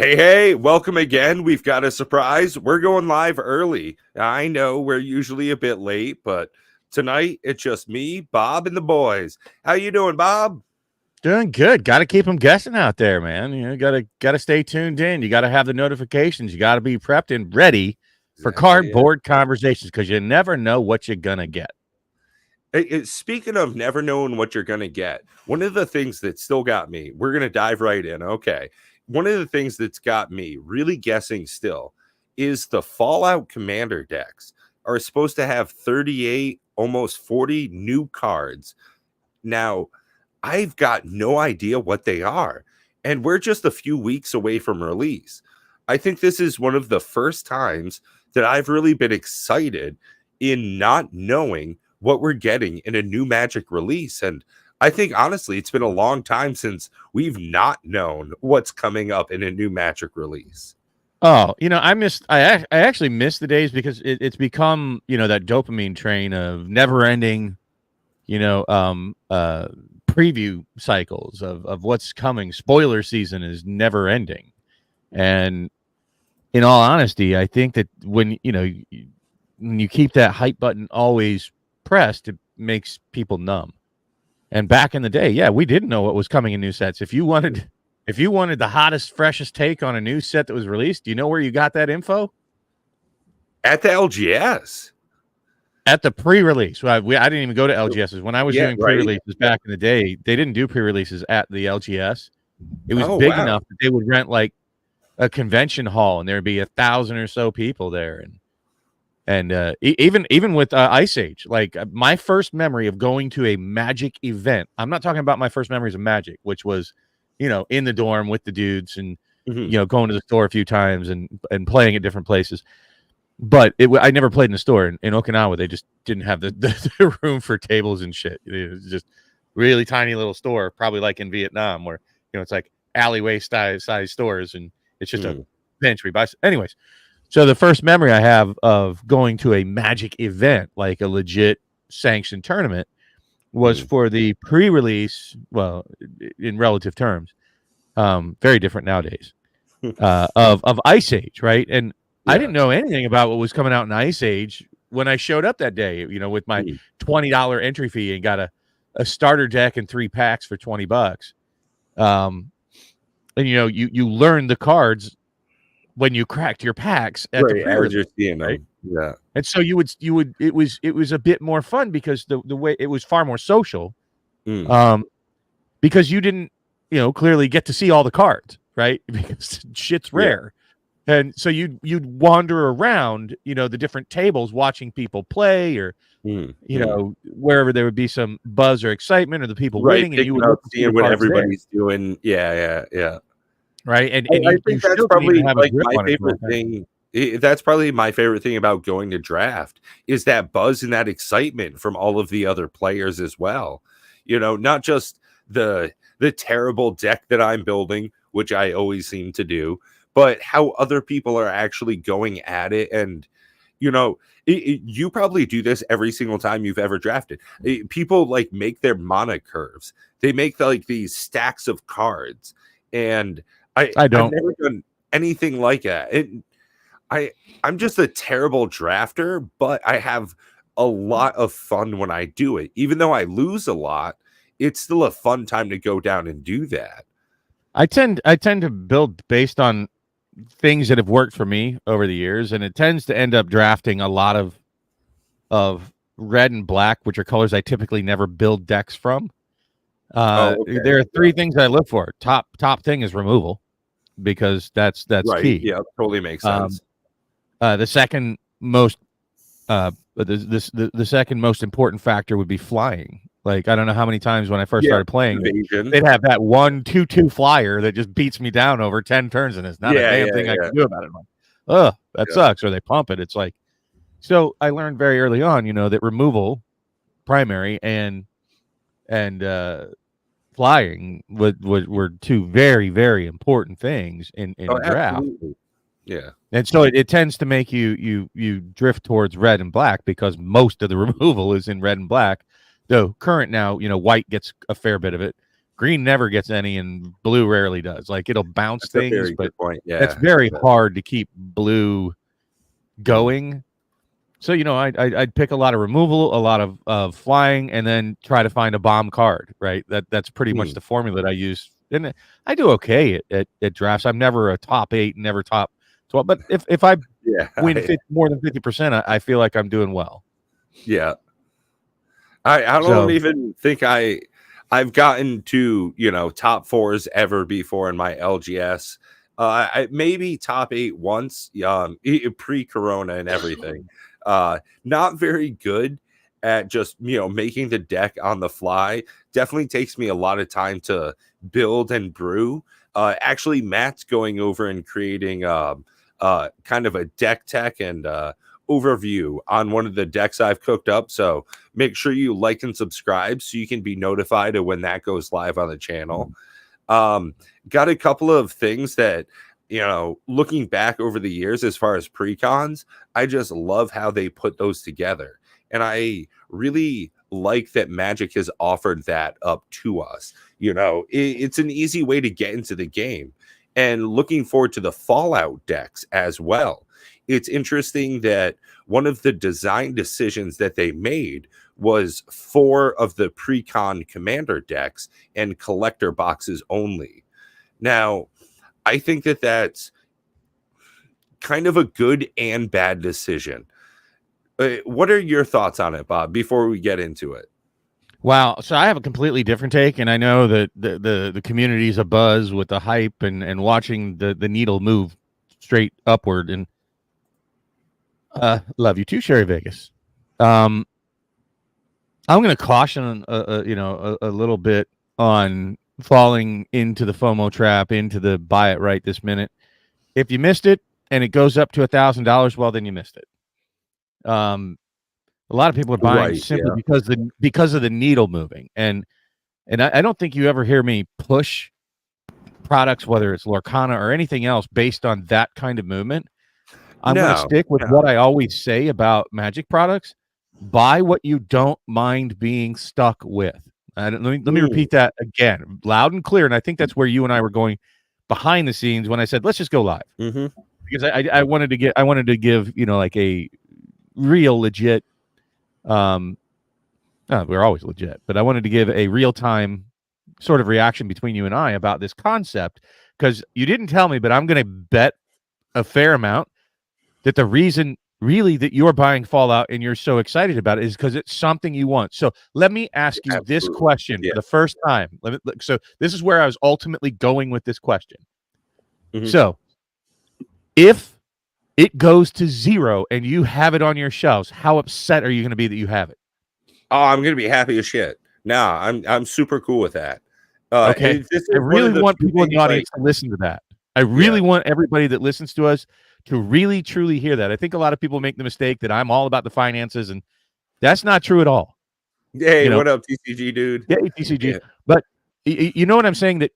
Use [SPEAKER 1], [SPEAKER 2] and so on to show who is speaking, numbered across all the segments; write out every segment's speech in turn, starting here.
[SPEAKER 1] Hey, welcome again. We've got a surprise. We're going live early. I know we're usually a bit late, but tonight it's just me, Bob, and the boys. How you doing, Bob?
[SPEAKER 2] Doing good. Got to keep them guessing out there, man. Got to stay tuned in. You got to have the notifications. You got to be prepped and ready for
[SPEAKER 1] Exactly.
[SPEAKER 2] cardboard conversations because you never know what you're gonna get.
[SPEAKER 1] Speaking of never knowing what you're going to get, one of the things that still got me, we're going to dive right in. Okay. One of the things that's got me really guessing still is the Fallout Commander decks are supposed to have 38, almost 40 new cards. Now, I've got no idea what they are, and we're just a few weeks away from release. I think this is one of the first times that I've really been excited in not knowing what we're getting in a new Magic release. And I think honestly, it's been a long time since we've not known what's coming up in a new Magic release.
[SPEAKER 2] Oh, I actually missed the days because it's become, that dopamine train of never ending, preview cycles of what's coming. Spoiler season is never ending. And in all honesty, I think that when you keep that hype button always pressed, it makes people numb. And back in the day, yeah, we didn't know what was coming in new sets. If you wanted the hottest, freshest take on a new set that was released, do you know where you got that info?
[SPEAKER 1] At the LGS.
[SPEAKER 2] At the pre-release. I didn't even go to LGSs. When I was doing pre-releases back in the day, they didn't do pre-releases at the LGS. It was big enough that they would rent like a convention hall and there'd be 1,000 or so people there. And even with Ice Age, like my first memory of going to a Magic event, I'm not talking about my first memories of Magic, which was, in the dorm with the dudes and, going to the store a few times and playing at different places. But I never played in the store. In Okinawa, they just didn't have the room for tables and shit. It was just really tiny little store, probably like in Vietnam, where, it's like alleyway size stores and it's just a bench we buy. Anyways. So the first memory I have of going to a Magic event, like a legit sanctioned tournament, was for the pre-release, well, in relative terms, very different nowadays, of Ice Age, right? And I didn't know anything about what was coming out in Ice Age when I showed up that day, with my $20 entry fee and got a starter deck and 3 packs for $20. And you learn the cards when you cracked your packs at the pre-release, right?
[SPEAKER 1] Yeah.
[SPEAKER 2] And so you would it was a bit more fun because the way it was far more social. Because you didn't, clearly get to see all the cards, right? Because shit's rare. And so you'd wander around, the different tables watching people play or wherever there would be some buzz or excitement or the people winning and you would
[SPEAKER 1] see what everybody's doing. Yeah.
[SPEAKER 2] Right. And
[SPEAKER 1] I think that's probably like my favorite thing. That's probably my favorite thing about going to draft is that buzz and that excitement from all of the other players as well. Not just the terrible deck that I'm building, which I always seem to do, but how other people are actually going at it. And, you probably do this every single time you've ever drafted. People like make their mana curves. They make like these stacks of cards. And I don't. I've never done anything like that. I'm just a terrible drafter, but I have a lot of fun when I do it. Even though I lose a lot, it's still a fun time to go down and do that.
[SPEAKER 2] I tend to build based on things that have worked for me over the years, and it tends to end up drafting a lot of red and black, which are colors I typically never build decks from. There are 3 things I look for. Top thing is removal, because that's
[SPEAKER 1] right.
[SPEAKER 2] key.
[SPEAKER 1] Yeah, totally makes sense.
[SPEAKER 2] The second most the second most important factor would be flying. Like, I don't know how many times when I first started playing, they'd have that 1/2/2 flyer that just beats me down over 10 turns, and it's not a damn thing I can do about it. Like, that sucks. Or they pump it. It's like, so I learned very early on, that removal, primary, and flying were 2 very, very important things in a draft.
[SPEAKER 1] Absolutely. Yeah.
[SPEAKER 2] And so it tends to make you drift towards red and black because most of the removal is in red and black. Though current now, white gets a fair bit of it. Green never gets any, and blue rarely does. Like it'll bounce
[SPEAKER 1] That's
[SPEAKER 2] things, but
[SPEAKER 1] yeah,
[SPEAKER 2] it's very hard to keep blue going. So I'd pick a lot of removal, a lot of flying, and then try to find a bomb card. Right, that's pretty much the formula that I use, and I do okay at drafts. I'm never a top 8, never top 12, but if I win more than 50%, I feel like I'm doing well.
[SPEAKER 1] Yeah, I don't even think I've gotten to top 4s ever before in my LGS. I maybe top 8 once, pre-corona and everything. Not very good at just making the deck on the fly. Definitely takes me a lot of time to build and brew. Actually, Matt's going over and creating kind of a deck tech and overview on one of the decks I've cooked up. So make sure you like and subscribe so you can be notified of when that goes live on the channel. Got a couple of things that looking back over the years as far as precons, I just love how they put those together. And I really like that Magic has offered that up to us. It's an easy way to get into the game. And looking forward to the Fallout decks as well. It's interesting that one of the design decisions that they made was 4 of the precon commander decks and collector boxes only. Now, I think that that's kind of a good and bad decision. What are your thoughts on it, Bob, before we get into it?
[SPEAKER 2] Wow. So I have a completely different take, and I know that the community's abuzz with the hype and watching the needle move straight upward. And love you too, Sherry Vegas. I'm going to caution a little bit on falling into the FOMO trap, into the buy it right this minute. If you missed it and it goes up to $1,000, well, then you missed it. A lot of people are buying simply because of the needle moving, and I don't think you ever hear me push products, whether it's Lorcana or anything else, based on that kind of movement. I'm going to stick with what I always say about Magic products: buy what you don't mind being stuck with. Let me repeat that again, loud and clear. And I think that's where you and I were going behind the scenes when I said let's just go live, because I wanted to give like a real legit. We're always legit, but I wanted to give a real-time sort of reaction between you and I about this concept, because you didn't tell me, but I'm going to bet a fair amount that the reason really that you're buying Fallout and you're so excited about it is because it's something you want. So let me ask you this question for the first time. So this is where I was ultimately going with this question. So if it goes to 0 and you have it on your shelves, how upset are you going to be that you have it?
[SPEAKER 1] Oh, I'm going to be happy as shit. No, I'm super cool with that.
[SPEAKER 2] Okay. I really want people in the audience to listen to that. I really want everybody that listens to us to really, truly hear that. I think a lot of people make the mistake that I'm all about the finances, and that's not true at all.
[SPEAKER 1] Hey, what up, TCG dude?
[SPEAKER 2] Yeah, TCG. Yeah. But you know what I'm saying? That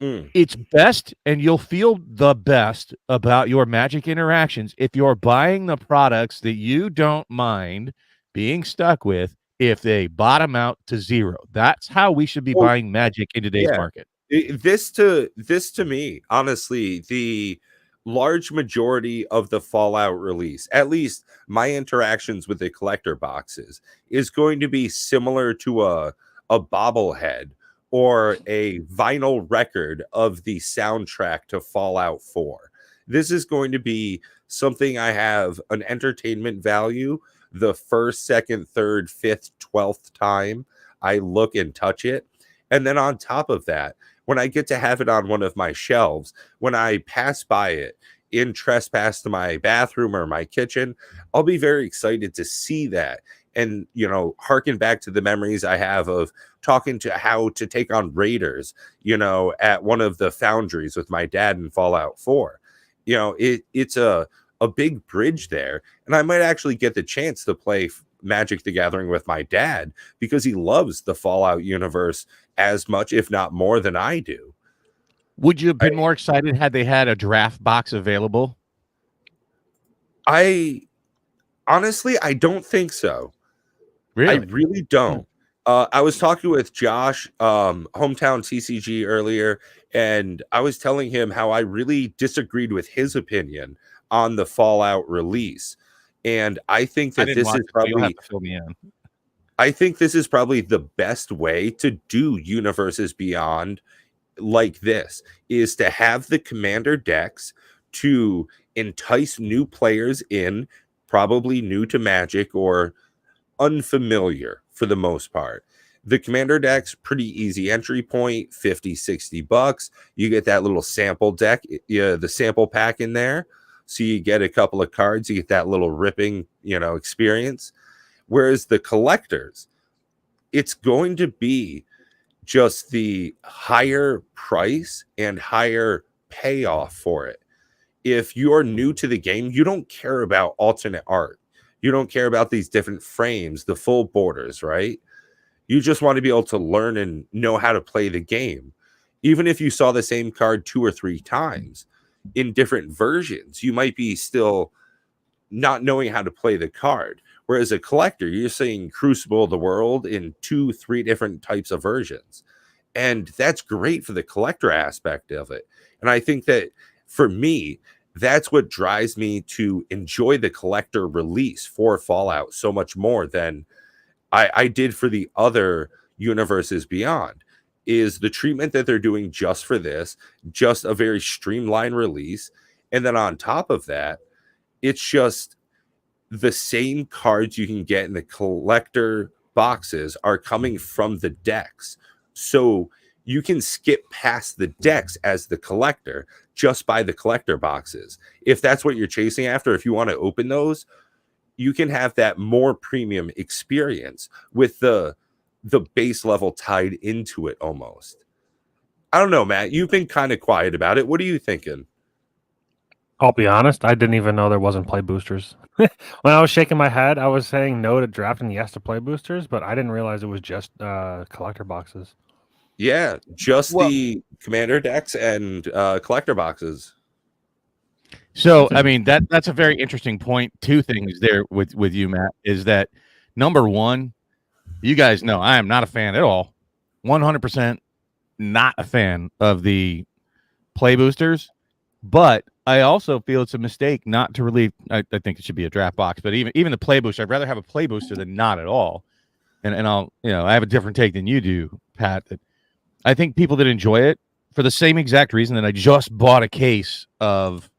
[SPEAKER 2] it's best, and you'll feel the best about your Magic interactions if you're buying the products that you don't mind being stuck with if they bottom out to 0. That's how we should be buying Magic in today's market.
[SPEAKER 1] This to me, honestly, the large majority of the Fallout release, at least my interactions with the collector boxes, is going to be similar to a bobblehead or a vinyl record of the soundtrack to Fallout 4. This is going to be something I have an entertainment value the first, second, third, fifth, 12th time I look and touch it. And then on top of that, when I get to have it on one of my shelves, when I pass by it in trespass to my bathroom or my kitchen, I'll be very excited to see that. And, harken back to the memories I have of talking to how to take on raiders, at one of the foundries with my dad in Fallout 4. It's a big bridge there. And I might actually get the chance to play Magic the Gathering with my dad because he loves the Fallout universe as much, if not more, than I do.
[SPEAKER 2] Would you have been more excited had they had a draft box available?
[SPEAKER 1] Honestly, I don't think so.
[SPEAKER 2] Really?
[SPEAKER 1] I really don't. I was talking with Josh, hometown TCG earlier, and I was telling him how I really disagreed with his opinion on the Fallout release. And I think that this is probably
[SPEAKER 2] to fill me in.
[SPEAKER 1] I think this is probably the best way to do Universes Beyond like this, is to have the commander decks to entice new players in, probably new to Magic or unfamiliar for the most part. The commander deck's pretty easy entry point, 50-60 bucks. You get that little sample deck, the sample pack in there, so you get a couple of cards, you get that little ripping experience. Whereas the collectors, it's going to be just the higher price and higher payoff for it. If you're new to the game, you don't care about alternate art. You don't care about these different frames, the full borders, right? You just want to be able to learn and know how to play the game. Even if you saw the same card 2 or 3 times in different versions, you might be still not knowing how to play the card. Whereas a collector, you're seeing Crucible of the World in 2, 3 different types of versions. And that's great for the collector aspect of it. And I think that for me, that's what drives me to enjoy the collector release for Fallout so much more than I did for the other Universes Beyond, is the treatment that they're doing just for this, just a very streamlined release. And then on top of that, it's just the same cards you can get in the collector boxes are coming from the decks. So you can skip past the decks as the collector just by the collector boxes. If that's what you're chasing after, if you want to open those, you can have that more premium experience with the base level tied into it almost. I don't know, Matt. You've been kind of quiet about it. What are you thinking?
[SPEAKER 3] I'll be honest, I didn't even know there wasn't play boosters. When I was shaking my head, I was saying no to draft and yes to play boosters, but I didn't realize it was just collector boxes.
[SPEAKER 1] Yeah, just the commander decks and collector boxes.
[SPEAKER 2] So, I mean, that's a very interesting point. 2 things there with you, Matt, is that number one, you guys know I am not a fan at all. 100% not a fan of the play boosters, but I also feel it's a mistake not to really. I think it should be a draft box, but even the play booster, I'd rather have a play booster than not at all. And I'll I have a different take than you do, Pat. That I think people that enjoy it for the same exact reason that I just bought a case of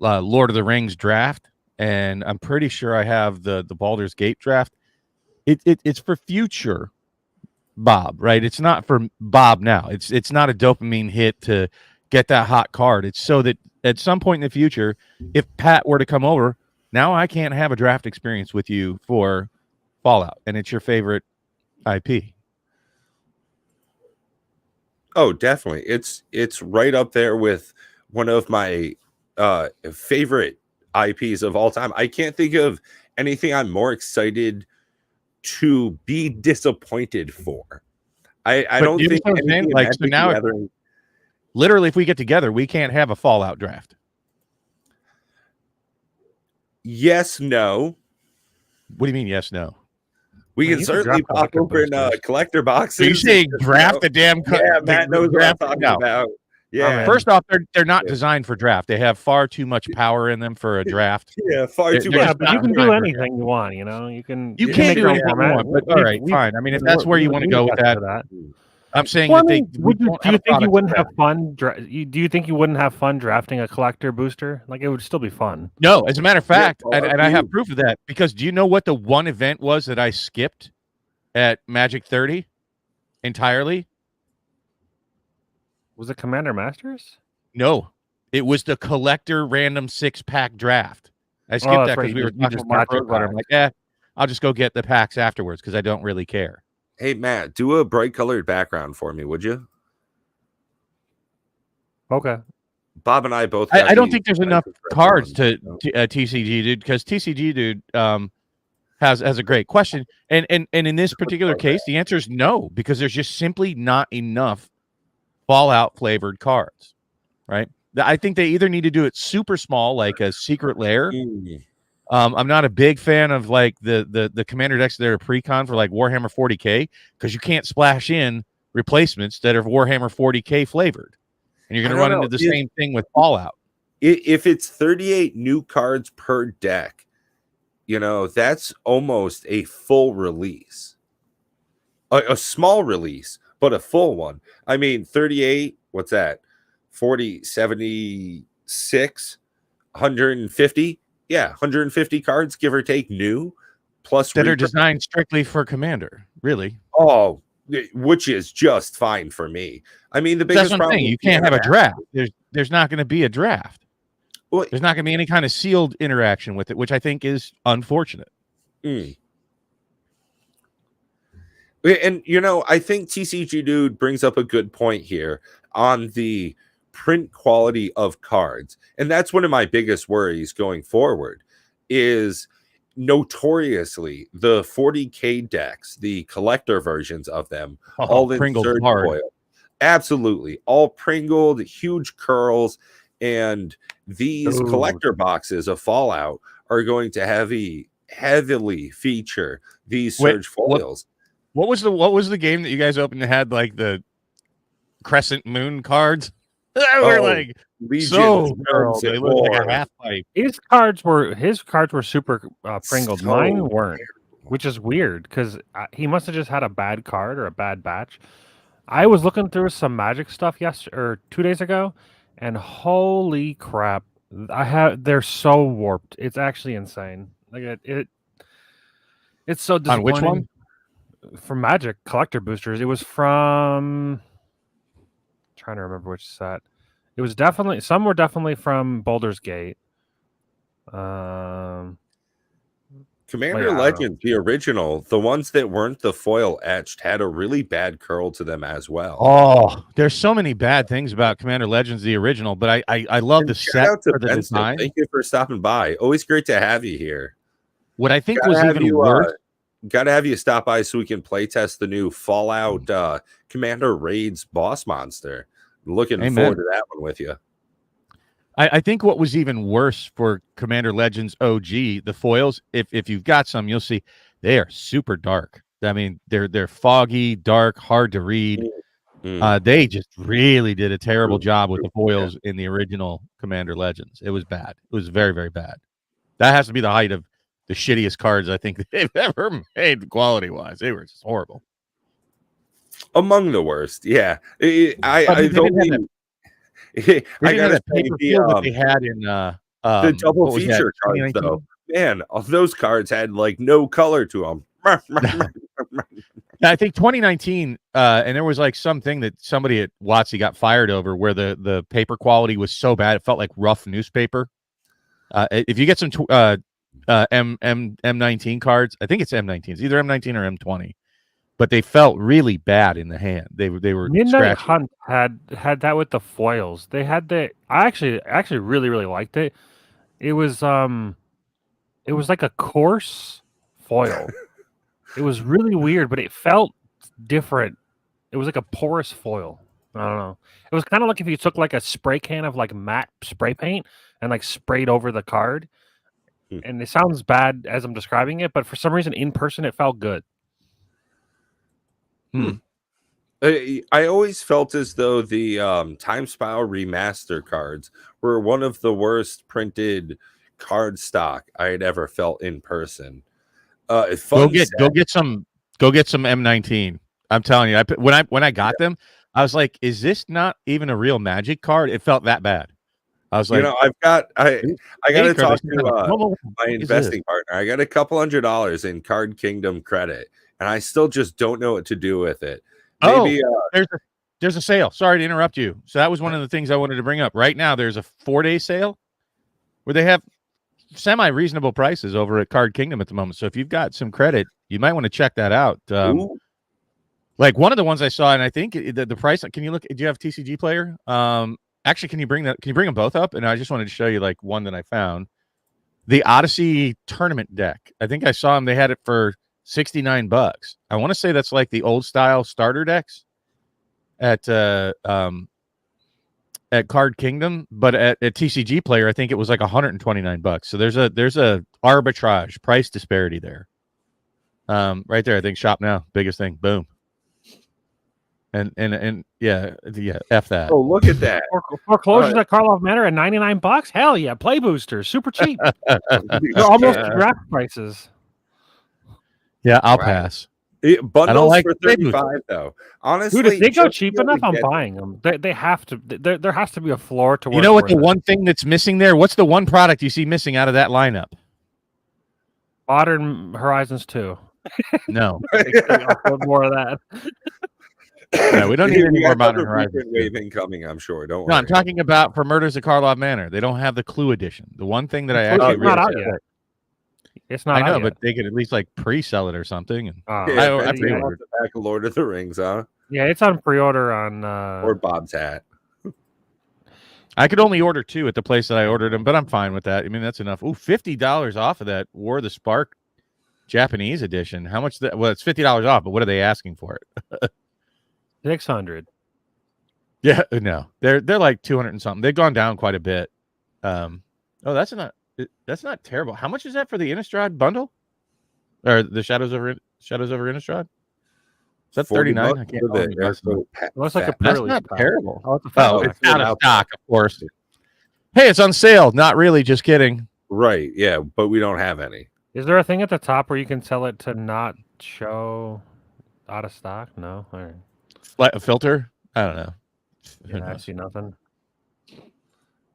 [SPEAKER 2] Lord of the Rings draft, and I'm pretty sure I have the Baldur's Gate draft. It's for future Bob, right? It's not for Bob now. It's not a dopamine hit to get that hot card. It's so that at some point in the future, if Pat were to come over, now I can't have a draft experience with you for Fallout, and it's your favorite IP.
[SPEAKER 1] Oh, definitely. It's right up there with one of my favorite IPs of all time. I can't think of anything I'm more excited to be disappointed for. I don't think anything
[SPEAKER 2] like so now. Literally, if we get together, we can't have a Fallout draft.
[SPEAKER 1] Yes, no.
[SPEAKER 2] What do you mean, yes, no?
[SPEAKER 1] We can certainly pop open collector boxes.
[SPEAKER 2] Are you saying draft the damn?
[SPEAKER 1] Yeah, Matt knows what I'm talking about. Yeah.
[SPEAKER 2] First off, they're not designed for draft. They have far too much power in them for a draft.
[SPEAKER 1] Yeah, far too much.
[SPEAKER 3] Yeah, but you can do anything you want. You can.
[SPEAKER 2] You can't do anything you want. But all right, fine. I mean, if that's where you want to go with that. I'm saying
[SPEAKER 3] do you think you wouldn't have fun? Do you think you wouldn't have fun drafting a collector booster? Like it would still be fun.
[SPEAKER 2] No, as a matter of fact, and I have proof of that, because do you know what the one event was that I skipped at Magic 30 entirely?
[SPEAKER 3] Was it Commander Masters?
[SPEAKER 2] No, it was the collector random 6-pack draft. I skipped that because we were talking about Mark. I'm like, I'll just go get the packs afterwards because I don't really care.
[SPEAKER 1] Hey, Matt, do a bright colored background for me, would you?
[SPEAKER 3] Okay.
[SPEAKER 1] Bob and I both.
[SPEAKER 2] I don't think there's enough cards to TCG Dude, because TCG Dude has a great question. And in this particular case, the answer is no, because there's just simply not enough Fallout flavored cards, right? I think they either need to do it super small, like a secret lair, I'm not a big fan of like the commander decks that are pre-con for like Warhammer 40K because you can't splash in replacements that are Warhammer 40K flavored, and you're going to run into the same thing with Fallout.
[SPEAKER 1] If it's 38 new cards per deck, that's almost a full release. A small release, but a full one. I mean, 38, what's that? 40, 76, 150? Yeah, 150 cards, give or take, new, plus
[SPEAKER 2] that are designed strictly for Commander, really.
[SPEAKER 1] Oh, which is just fine for me. I mean, the biggest problem
[SPEAKER 2] you can't have a draft. There's not going to be a draft.
[SPEAKER 1] Well,
[SPEAKER 2] there's not going to be any kind of sealed interaction with it, which I think is unfortunate.
[SPEAKER 1] And I think TCG Dude brings up a good point here on the print quality of cards, and that's one of my biggest worries going forward. Is notoriously the 40K decks, the collector versions of them, all in third foil. Absolutely, all pringled, huge curls, and these collector boxes of Fallout are going to heavily feature these surge foils.
[SPEAKER 2] What was the game that you guys opened that had like the crescent moon cards? We're like Legion, they look like a half pipe.
[SPEAKER 3] His cards were super pringled. Mine weren't, which is weird because he must have just had a bad card or a bad batch. I was looking through some Magic stuff 2 days ago, and holy crap, they're so warped. It's actually insane. Like it's so disappointing.
[SPEAKER 2] On which one?
[SPEAKER 3] From Magic collector boosters. It was from trying to remember which set. It was definitely from Baldur's Gate.
[SPEAKER 1] Commander Legends, the original, the ones that weren't the foil etched had a really bad curl to them as well.
[SPEAKER 2] Oh, there's so many bad things about Commander Legends, the original, but I love the set for the design.
[SPEAKER 1] Thank you for stopping by. Always great to have you here.
[SPEAKER 2] What I think was even worse.
[SPEAKER 1] Got to have you stop by so we can play test the new Fallout Commander Raids boss monster. Looking forward to that one with you.
[SPEAKER 2] I think what was even worse for Commander Legends OG, the foils, if you've got some, you'll see they are super dark. I mean, they're foggy, dark, hard to read. They just really did a terrible job with the foils in the original Commander Legends. It was bad. It was very, very bad. That has to be the height of the shittiest cards I think they've ever made quality-wise. They were just horrible.
[SPEAKER 1] Among the worst, yeah. I
[SPEAKER 2] gotta say that they had in
[SPEAKER 1] the double feature cards, though. Man, those cards had like no color to them.
[SPEAKER 2] I think 2019, and there was like something that somebody at WotC got fired over, where the paper quality was so bad it felt like rough newspaper. If you get some M19 cards, I think it's M19. It's either M19 or M20. But they felt really bad in the hand. They were
[SPEAKER 3] Midnight Hunt had that with the foils. They had I actually really, really liked it. It was like a coarse foil. It was really weird, but it felt different. It was like a porous foil. I don't know. It was kind of like if you took like a spray can of like matte spray paint and like sprayed over the card. And it sounds bad as I'm describing it, but for some reason in person it felt good.
[SPEAKER 1] I always felt as though the Time Spiral remaster cards were one of the worst printed card stock I had ever felt in person.
[SPEAKER 2] Go get some M19. I'm telling you, when I got them, I was like, is this not even a real Magic card? It felt that bad. I was like,
[SPEAKER 1] I got to talk to my investing partner. I got a couple $100 in Card Kingdom credit, and I still just don't know what to do with it. Maybe
[SPEAKER 2] there's a sale. Sorry to interrupt you. So that was one of the things I wanted to bring up. Right now, there's a 4-day sale where they have semi-reasonable prices over at Card Kingdom at the moment. So if you've got some credit, you might want to check that out. Like one of the ones I saw, and I think the price. Can you look? Do you have TCG Player? Actually, can you bring them both up? And I just wanted to show you like one that I found. The Odyssey tournament deck. I think I saw them. They had it for $69. I want to say that's like the old style starter decks at at Card Kingdom, but at TCG Player, I think it was like $129. So there's a arbitrage price disparity there. Right there, I think shop now, biggest thing, boom. And yeah, F that.
[SPEAKER 1] Oh, look at that.
[SPEAKER 3] Foreclosures at Karlov Manor at $99. Hell yeah, play boosters, super cheap. They're almost draft prices.
[SPEAKER 2] Yeah, I'll pass.
[SPEAKER 1] Bundles like for 35 though. Honestly,
[SPEAKER 3] dude, if they go cheap enough, I'm buying them. They have to. There has to be a floor to.
[SPEAKER 2] You know what? The one thing that's missing there. What's the one product you see missing out of that lineup?
[SPEAKER 3] Modern Horizons 2.
[SPEAKER 2] No.
[SPEAKER 3] More of that.
[SPEAKER 2] Yeah, we don't need any more Modern Horizons.
[SPEAKER 1] Wave coming, I'm sure. Don't worry.
[SPEAKER 2] No, I'm talking about for Murders at Karlov Manor. They don't have the Clue edition. The one thing that I actually
[SPEAKER 3] not out yet. It's not.
[SPEAKER 2] I know,
[SPEAKER 3] out
[SPEAKER 2] but they could at least like pre-sell it or something. And
[SPEAKER 1] I pre-ordered the back of Lord of the Rings, huh?
[SPEAKER 3] Yeah, it's on pre-order on
[SPEAKER 1] or Bob's Hat.
[SPEAKER 2] I could only order 2 at the place that I ordered them, but I'm fine with that. I mean, that's enough. Ooh, $50 off of that War of the Spark Japanese edition. How much? Well, it's $50 off, but what are they asking for it?
[SPEAKER 3] 600.
[SPEAKER 2] Yeah, no, they're like 200 and something. They've gone down quite a bit. That's not terrible. How much is that for the Innistrad bundle, or the Shadows over Innistrad? Is that 39? I can't remember.
[SPEAKER 3] Looks like
[SPEAKER 2] That's not terrible.
[SPEAKER 3] Oh,
[SPEAKER 2] it's out of stock, of course. Hey, it's on sale. Not really. Just kidding.
[SPEAKER 1] Right. Yeah, but we don't have any.
[SPEAKER 3] Is there a thing at the top where you can tell it to not show out of stock? No. All right.
[SPEAKER 2] Like a filter? I don't know.
[SPEAKER 3] Yeah, I see nothing.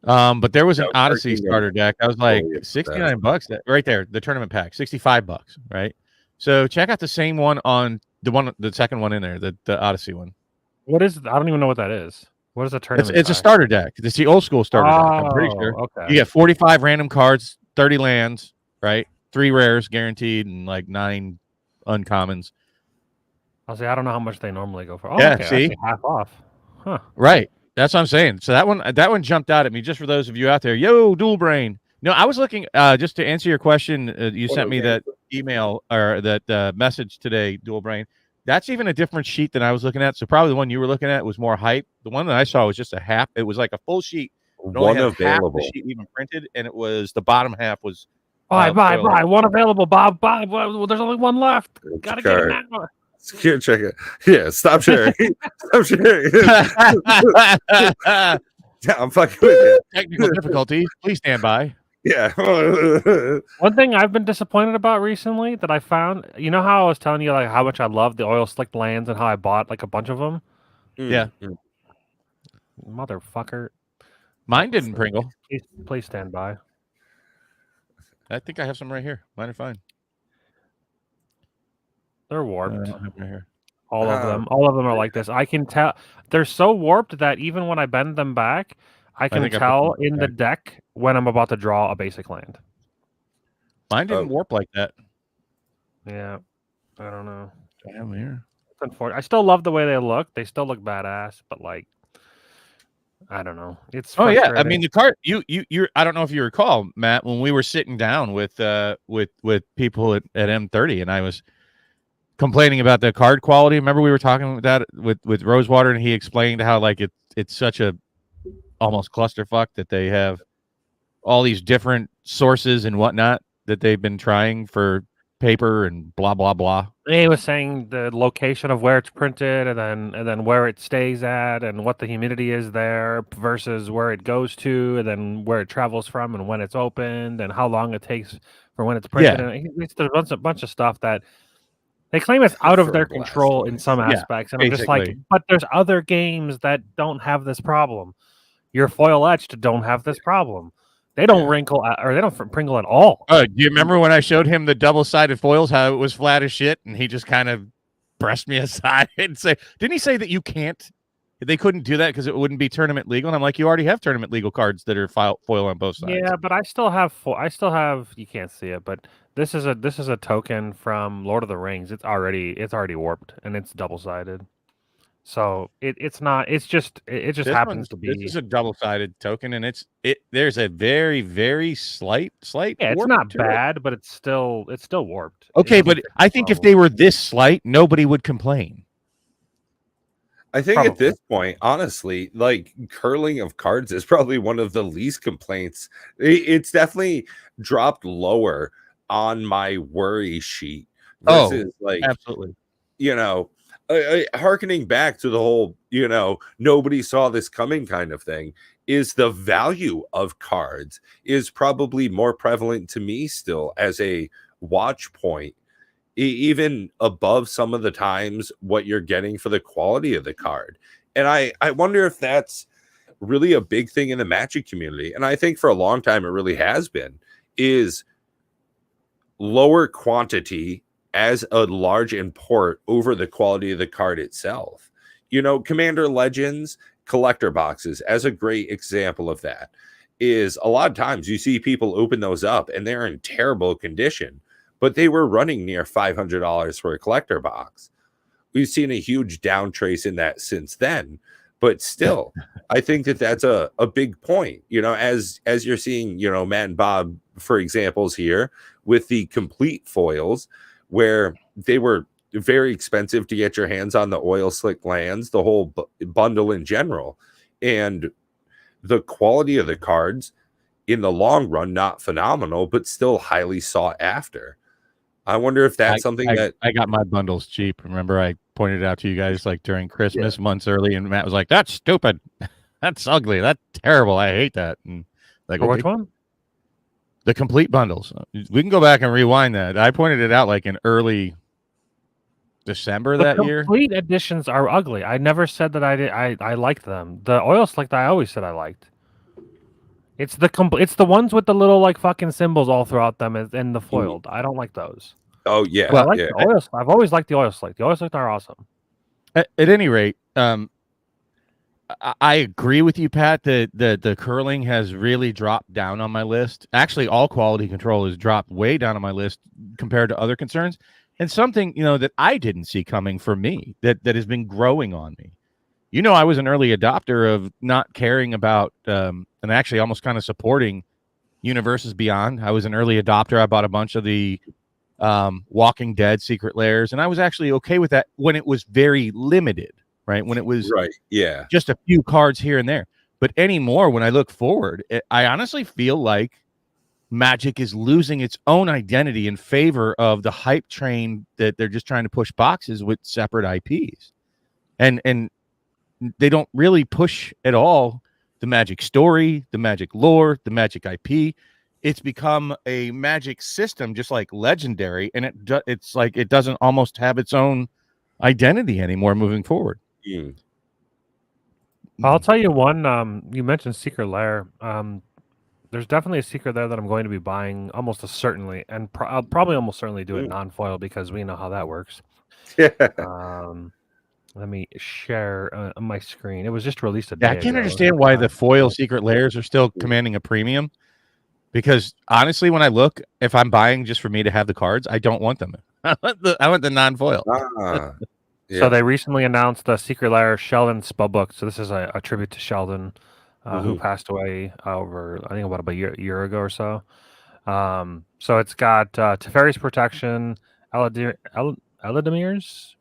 [SPEAKER 2] But there was an Odyssey starter deck. I was like $69 right there. The tournament pack, $65, right? So check out the same one on the second one in there, the Odyssey one.
[SPEAKER 3] What is? I don't even know what that is. What is a tournament?
[SPEAKER 2] It's a starter deck. It's the old school starter deck. I'm pretty sure.
[SPEAKER 3] Okay.
[SPEAKER 2] You get 45 random cards, 30 lands, right? 3 rares guaranteed, and like 9 uncommons.
[SPEAKER 3] I'll say I don't know how much they normally go for. Oh,
[SPEAKER 2] yeah,
[SPEAKER 3] okay.
[SPEAKER 2] see,
[SPEAKER 3] half off. Huh.
[SPEAKER 2] Right. That's what I'm saying. So that one jumped out at me. Just for those of you out there, yo, Dual Brain. No, I was looking just to answer your question. You sent me that email or that message today, Dual Brain. That's even a different sheet than I was looking at. So probably the one you were looking at was more hype. The one that I saw was just a half. It was like a full sheet.
[SPEAKER 1] One available.
[SPEAKER 2] Half the sheet even printed, and it was the bottom half was.
[SPEAKER 3] Buy. One available, Bob. Buy. Well, there's only one left. Gotta get it now.
[SPEAKER 1] Here, check it. Yeah, stop sharing. Stop sharing. Yeah, I'm fucking with you.
[SPEAKER 2] Technical difficulties. Please stand by.
[SPEAKER 1] Yeah.
[SPEAKER 3] One thing I've been disappointed about recently that I found, you know how I was telling you like how much I love the oil slick lands and how I bought like a bunch of them?
[SPEAKER 2] Yeah.
[SPEAKER 3] Motherfucker.
[SPEAKER 2] Mine didn't, Pringle.
[SPEAKER 3] Please stand by.
[SPEAKER 2] I think I have some right here. Mine are fine.
[SPEAKER 3] They're warped.
[SPEAKER 2] Right here.
[SPEAKER 3] All of them are like this. I can tell they're so warped that even when I bend them back, I can tell in the deck when I'm about to draw a basic land.
[SPEAKER 2] Mine didn't warp like that.
[SPEAKER 3] Yeah, I don't know.
[SPEAKER 2] Damn, here.
[SPEAKER 3] It's unfortunate. I still love the way they look. They still look badass, but like, I don't know. It's
[SPEAKER 2] yeah. I mean, the card. You. I don't know if you recall, Matt, when we were sitting down with people at M30, and I was complaining about the card quality. Remember we were talking about that with Rosewater, and he explained how like it's such a almost clusterfuck that they have all these different sources and whatnot that they've been trying for paper and blah blah blah.
[SPEAKER 3] He was saying the location of where it's printed and then where it stays at and what the humidity is there versus where it goes to and then where it travels from and when it's opened and how long it takes for when it's printed.
[SPEAKER 2] Yeah.
[SPEAKER 3] And there's a bunch of stuff that they claim it's out of their control in some aspects. And I'm just like, but there's other games that don't have this problem. Your foil etched don't have this problem. They don't wrinkle or they don't pringle at all.
[SPEAKER 2] Do you remember when I showed him the double-sided foils, how it was flat as shit, and he just kind of brushed me aside and say, didn't he say that you can't? They couldn't do that because it wouldn't be tournament legal. And I'm like, you already have tournament legal cards that are foil on both sides.
[SPEAKER 3] Yeah, but I still have you can't see it, but this is a token from Lord of the Rings. It's already warped and it's double-sided. So it just happens to be.
[SPEAKER 2] This is a double-sided token, and there's a very, very slight.
[SPEAKER 3] Yeah, it's not bad, but it's still warped.
[SPEAKER 2] Okay, but I think if they were this slight, nobody would complain.
[SPEAKER 1] I think at this point, honestly, like curling of cards is probably one of the least complaints. It's definitely dropped lower on my worry sheet versus
[SPEAKER 2] absolutely.
[SPEAKER 1] Hearkening back to the whole, nobody saw this coming kind of thing, is the value of cards is probably more prevalent to me still as a watch point, even above some of the times what you're getting for the quality of the card. And I wonder if that's really a big thing in the Magic community. And I think for a long time it really has been, is lower quantity as a large import over the quality of the card itself. Commander Legends collector boxes as a great example of that is a lot of times you see people open those up and they're in terrible condition, but they were running near $500 for a collector box. We've seen a huge down trace in that since then, but still, I think that that's a big point. As you're seeing, Matt and Bob, for examples here with the complete foils, where they were very expensive to get your hands on, the oil slick lands, the whole bundle in general, and the quality of the cards in the long run, not phenomenal, but still highly sought after. I wonder if that's something that
[SPEAKER 2] I got my bundles cheap. Remember, I pointed out to you guys like during Christmas months early, and Matt was like, "That's stupid. That's ugly. That's terrible. I hate that." And like,
[SPEAKER 3] which one?
[SPEAKER 2] The complete bundles. We can go back and rewind that. I pointed it out like in early December that year.
[SPEAKER 3] Complete editions are ugly. I never said that I did. I liked them. The oil slick I always said I liked. It's the ones with the little like fucking symbols all throughout them and the foiled. I don't like those.
[SPEAKER 1] Oh yeah.
[SPEAKER 3] Well, I like the oil. I've always liked the oil slick. The oil slick are awesome.
[SPEAKER 2] At any rate, I agree with you, Pat, that the curling has really dropped down on my list. Actually, all quality control has dropped way down on my list compared to other concerns. And something, that I didn't see coming for me that has been growing on me. I was an early adopter of not caring about and actually almost kind of supporting Universes Beyond. I was an early adopter. I bought a bunch of the Walking Dead Secret Lairs, and I was actually okay with that when it was very limited, right? When it was just a few cards here and there. But anymore, when I look forward, I honestly feel like Magic is losing its own identity in favor of the hype train that they're just trying to push boxes with separate IPs. And they don't really push at all the Magic story, the Magic lore, the Magic IP. It's become a Magic system, just like Legendary, and it's like it doesn't almost have its own identity anymore moving forward.
[SPEAKER 3] I'll tell you one. You mentioned Secret Lair. There's definitely a secret there that I'm going to be buying almost certainly, and I'll probably almost certainly do it non-foil because we know how that works. Let me share my screen. It was just released a day
[SPEAKER 2] I can't understand why the foil Secret Lairs are still commanding a premium. Because honestly, when I look, if I'm buying just for me to have the cards, I don't want them. I want the non-foil.
[SPEAKER 3] So they recently announced the Secret Lair Sheldon spellbook. So this is a tribute to Sheldon, who passed away over, I think, about a year ago or so. So it's got Teferi's Protection, Eladamri's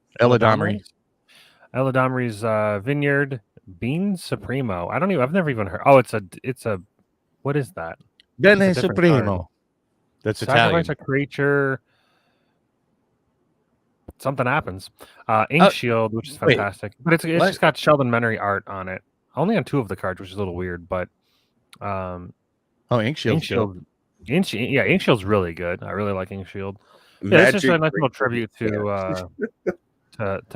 [SPEAKER 3] Vineyard, Bean Supremo. I've never even heard. Oh, it's a what is that?
[SPEAKER 2] Bene Supremo. That's Italian.
[SPEAKER 3] Sacrifice a creature. Something happens. Ink Shield, which is fantastic. But it's just got Sheldon Menery art on it. Only on 2 of the cards, which is a little weird, but
[SPEAKER 2] Ink Shield.
[SPEAKER 3] Ink Shield's really good. I really like Ink Shield. Yeah, it's just a nice little tribute to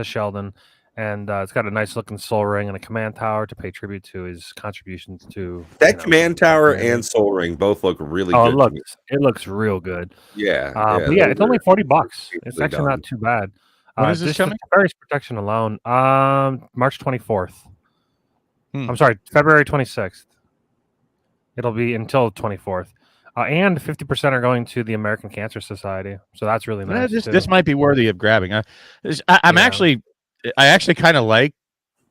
[SPEAKER 3] Sheldon. And it's got a nice looking Soul Ring and a Command Tower to pay tribute to his contributions to
[SPEAKER 1] that Command Tower and Soul Ring both look really good.
[SPEAKER 3] It looks real good.
[SPEAKER 1] Yeah.
[SPEAKER 3] But yeah, it's only $40. It's actually not too bad.
[SPEAKER 2] When is this coming?
[SPEAKER 3] Teferi's Protection alone, March 24th. I'm sorry, February 26th. It'll be until 24th. And 50% are going to the American Cancer Society. So that's really nice.
[SPEAKER 2] This might be worthy of grabbing. I actually kind of like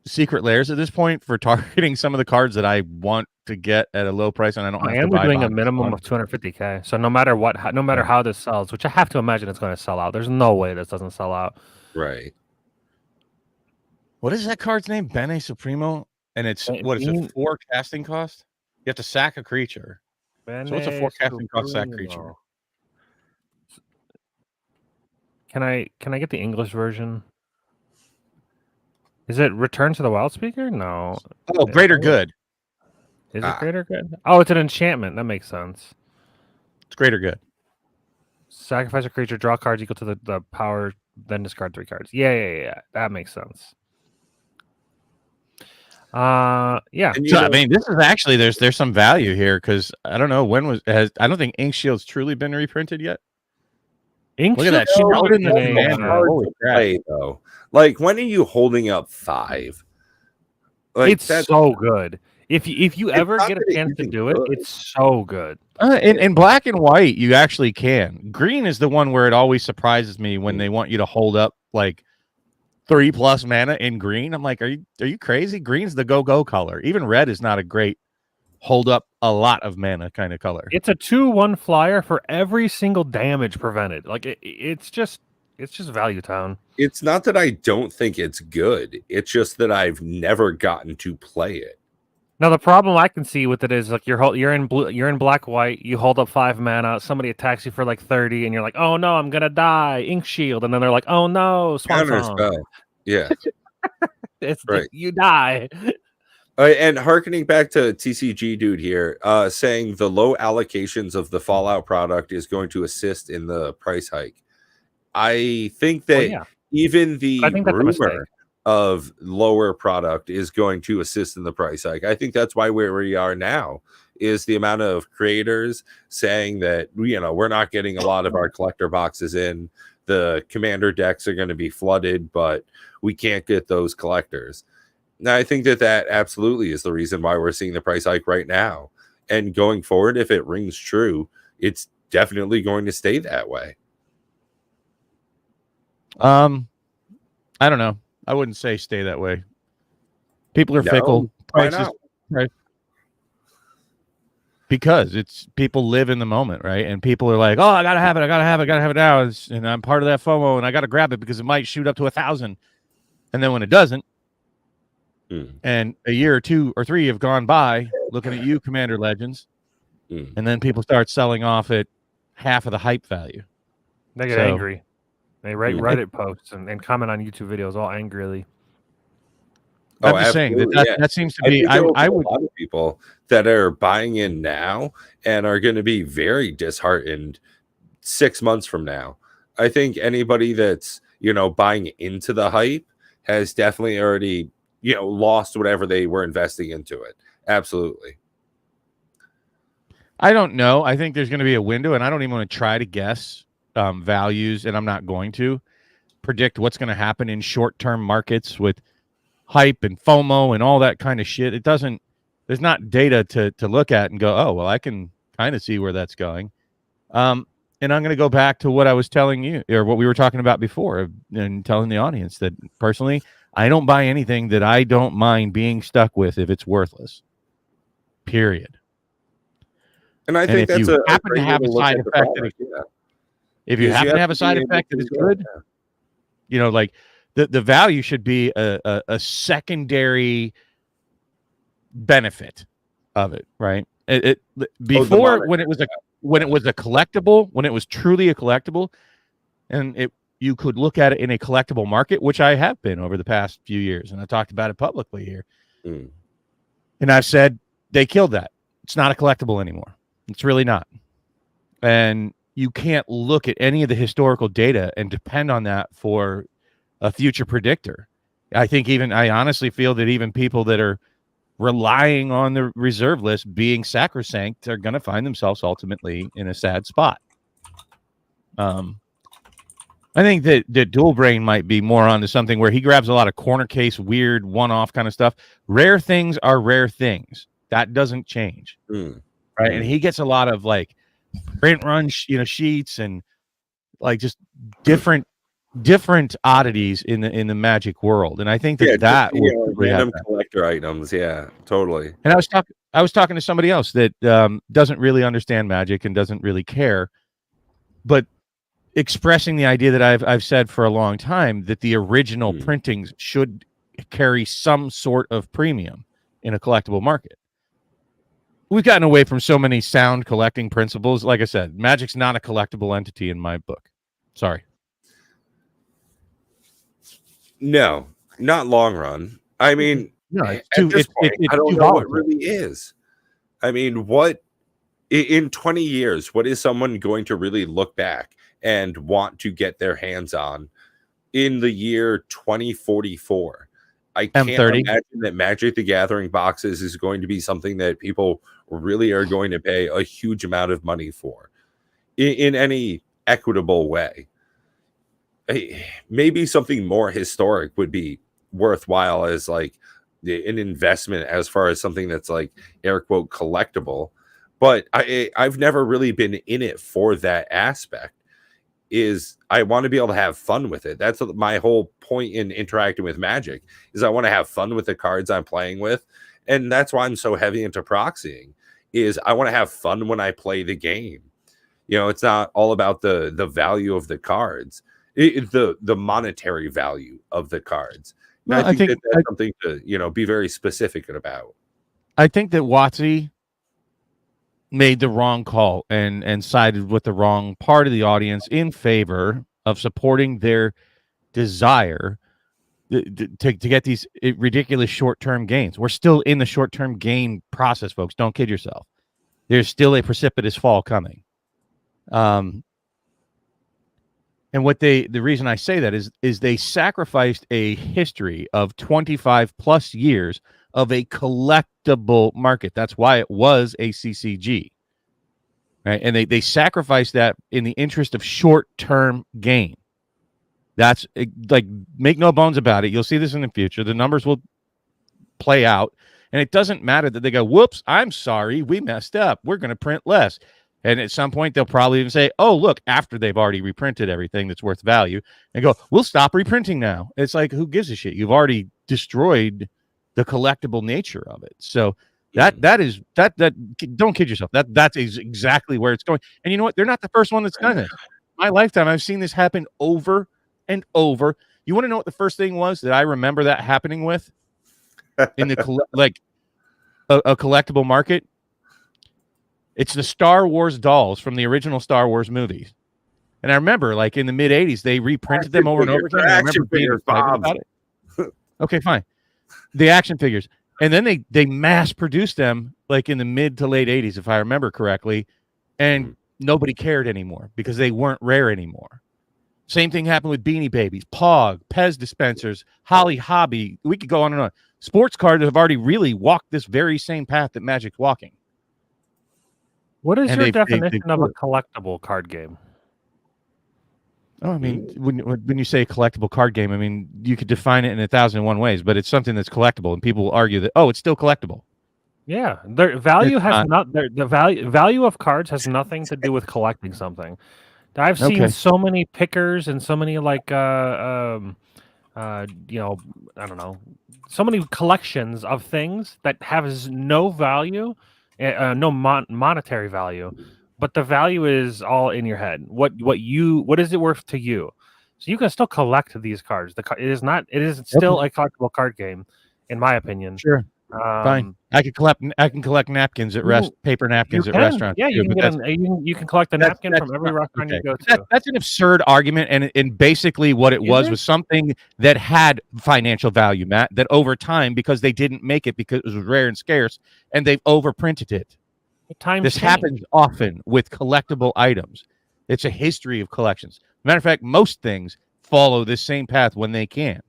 [SPEAKER 2] Secret Lairs at this point for targeting some of the cards that I want to get at a low price, and I don't have to buy.
[SPEAKER 3] And we're doing a minimum of 250K. So no matter how this sells, which I have to imagine it's going to sell out. There's no way this doesn't sell out.
[SPEAKER 1] Right.
[SPEAKER 2] What is that card's name? Bene Supremo, and it's what is it? 4 casting cost. You have to sack a creature. So what's a 4 casting cost sack creature?
[SPEAKER 3] Can I get the English version? Is it Return to the Wild Speaker? No.
[SPEAKER 2] Oh, Greater Good.
[SPEAKER 3] Is it Greater Good? Oh, it's an enchantment. That makes sense.
[SPEAKER 2] It's Greater Good.
[SPEAKER 3] Sacrifice a creature, draw cards equal to the power, then discard 3 cards. Yeah. That makes sense. Yeah.
[SPEAKER 2] So, I mean, this is actually there's some value here because I don't know I don't think Ink Shield's truly been reprinted yet.
[SPEAKER 3] Ink
[SPEAKER 2] Look at that.
[SPEAKER 1] Holy crap. Though. Like, when are you holding up 5?
[SPEAKER 3] Like, it's so good. If you ever get a chance to do it, it's so good.
[SPEAKER 2] In black and white, you actually can. Green is the one where it always surprises me when they want you to hold up like 3+ mana in green. I'm like, are you crazy? Green's the go color. Even red is not a great hold up a lot of mana kind of color.
[SPEAKER 3] It's a 2/1 flyer for every single damage prevented. Like it's just value town.
[SPEAKER 1] It's not that I don't think it's good. It's just that I've never gotten to play it.
[SPEAKER 3] Now the problem I can see with it is like you're in black white, you hold up 5 mana, somebody attacks you for like 30, and you're like, oh no, I'm gonna die, Ink Shield, and then they're like, oh no, Swan Song.
[SPEAKER 1] Yeah.
[SPEAKER 3] It's right. You die.
[SPEAKER 1] And hearkening back to TCG dude here, saying the low allocations of the Fallout product is going to assist in the price hike. I think that even the rumor of lower product is going to assist in the price hike. I think that's why where we are now is the amount of creators saying that, we're not getting a lot of our collector boxes in. The commander decks are going to be flooded, but we can't get those collectors. Now, I think that absolutely is the reason why we're seeing the price hike right now. And going forward, if it rings true, it's definitely going to stay that way.
[SPEAKER 2] I don't know. I wouldn't say stay that way. People are fickle. Prices, right? Because people live in the moment, right? And people are like, oh, I gotta have it now. And I'm part of that FOMO, and I gotta grab it because it might shoot up to 1,000. And then when it doesn't, and a year or 2 or 3 have gone by, looking at you, Commander Legends, and then people start selling off at half of the hype value.
[SPEAKER 3] They get angry. They write Reddit posts and comment on YouTube videos all angrily.
[SPEAKER 2] I'm just saying that seems to be. I would.
[SPEAKER 1] A lot of people that are buying in now and are going to be very disheartened 6 months from now. I think anybody that's buying into the hype has definitely already lost whatever they were investing into it. Absolutely.
[SPEAKER 2] I don't know. I think there's going to be a window, and I don't even want to try to guess values, and I'm not going to predict what's going to happen in short-term markets with hype and FOMO and all that kind of shit. There's not data to look at and go, oh, well, I can kind of see where that's going. And I'm going to go back to what I was telling you, or what we were talking about before, and telling the audience that personally, I don't buy anything that I don't mind being stuck with if it's worthless. Period.
[SPEAKER 1] And I think that's a
[SPEAKER 2] happen to have a side effect. If you happen to have a side effect that is good, like the value should be a secondary benefit of it, right? Before when it was a collectible, when it was truly a collectible, and you could look at it in a collectible market, which I have been over the past few years, and I talked about it publicly here. And I've said they killed that. It's not a collectible anymore. It's really not. And you can't look at any of the historical data and depend on that for a future predictor. I honestly feel that even people that are relying on the reserve list being sacrosanct are going to find themselves ultimately in a sad spot. I think that Dual Brain might be more onto something where he grabs a lot of corner case, weird, one-off kind of stuff. Rare things are rare things. That doesn't change, right? And he gets a lot of like print run, sheets and like just different oddities in the Magic world. And I think that
[SPEAKER 1] random collector items, totally.
[SPEAKER 2] And I was talking to somebody else that doesn't really understand Magic and doesn't really care, but expressing the idea that I've said for a long time that the original printings should carry some sort of premium in a collectible market. We've gotten away from so many sound collecting principles. Like I said, Magic's not a collectible entity in my book. Sorry.
[SPEAKER 1] No, not long run. I mean,
[SPEAKER 2] no,
[SPEAKER 1] at this point, I don't know what really is. I mean, what in 20 years, what is someone going to really look back and want to get their hands on in the year 2044? I can't imagine that Magic the Gathering boxes is going to be something that people really are going to pay a huge amount of money for in any equitable way. Maybe something more historic would be worthwhile as like an investment as far as something that's like air quote collectible. But I've never really been in it for that aspect. Is I want to be able to have fun with it. That's my whole point in interacting with Magic, is I want to have fun with the cards I'm playing with. And that's why I'm so heavy into proxying, is I want to have fun when I play the game. You know, it's not all about the value of the cards, the monetary value of the cards. And well, I think that's something to, you know, be very specific about.
[SPEAKER 2] I think that WotC made the wrong call and sided with the wrong part of the audience in favor of supporting their desire to get these ridiculous short-term gains. We're still in the short-term gain process, folks. Don't kid yourself. There's still a precipitous fall coming. And what the reason I say that is they sacrificed a history of 25 plus years of a collectible market. That's why it was a CCG, right? And they sacrificed that in the interest of short-term gain. That's like, make no bones about it. You'll see this in the future. The numbers will play out, and it doesn't matter that they go, whoops, I'm sorry, we messed up. We're going to print less. And at some point, they'll probably even say, oh, look, after they've already reprinted everything that's worth value, and go, we'll stop reprinting now. It's like, who gives a shit? You've already destroyed the collectible nature of it. So that don't kid yourself. That is exactly where it's going. And you know what? They're not the first one that's done it. In my lifetime, I've seen this happen over and over. You want to know what the first thing was that I remember that happening with in the a collectible market? It's the Star Wars dolls from the original Star Wars movies. And I remember, like, in the mid-'80s, they reprinted them over and over again. I remember being excited about it. Okay, fine. The action figures. And then they mass-produced them, like, in the mid to late 80s, if I remember correctly. And nobody cared anymore because they weren't rare anymore. Same thing happened with Beanie Babies, Pog, Pez dispensers, Holly Hobby. We could go on and on. Sports cards have already really walked this very same path that Magic's walking.
[SPEAKER 3] What is your definition of a collectible card game?
[SPEAKER 2] Oh, I mean, when you say collectible card game, I mean, you could define it in 1,001 ways, but it's something that's collectible, and people will argue that, oh, it's still collectible.
[SPEAKER 3] Yeah, their value the value of cards has nothing to do with collecting something. I've seen so many pickers and so many like you know, I don't know, so many collections of things that has no value, no monetary value, but the value is all in your head. What is it worth to you? So you can still collect these cards. It is still a collectible card game, in my opinion.
[SPEAKER 2] Sure. Fine. I can collect napkins at paper napkins at restaurants.
[SPEAKER 3] Yeah, you can collect the napkin from every restaurant you go to.
[SPEAKER 2] That's an absurd argument, and basically what it was something that had financial value, Matt, that over time, because they didn't make it because it was rare and scarce, and they've overprinted it. This happens often with collectible items. It's a history of collections. Matter of fact, most things follow this same path when they can.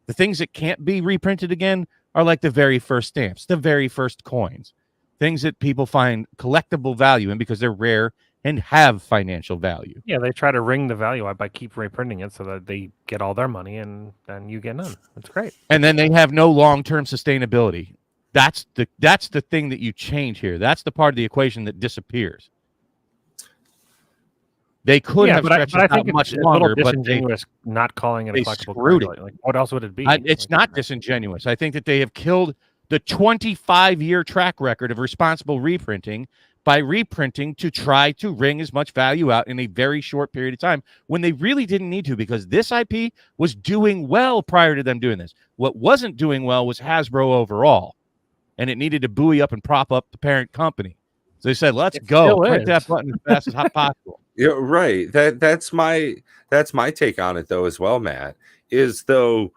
[SPEAKER 2] The things that can't be reprinted again are like the very first stamps, the very first coins, things that people find collectible value in because they're rare and have financial value.
[SPEAKER 3] Yeah, they try to wring the value out by keep reprinting it so that they get all their money and then you get none. It's great.
[SPEAKER 2] And then they have no long-term sustainability. That's the thing that you change here. That's the part of the equation that disappears. They could have stretched it out much longer, but
[SPEAKER 3] disingenuous not calling it a collectible card. Like, what else would it be?
[SPEAKER 2] It's not disingenuous. I think that they have killed the 25-year track record of responsible reprinting by reprinting to try to wring as much value out in a very short period of time when they really didn't need to, because this IP was doing well prior to them doing this. What wasn't doing well was Hasbro overall, and it needed to buoy up and prop up the parent company. So they said, let's go. Print that button as fast as possible.
[SPEAKER 1] Yeah, right. That's my take on it though as well, Matt, is though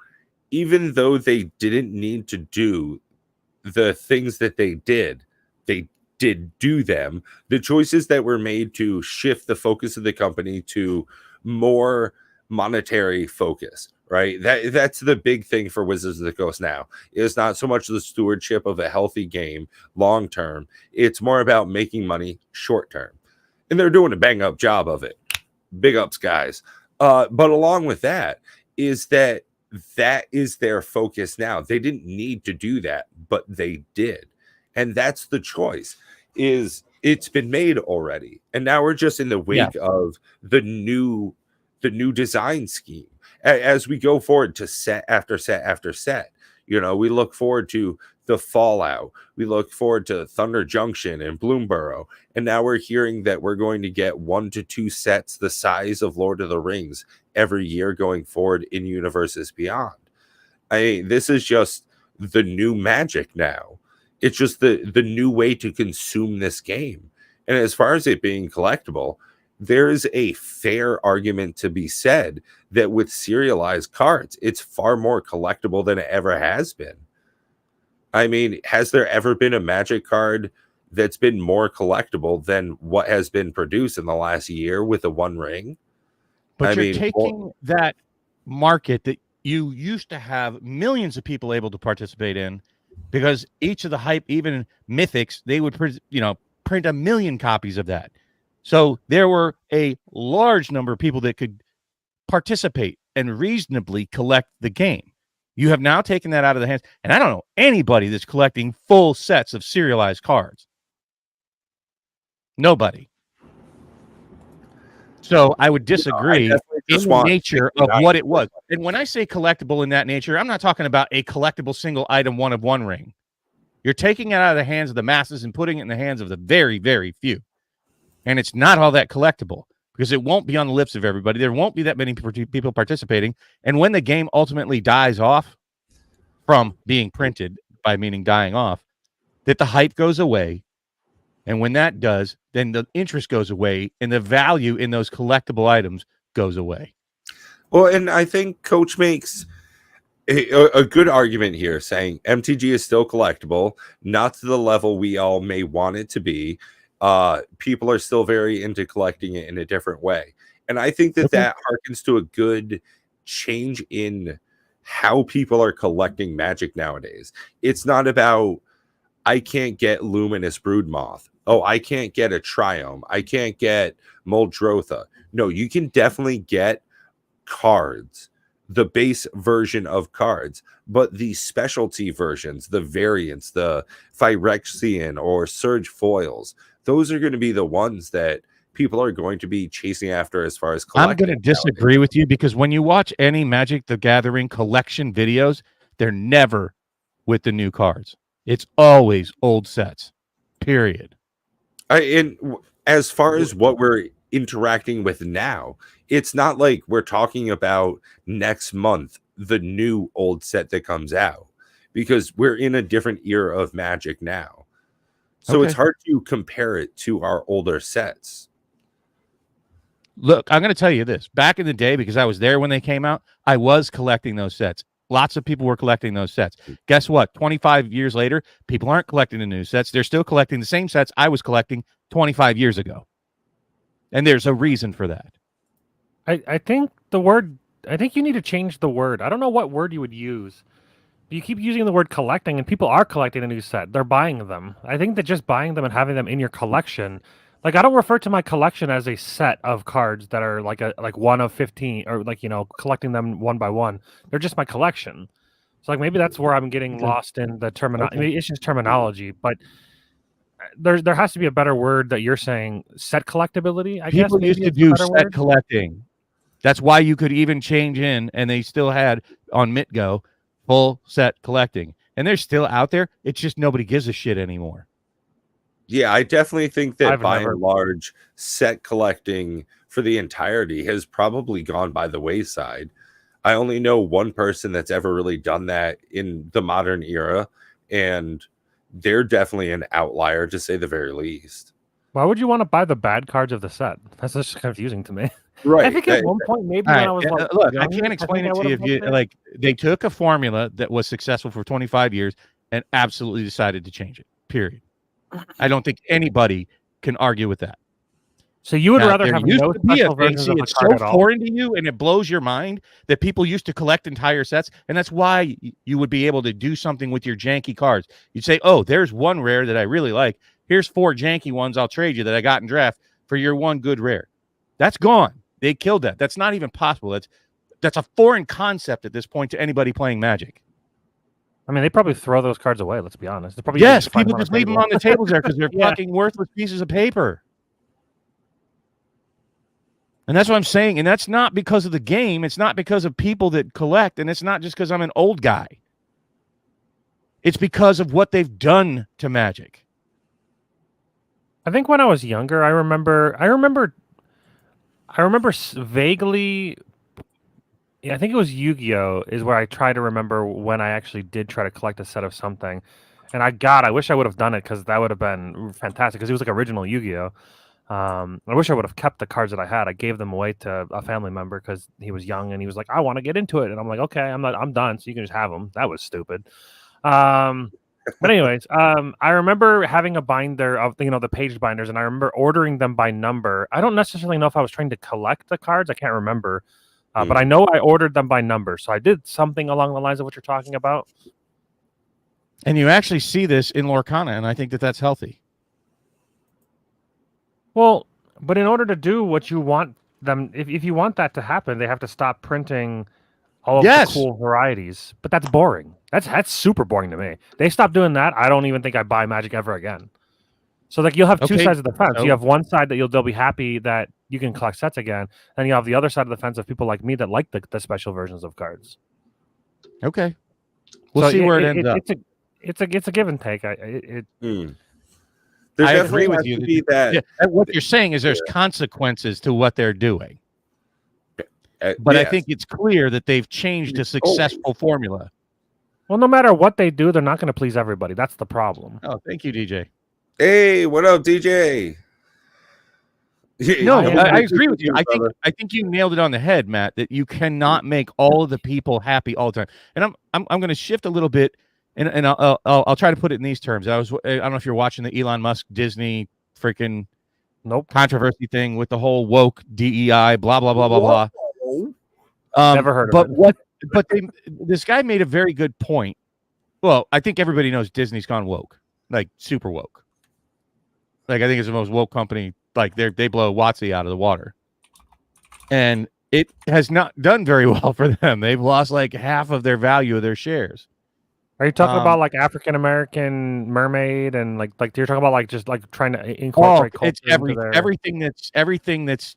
[SPEAKER 1] even though they didn't need to do the things that they did do them. The choices that were made to shift the focus of the company to more monetary focus, right? That's the big thing for Wizards of the Coast now. It's not so much the stewardship of a healthy game long term. It's more about making money short term. And they're doing a bang up job of it. Big ups, guys. But along with that is that is their focus now. They didn't need to do that, but they did. And that's the choice. Is it's been made already, and now we're just in the wake of the new design scheme as we go forward to set after set after set. You know, we look forward to the Fallout, we look forward to Thunder Junction and Bloomborough, and now we're hearing that we're going to get 1 to 2 sets the size of Lord of the Rings every year going forward in Universes Beyond. I mean, this is just the new Magic now. It's just the new way to consume this game. And as far as it being collectible, there is a fair argument to be said that with serialized cards, it's far more collectible than it ever has been. I mean, has there ever been a Magic card that's been more collectible than what has been produced in the last year with the One Ring?
[SPEAKER 2] But you're taking that market that you used to have millions of people able to participate in, because each of the hype, even Mythics, they would print 1 million copies of that. So there were a large number of people that could participate and reasonably collect the game. You have now taken that out of the hands, and I don't know anybody that's collecting full sets of serialized cards. Nobody. So I would disagree in the nature of what it was. And when I say collectible in that nature, I'm not talking about a collectible single item one of one ring. You're taking it out of the hands of the masses and putting it in the hands of the very, very few. And it's not all that collectible because it won't be on the lips of everybody. There won't be that many people participating. And when the game ultimately dies off from being printed, by meaning dying off, that the hype goes away. And when that does, then the interest goes away and the value in those collectible items goes away.
[SPEAKER 1] Well, and I think Coach makes a good argument here saying MTG is still collectible, not to the level we all may want it to be. People are still very into collecting it in a different way. And I think that harkens to a good change in how people are collecting Magic nowadays. It's not about, I can't get Luminous Broodmoth. Oh, I can't get a Triome. I can't get Muldrotha. No, you can definitely get cards, the base version of cards, but the specialty versions, the variants, the Phyrexian or Surge foils, those are going to be the ones that people are going to be chasing after as far as collecting.
[SPEAKER 2] I'm going to disagree with you because when you watch any Magic the Gathering collection videos, they're never with the new cards. It's always old sets, period.
[SPEAKER 1] And as far as what we're interacting with now, it's not like we're talking about next month, the new old set that comes out, because we're in a different era of Magic now. So It's hard to compare it to our older sets.
[SPEAKER 2] Look, I'm going to tell you this. Back in the day, because I was there when they came out, I was collecting those sets. Lots of people were collecting those sets. Guess what? 25 years later, people aren't collecting the new sets. They're still collecting the same sets I was collecting 25 years ago. And there's a reason for that.
[SPEAKER 3] I think you need to change the word. I don't know what word you would use. But you keep using the word collecting, and people are collecting a new set. They're buying them. I think that just buying them and having them in your collection, like I don't refer to my collection as a set of cards that are like one of 15 or collecting them one by one. They're just my collection. So like maybe that's where I'm getting lost in the terminology. Maybe it's just terminology, but there has to be a better word that you're saying. Set collectability.
[SPEAKER 2] People used to do set collecting. That's why you could even change in, and they still had on MitGo full set collecting, and they're still out there. It's just nobody gives a shit anymore.
[SPEAKER 1] Yeah, I definitely think that
[SPEAKER 3] I've
[SPEAKER 1] by
[SPEAKER 3] never.
[SPEAKER 1] and large, set collecting for the entirety has probably gone by the wayside. I only know one person that's ever really done that in the modern era, and they're definitely an outlier to say the very least.
[SPEAKER 3] Why would you want to buy the bad cards of the set? That's just confusing to me.
[SPEAKER 1] Right.
[SPEAKER 3] I think at one point, maybe
[SPEAKER 2] All
[SPEAKER 3] when
[SPEAKER 2] right,
[SPEAKER 3] I was like,
[SPEAKER 2] look,
[SPEAKER 3] young,
[SPEAKER 2] I can't explain
[SPEAKER 3] think
[SPEAKER 2] it
[SPEAKER 3] I
[SPEAKER 2] to you
[SPEAKER 3] would've
[SPEAKER 2] if you
[SPEAKER 3] liked it.
[SPEAKER 2] like. They took a formula that was successful for 25 years and absolutely decided to change it. Period. I don't think anybody can argue with that.
[SPEAKER 3] So you would
[SPEAKER 2] Now,
[SPEAKER 3] rather
[SPEAKER 2] there
[SPEAKER 3] have
[SPEAKER 2] used
[SPEAKER 3] no
[SPEAKER 2] to be a
[SPEAKER 3] special
[SPEAKER 2] thing.
[SPEAKER 3] versions
[SPEAKER 2] See,
[SPEAKER 3] of the
[SPEAKER 2] it's
[SPEAKER 3] card
[SPEAKER 2] so
[SPEAKER 3] at all?
[SPEAKER 2] foreign to you, and it blows your mind that people used to collect entire sets, and that's why you would be able to do something with your janky cards. You'd say, "Oh, there's one rare that I really like. Here's 4 janky ones I'll trade you that I got in draft for your one good rare." That's gone. They killed that. That's not even possible. That's a foreign concept at this point to anybody playing Magic.
[SPEAKER 3] I mean, they probably throw those cards away. Let's be honest. They probably
[SPEAKER 2] Yes,
[SPEAKER 3] find
[SPEAKER 2] people
[SPEAKER 3] them
[SPEAKER 2] just leave them on the tables there because they're
[SPEAKER 3] Yeah.
[SPEAKER 2] fucking worthless pieces of paper. And that's what I'm saying. And that's not because of the game. It's not because of people that collect. And it's not just because I'm an old guy. It's because of what they've done to Magic.
[SPEAKER 3] I think when I was younger, I remember vaguely. Yeah, I think it was Yu-Gi-Oh! Is where I try to remember when I actually did try to collect a set of something, and I wish I would have done it because that would have been fantastic because it was like original Yu-Gi-Oh! I wish I would have kept the cards that I had. I gave them away to a family member because he was young and he was like, "I want to get into it," and I'm like, "Okay, I'm done. So you can just have them." That was stupid. But anyways, I remember having a binder of the page binders, and I remember ordering them by number. I don't necessarily know if I was trying to collect the cards. I can't remember, but I know I ordered them by number. So I did something along the lines of what you're talking about.
[SPEAKER 2] And you actually see this in Lorcana, and I think that that's healthy.
[SPEAKER 3] Well, but in order to do what you want them, if you want that to happen, they have to stop printing all of the cool varieties. But that's boring. That's super boring to me. They stop doing that, I don't even think I buy Magic ever again. So like you'll have two sides of the fence. You have one side that they'll be happy that you can collect sets again, and you have the other side of the fence of people like me that like the special versions of cards.
[SPEAKER 2] Okay, we'll see where it ends up.
[SPEAKER 3] It's a give and take.
[SPEAKER 2] I agree with you. What you're saying is there's consequences to what they're doing. But I think it's clear that they've changed a successful formula.
[SPEAKER 3] Well, no matter what they do, they're not going to please everybody. That's the problem.
[SPEAKER 2] Oh, thank you, DJ.
[SPEAKER 1] Hey, what up, DJ?
[SPEAKER 2] No, I agree with you. I think you nailed it on the head, Matt, that you cannot make all of the people happy all the time. And I'm going to shift a little bit, and I'll try to put it in these terms. I don't know if you're watching the Elon Musk Disney freaking controversy thing with the whole woke DEI, blah blah blah blah blah.
[SPEAKER 3] Never heard of it.
[SPEAKER 2] But this guy made a very good point. Well, I think everybody knows Disney's gone woke, like super woke. Like I think it's the most woke company. Like they blow WotC out of the water, and it has not done very well for them. They've lost like half of their value of their shares.
[SPEAKER 3] Are you talking about like African American mermaid and like you're talking about like just like trying to incorporate culture
[SPEAKER 2] it's everything that's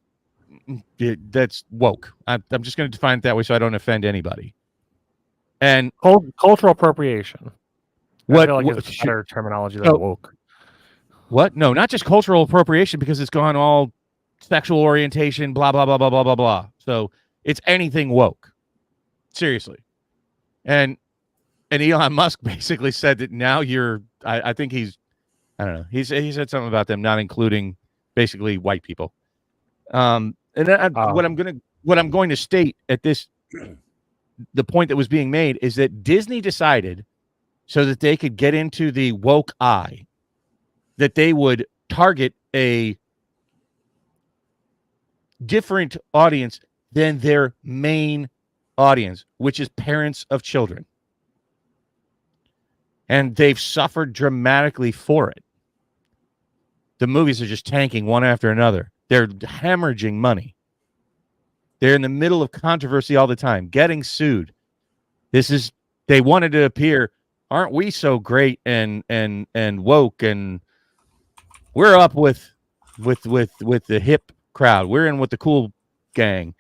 [SPEAKER 2] woke. I'm just going to define it that way so I don't offend anybody. And
[SPEAKER 3] cultural appropriation. I feel like it's better terminology than woke.
[SPEAKER 2] What? No, not just cultural appropriation because it's gone all sexual orientation, blah blah blah blah blah blah blah. So it's anything woke. Seriously, and Elon Musk basically said that now I think I don't know. He said something about them not including basically white people. And what I'm going to state at this, the point that was being made is that Disney decided so that they could get into the woke eye, that they would target a different audience than their main audience, which is parents of children. And they've suffered dramatically for it. The movies are just tanking one after another. They're hemorrhaging money. They're in the middle of controversy all the time, getting sued. They wanted to appear, aren't we so great and woke, and we're up with the hip crowd. We're in with the cool gang.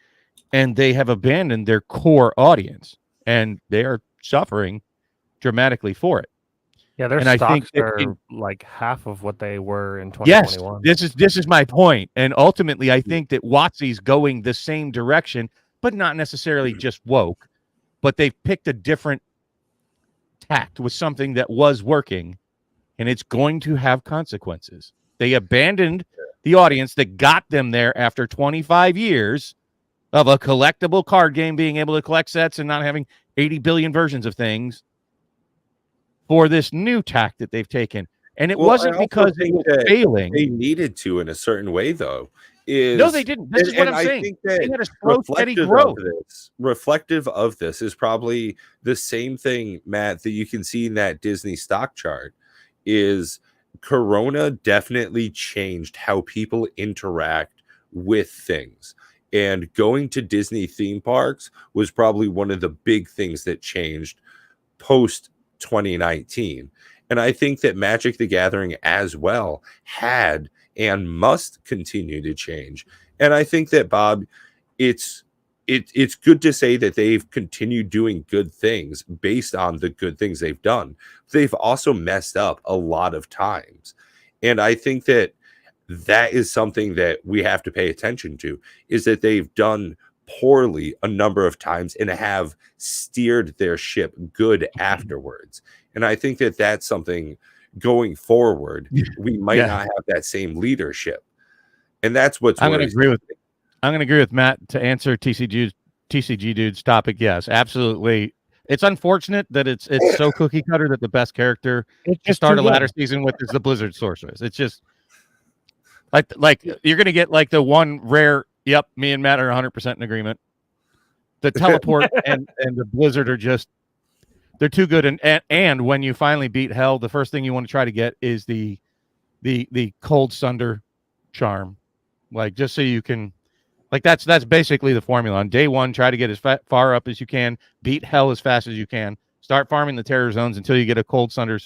[SPEAKER 2] And they have abandoned their core audience, and they are suffering dramatically for it.
[SPEAKER 3] Yeah, their
[SPEAKER 2] and I think
[SPEAKER 3] stocks are like half of what they were in
[SPEAKER 2] yes,
[SPEAKER 3] 2021.
[SPEAKER 2] this is my point. And ultimately, I think that WotC's going the same direction, but not necessarily just woke. But they've picked a different tact with something that was working, and it's going to have consequences. They abandoned the audience that got them there after 25 years of a collectible card game, being able to collect sets and not having 80 billion versions of things, for this new tack that they've taken. And it wasn't because it was failing.
[SPEAKER 1] They needed to in a certain way, though.
[SPEAKER 2] No, they didn't. This is what I'm saying.
[SPEAKER 1] Think that
[SPEAKER 2] they had a slow, steady growth.
[SPEAKER 1] Reflective of this is probably the same thing, Matt, that you can see in that Disney stock chart. Is Corona definitely changed how people interact with things. And going to Disney theme parks was probably one of the big things that changed post 2019. And I think that Magic the Gathering as well had and must continue to change. And I think that, Bob, it's good to say that they've continued doing good things based on the good things they've done. They've also messed up a lot of times. And I think that is something that we have to pay attention to, is that they've done poorly a number of times and have steered their ship good afterwards. And I think that that's something going forward, we might not have that same leadership. And that's what's
[SPEAKER 2] I'm going to agree with Matt to answer TCG dude's topic. Yes, absolutely. It's unfortunate that it's so cookie cutter that the best character to start a ladder season with is the Blizzard Sorceress. It's just like you're going to get like the one rare. Yep, me and Matt are 100% in agreement. The teleport and the Blizzard are just, they're too good. And when you finally beat Hell, the first thing you want to try to get is the Cold Sunder charm, like just so you can, like that's basically the formula. On day one, try to get as far up as you can, beat Hell as fast as you can, start farming the terror zones until you get a Cold Sunder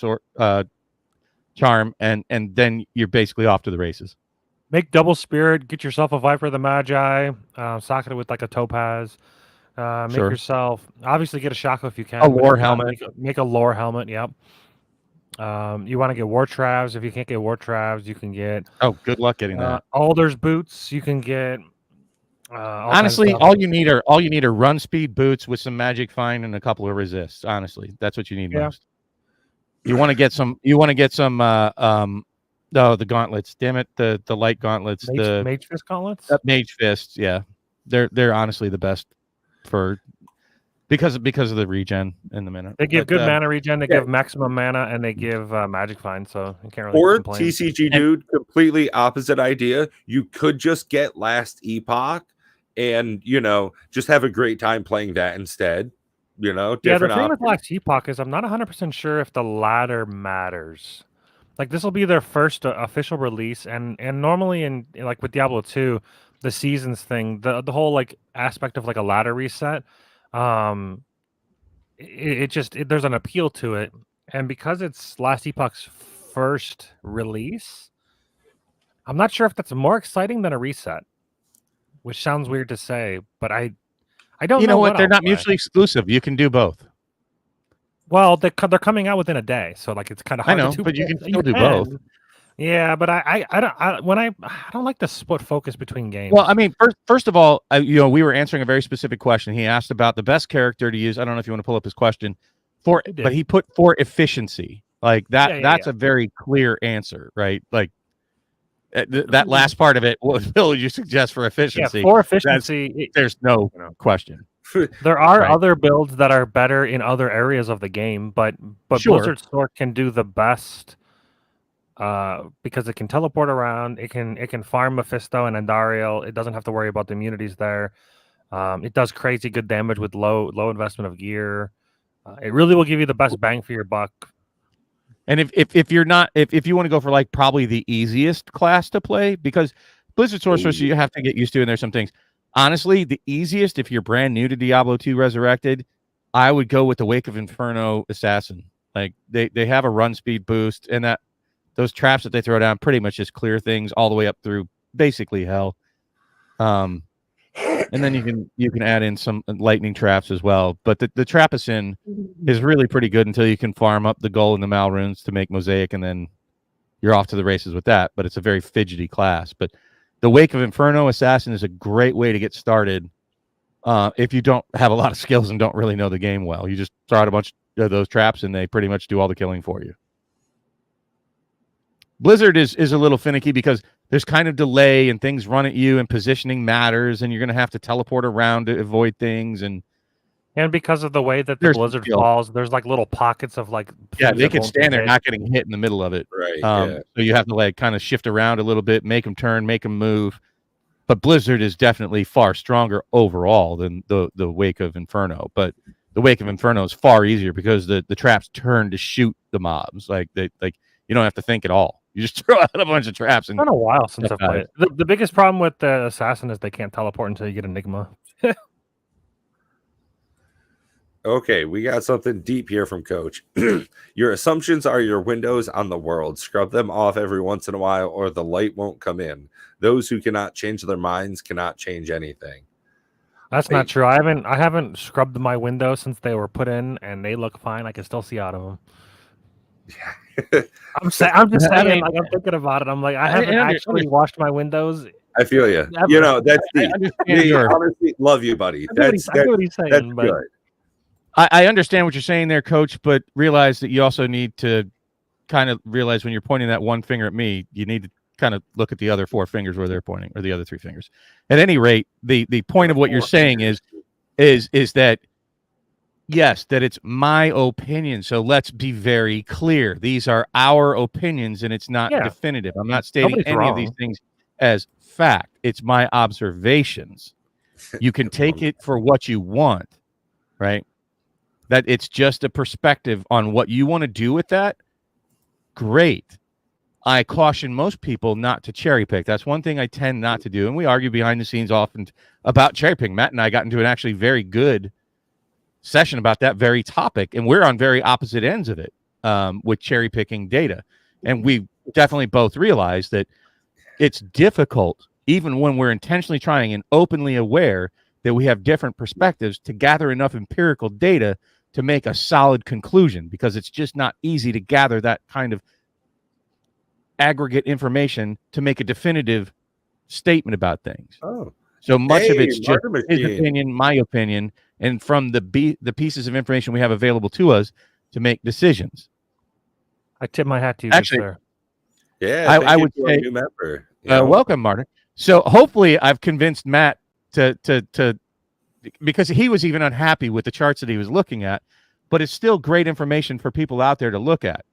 [SPEAKER 2] charm, and then you're basically off to the races.
[SPEAKER 3] Make double spirit, get yourself a Viper of the Magi, socket it with like a topaz. Make yourself, obviously get a Shaco if you can.
[SPEAKER 2] A lore helmet.
[SPEAKER 3] Make a lore helmet, yep. You want to get War Travs. If you can't get War Travs, you can get...
[SPEAKER 2] Oh, good luck getting that.
[SPEAKER 3] Alder's boots, you can get...
[SPEAKER 2] honestly, all you need are run speed boots with some Magic Find and a couple of resists. Honestly, that's what you need most. You want to get some... No, the gauntlets. Damn it, the light gauntlets.
[SPEAKER 3] Mage Fist gauntlets?
[SPEAKER 2] Mage Fists, yeah. They're honestly the best for because of the regen in the mana.
[SPEAKER 3] They give good mana regen, they give maximum mana, and they give Magic Find, so you can't really complain.
[SPEAKER 1] TCG dude, completely opposite idea. You could just get Last Epoch and just have a great time playing that instead. Different
[SPEAKER 3] the thing with Last Epoch is I'm not 100% sure if the ladder matters. Like, this will be their first official release, and normally in like with Diablo 2, the seasons thing, the whole like aspect of like a ladder reset, there's an appeal to it, and because it's Last Epoch's first release, I'm not sure if that's more exciting than a reset, which sounds weird to say, but I don't know.
[SPEAKER 2] You know what? They're not mutually exclusive. You can do both.
[SPEAKER 3] Well, they're coming out within a day, so like it's kind of hard.
[SPEAKER 2] I know, but you can still do both.
[SPEAKER 3] Yeah, but I don't like the split focus between games.
[SPEAKER 2] Well, I mean, first of all, we were answering a very specific question. He asked about the best character to use. I don't know if you want to pull up his question but he put for efficiency. Like that. That's a very clear answer, right? Like that last part of it. What will you suggest for efficiency?
[SPEAKER 3] Yeah, for efficiency,
[SPEAKER 2] there's no question.
[SPEAKER 3] There are other builds that are better in other areas of the game, but Blizzard Sword can do the best because it can teleport around. It can farm Mephisto and Andariel. It doesn't have to worry about the immunities there. It does crazy good damage with low investment of gear. It really will give you the best bang for your buck.
[SPEAKER 2] And if you want to go for like probably the easiest class to play, because Blizzard Sorceress you have to get used to, and there's some things. Honestly, the easiest, if you're brand new to Diablo 2 Resurrected, I would go with the Wake of Inferno Assassin. Like they have a run speed boost, and that those traps that they throw down pretty much just clear things all the way up through basically Hell. And then you can add in some lightning traps as well. But the Trapacin is really pretty good until you can farm up the gold and the Mal runes to make Mosaic, and then you're off to the races with that. But it's a very fidgety class. But the Wake of Inferno Assassin is a great way to get started if you don't have a lot of skills and don't really know the game well. You just throw out a bunch of those traps, and they pretty much do all the killing for you. Blizzard is a little finicky because there's kind of delay and things run at you and positioning matters, and you're going to have to teleport around to avoid things. And
[SPEAKER 3] because of the way that the Blizzard falls, there's like little pockets of like.
[SPEAKER 2] Yeah, they could stand there not getting hit in the middle of it.
[SPEAKER 1] Right.
[SPEAKER 2] So you have to like kind of shift around a little bit, make them turn, make them move. But Blizzard is definitely far stronger overall than the Wake of Inferno. But the Wake of Inferno is far easier because the traps turn to shoot the mobs. Like you don't have to think at all. You just throw out a bunch of traps.
[SPEAKER 3] It's been a while since I've played it. The biggest problem with the Assassin is they can't teleport until you get Enigma.
[SPEAKER 1] Okay, we got something deep here from Coach. Your assumptions are your windows on the world. Scrub them off every once in a while or the light won't come in. Those who cannot change their minds cannot change anything.
[SPEAKER 3] That's not true. I haven't scrubbed my windows since they were put in, and they look fine. I can still see out of them.
[SPEAKER 1] Yeah.
[SPEAKER 3] I'm just saying, like, I'm thinking about it. I'm like, I haven't actually washed my windows.
[SPEAKER 1] I feel you.
[SPEAKER 3] Ever.
[SPEAKER 1] You know, that's honestly love you, buddy.
[SPEAKER 3] I get what he's saying,
[SPEAKER 1] that's
[SPEAKER 3] but
[SPEAKER 1] good.
[SPEAKER 2] I understand what you're saying there, Coach, but realize that you also need to kind of realize when you're pointing that one finger at me, you need to kind of look at the other four fingers where they're pointing, or the other three fingers. At any rate, the point of what you're saying is that yes, that it's my opinion. So let's be very clear. These are our opinions, and it's not definitive. I'm not stating any of these things as fact. It's my observations. You can take it for what you want, right? That it's just a perspective on what you want to do with that. Great. I caution most people not to cherry pick. That's one thing I tend not to do. And we argue behind the scenes often about cherry picking. Matt and I got into an actually very good session about that very topic, and we're on very opposite ends of it with cherry picking data. And we definitely both realize that it's difficult, even when we're intentionally trying and openly aware that we have different perspectives, to gather enough empirical data to make a solid conclusion, because it's just not easy to gather that kind of aggregate information to make a definitive statement about things. So much of it's just his opinion, my opinion, and from the pieces of information we have available to us to make decisions.
[SPEAKER 3] I tip my hat to you,
[SPEAKER 1] actually,
[SPEAKER 3] sir.
[SPEAKER 1] Yeah,
[SPEAKER 2] I would say,
[SPEAKER 1] new member.
[SPEAKER 2] Welcome, Martin. So hopefully I've convinced Matt to because he was even unhappy with the charts that he was looking at, but it's still great information for people out there to look at.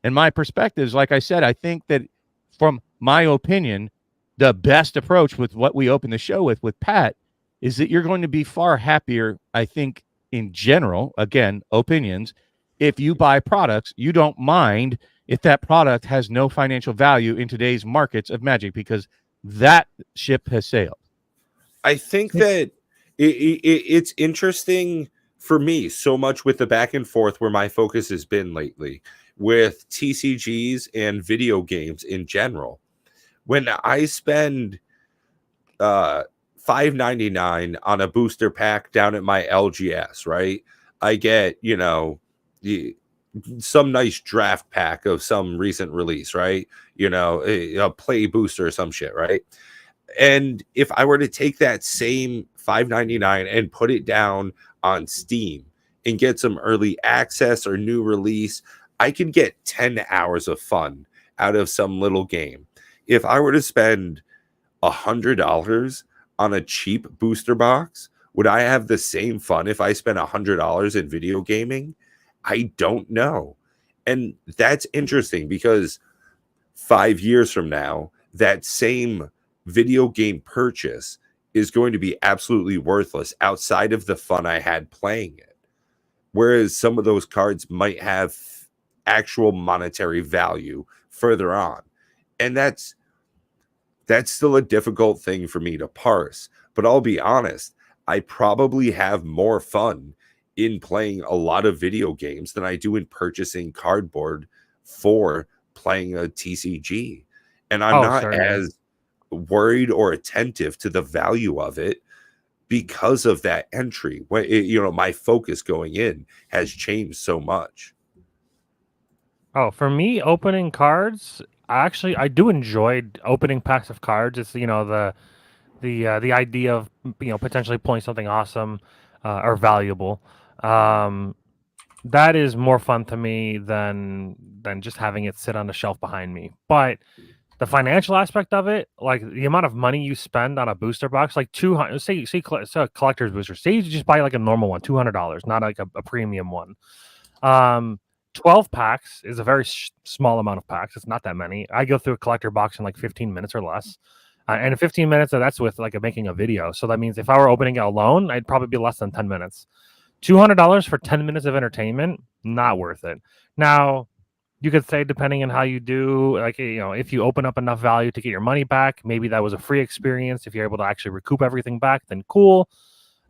[SPEAKER 2] And my perspectives, like I said, I think that from my opinion, the best approach with what we open the show with Pat is that you're going to be far happier, I think, in general, again, opinions, if you buy products, you don't mind if that product has no financial value in today's markets of Magic, because that ship has sailed.
[SPEAKER 1] I think that it's interesting for me so much with the back and forth where my focus has been lately with TCGs and video games in general. When I spend $5.99 on a booster pack down at my LGS, right? I get, some nice draft pack of some recent release, right? A play booster or some shit, right? And if I were to take that same $5.99 and put it down on Steam and get some early access or new release, I could get 10 hours of fun out of some little game. If I were to spend $100 on a cheap booster box, would I have the same fun if I spent $100 in video gaming? I don't know. And that's interesting because 5 years from now, that same video game purchase is going to be absolutely worthless outside of the fun I had playing it. Whereas some of those cards might have actual monetary value further on. And that's still a difficult thing for me to parse. But I'll be honest, I probably have more fun in playing a lot of video games than I do in purchasing cardboard for playing a TCG. And I'm not as worried or attentive to the value of it because of that entry. When my focus going in has changed so much.
[SPEAKER 3] Oh, for me, opening cards, I do enjoy opening packs of cards. It's the idea of potentially pulling something awesome or valuable. That is more fun to me than just having it sit on the shelf behind me. But the financial aspect of it, like the amount of money you spend on a booster box, like 200, say a collector's booster, say you just buy like a normal one, $200, not like a premium one. 12 packs is a very small amount of packs. It's not that many. I go through a collector box in like 15 minutes or less. And in 15 minutes, that's with like making a video. So that means if I were opening it alone, I'd probably be less than 10 minutes. $200 for 10 minutes of entertainment, not worth it. Now, you could say, depending on how you do, like, if you open up enough value to get your money back, maybe that was a free experience. If you're able to actually recoup everything back, then cool.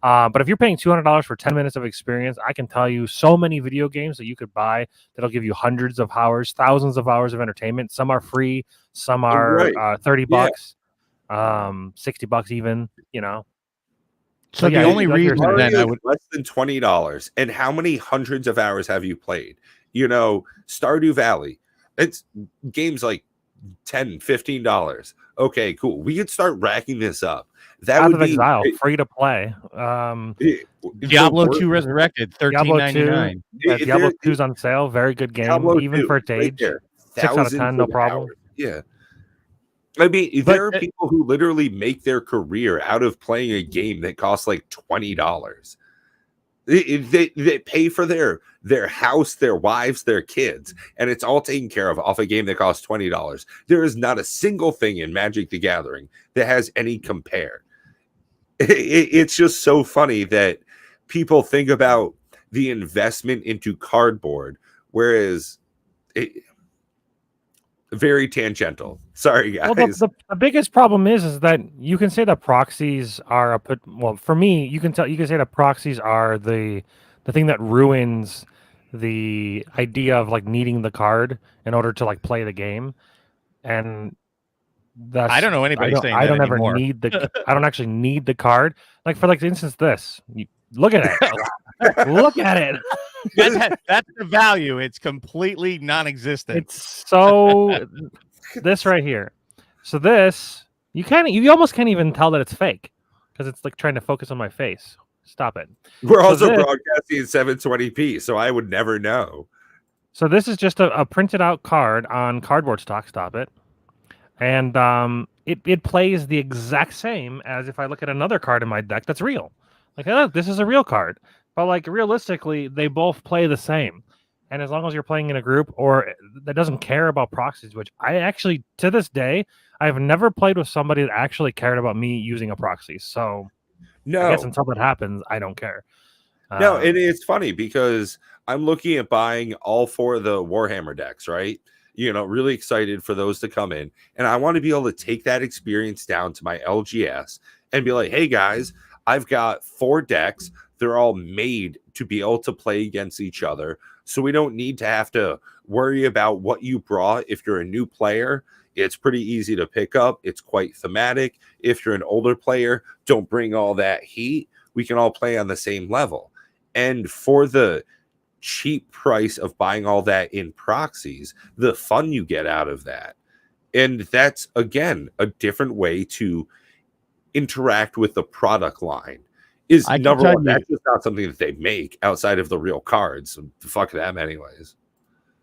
[SPEAKER 3] But if you're paying $200 for 10 minutes of experience, I can tell you so many video games that you could buy that'll give you hundreds of hours, thousands of hours of entertainment. Some are free, some are $30, $60 even,
[SPEAKER 2] So the only reason
[SPEAKER 1] then I would less than $20. And how many hundreds of hours have you played? Stardew Valley. It's games like $10, $15. Okay, cool. We could start racking this up. That
[SPEAKER 3] Out
[SPEAKER 1] would
[SPEAKER 3] of
[SPEAKER 1] be
[SPEAKER 3] Exile, free to play.
[SPEAKER 2] Diablo 2 Resurrected, $13.99.
[SPEAKER 3] Diablo 2's on sale. Very good game,
[SPEAKER 1] Diablo
[SPEAKER 3] even
[SPEAKER 1] 2,
[SPEAKER 3] for its age.
[SPEAKER 1] Right
[SPEAKER 3] 6 out of 10, no problem.
[SPEAKER 1] Hours. Yeah. I mean, there are people who literally make their career out of playing a game that costs like $20. They pay for their house, their wives, their kids, and it's all taken care of off a game that costs $20. There is not a single thing in Magic the Gathering that has any compare. It's just so funny that people think about the investment into cardboard, whereas very tangential. Sorry, guys.
[SPEAKER 3] Well, the biggest problem is that you can say that proxies are for me, you can say that proxies are the thing that ruins the idea of like needing the card in order to like play the game. And that's,
[SPEAKER 2] I don't know anybody saying that
[SPEAKER 3] don't
[SPEAKER 2] anymore.
[SPEAKER 3] Ever need I don't actually need the card. Like for instance, look at it. Look at it.
[SPEAKER 2] That's the value. It's completely non-existent.
[SPEAKER 3] It's so this right here. So this you almost can't even tell that it's fake because it's like trying to focus on my face. Stop it.
[SPEAKER 1] We're also broadcasting in 720p, so I would never know.
[SPEAKER 3] So this is just a printed out card on cardboard stock. Stop it. And it plays the exact same as if I look at another card in my deck that's real. Like, oh, this is a real card. But like realistically, they both play the same. And as long as you're playing in a group or that doesn't care about proxies, which I actually, to this day, I've never played with somebody that actually cared about me using a proxy. So
[SPEAKER 1] no,
[SPEAKER 3] I guess until that happens, I don't care.
[SPEAKER 1] No, and it's funny because I'm looking at buying all 4 of the Warhammer decks, right? Really excited for those to come in. And I want to be able to take that experience down to my LGS and be like, hey guys, I've got 4 decks. They're all made to be able to play against each other. So we don't need to have to worry about what you brought. If you're a new player, it's pretty easy to pick up. It's quite thematic. If you're an older player, don't bring all that heat. We can all play on the same level. And for the cheap price of buying all that in proxies, the fun you get out of that. And that's, again, a different way to interact with the product line. Is number one, that's just not something that they make outside of the real cards. So fuck them anyways.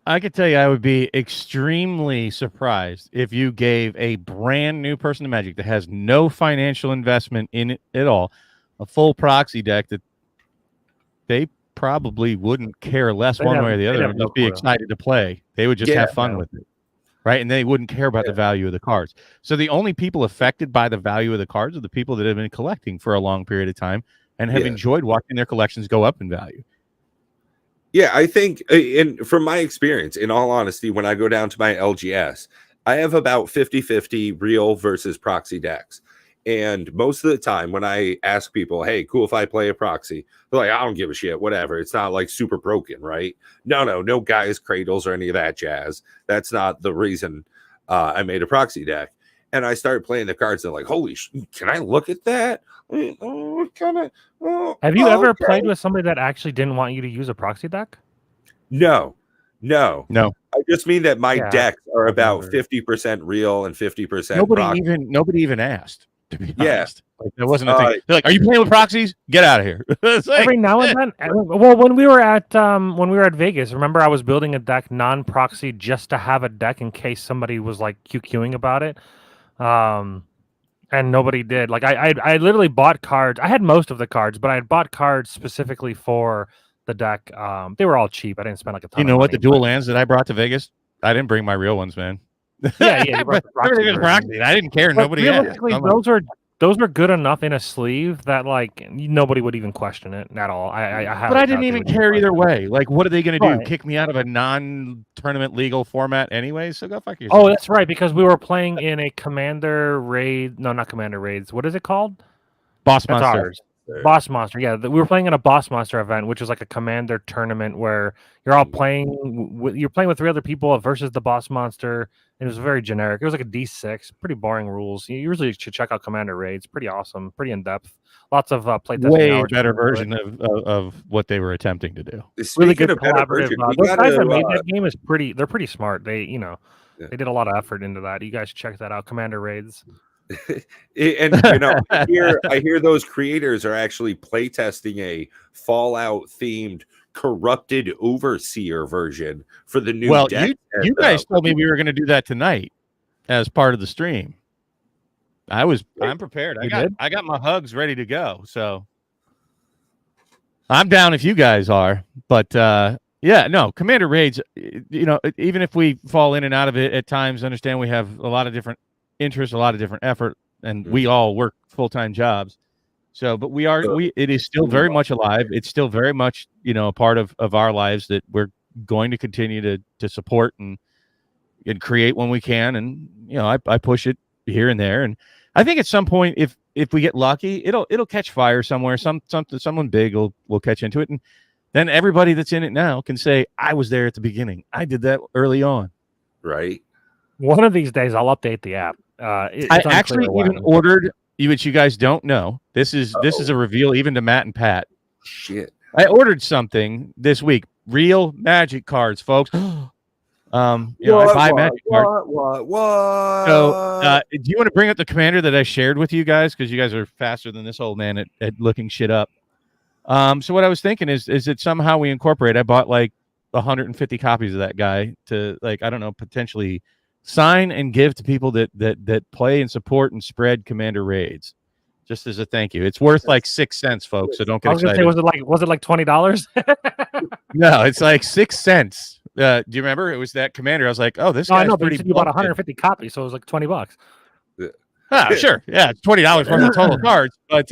[SPEAKER 2] I could tell you I would be extremely surprised if you gave a brand new person to Magic that has no financial investment in it at all a full proxy deck that they probably wouldn't care less one way or the other and just be excited to play. They would just have fun with it. Right. And they wouldn't care about the value of the cards. So the only people affected by the value of the cards are the people that have been collecting for a long period of time and have enjoyed watching their collections go up in value.
[SPEAKER 1] Yeah, I think, and from my experience, in all honesty, when I go down to my LGS, I have about 50-50 real versus proxy decks. And most of the time when I ask people, hey, cool if I play a proxy, they're like, I don't give a shit, whatever. It's not like super broken, right? No Gaia's Cradles or any of that jazz. That's not the reason I made a proxy deck. And I started playing the cards and like, holy, can I look at that?
[SPEAKER 3] Have you ever played with somebody that actually didn't want you to use a proxy deck?
[SPEAKER 1] No. I just mean that my decks are about 50% real and 50%
[SPEAKER 2] Nobody even asked, to be honest. Like, that wasn't a thing. They're like, "Are you playing with proxies? Get out of here."
[SPEAKER 3] Like, every now and then. Well, when we were at Vegas, remember I was building a deck non-proxy just to have a deck in case somebody was like QQing about it. And nobody did. Like I literally bought cards. I had most of the cards, but I had bought cards specifically for the deck. They were all cheap. I didn't spend like a ton.
[SPEAKER 2] You know what? The dual lands that I brought to Vegas, I didn't bring my real ones, man.
[SPEAKER 3] Yeah.
[SPEAKER 2] Everything was proxy. I didn't care. Nobody asked.
[SPEAKER 3] Those were good enough in a sleeve that like nobody would even question it at all.
[SPEAKER 2] But I didn't even care either way. Like, what are they going to do? Kick me out of a non-tournament legal format anyway? So go fuck yourself.
[SPEAKER 3] Oh, that's right, because we were playing in a Commander raid. No, not Commander raids. What is it called?
[SPEAKER 2] Boss Monster.
[SPEAKER 3] Boss Monster. Yeah, we were playing in a Boss Monster event, which is like a Commander tournament where you're all playing. You're playing with 3 other people versus the Boss Monster. It was very generic. It was like a D6, pretty boring rules. You usually should check out Commander Raids. Pretty awesome, pretty in depth. Lots of playtesting.
[SPEAKER 2] Way better version of what they were attempting to do.
[SPEAKER 3] Really good collaborative. Those guys that made that game they're pretty smart. They they did a lot of effort into that. You guys should check that out. Commander Raids.
[SPEAKER 1] And I hear those creators are actually playtesting a Fallout themed corrupted overseer version for the new deck.
[SPEAKER 2] You guys told me we were going to do that tonight as part of the stream. I'm prepared. I got my hugs ready to go, so I'm down if you guys are. But Commander Raids, even if we fall in and out of it at times, understand we have a lot of different interests, a lot of different effort, and we all work full-time jobs. So, but it is still very much alive. It's still very much, a part of our lives that we're going to continue to support and create when we can. And, I push it here and there. And I think at some point, if we get lucky, it'll catch fire somewhere. Someone big will catch into it. And then everybody that's in it now can say, I was there at the beginning. I did that early on.
[SPEAKER 1] Right.
[SPEAKER 3] One of these days I'll update the app.
[SPEAKER 2] I actually even ordered, which you guys don't know. This is a reveal even to Matt and Pat.
[SPEAKER 1] Shit.
[SPEAKER 2] I ordered something this week. Real Magic cards, folks. I buy Magic cards.
[SPEAKER 1] What?
[SPEAKER 2] So, do you want to bring up the commander that I shared with you guys? Because you guys are faster than this old man at looking shit up. So what I was thinking is that somehow we incorporate. I bought like 150 copies of that guy to potentially sign and give to people that play and support and spread Commander Raids, just as a thank you. It's worth like 6 cents, folks. So don't get excited.
[SPEAKER 3] Say, was it like $20?
[SPEAKER 2] No, it's like 6 cents. Do you remember? It was that commander. I was like, oh, this guy's pretty.
[SPEAKER 3] You bought 150 copies, so it was like $20.
[SPEAKER 2] Sure. Yeah, it's $20 worth of total cards. But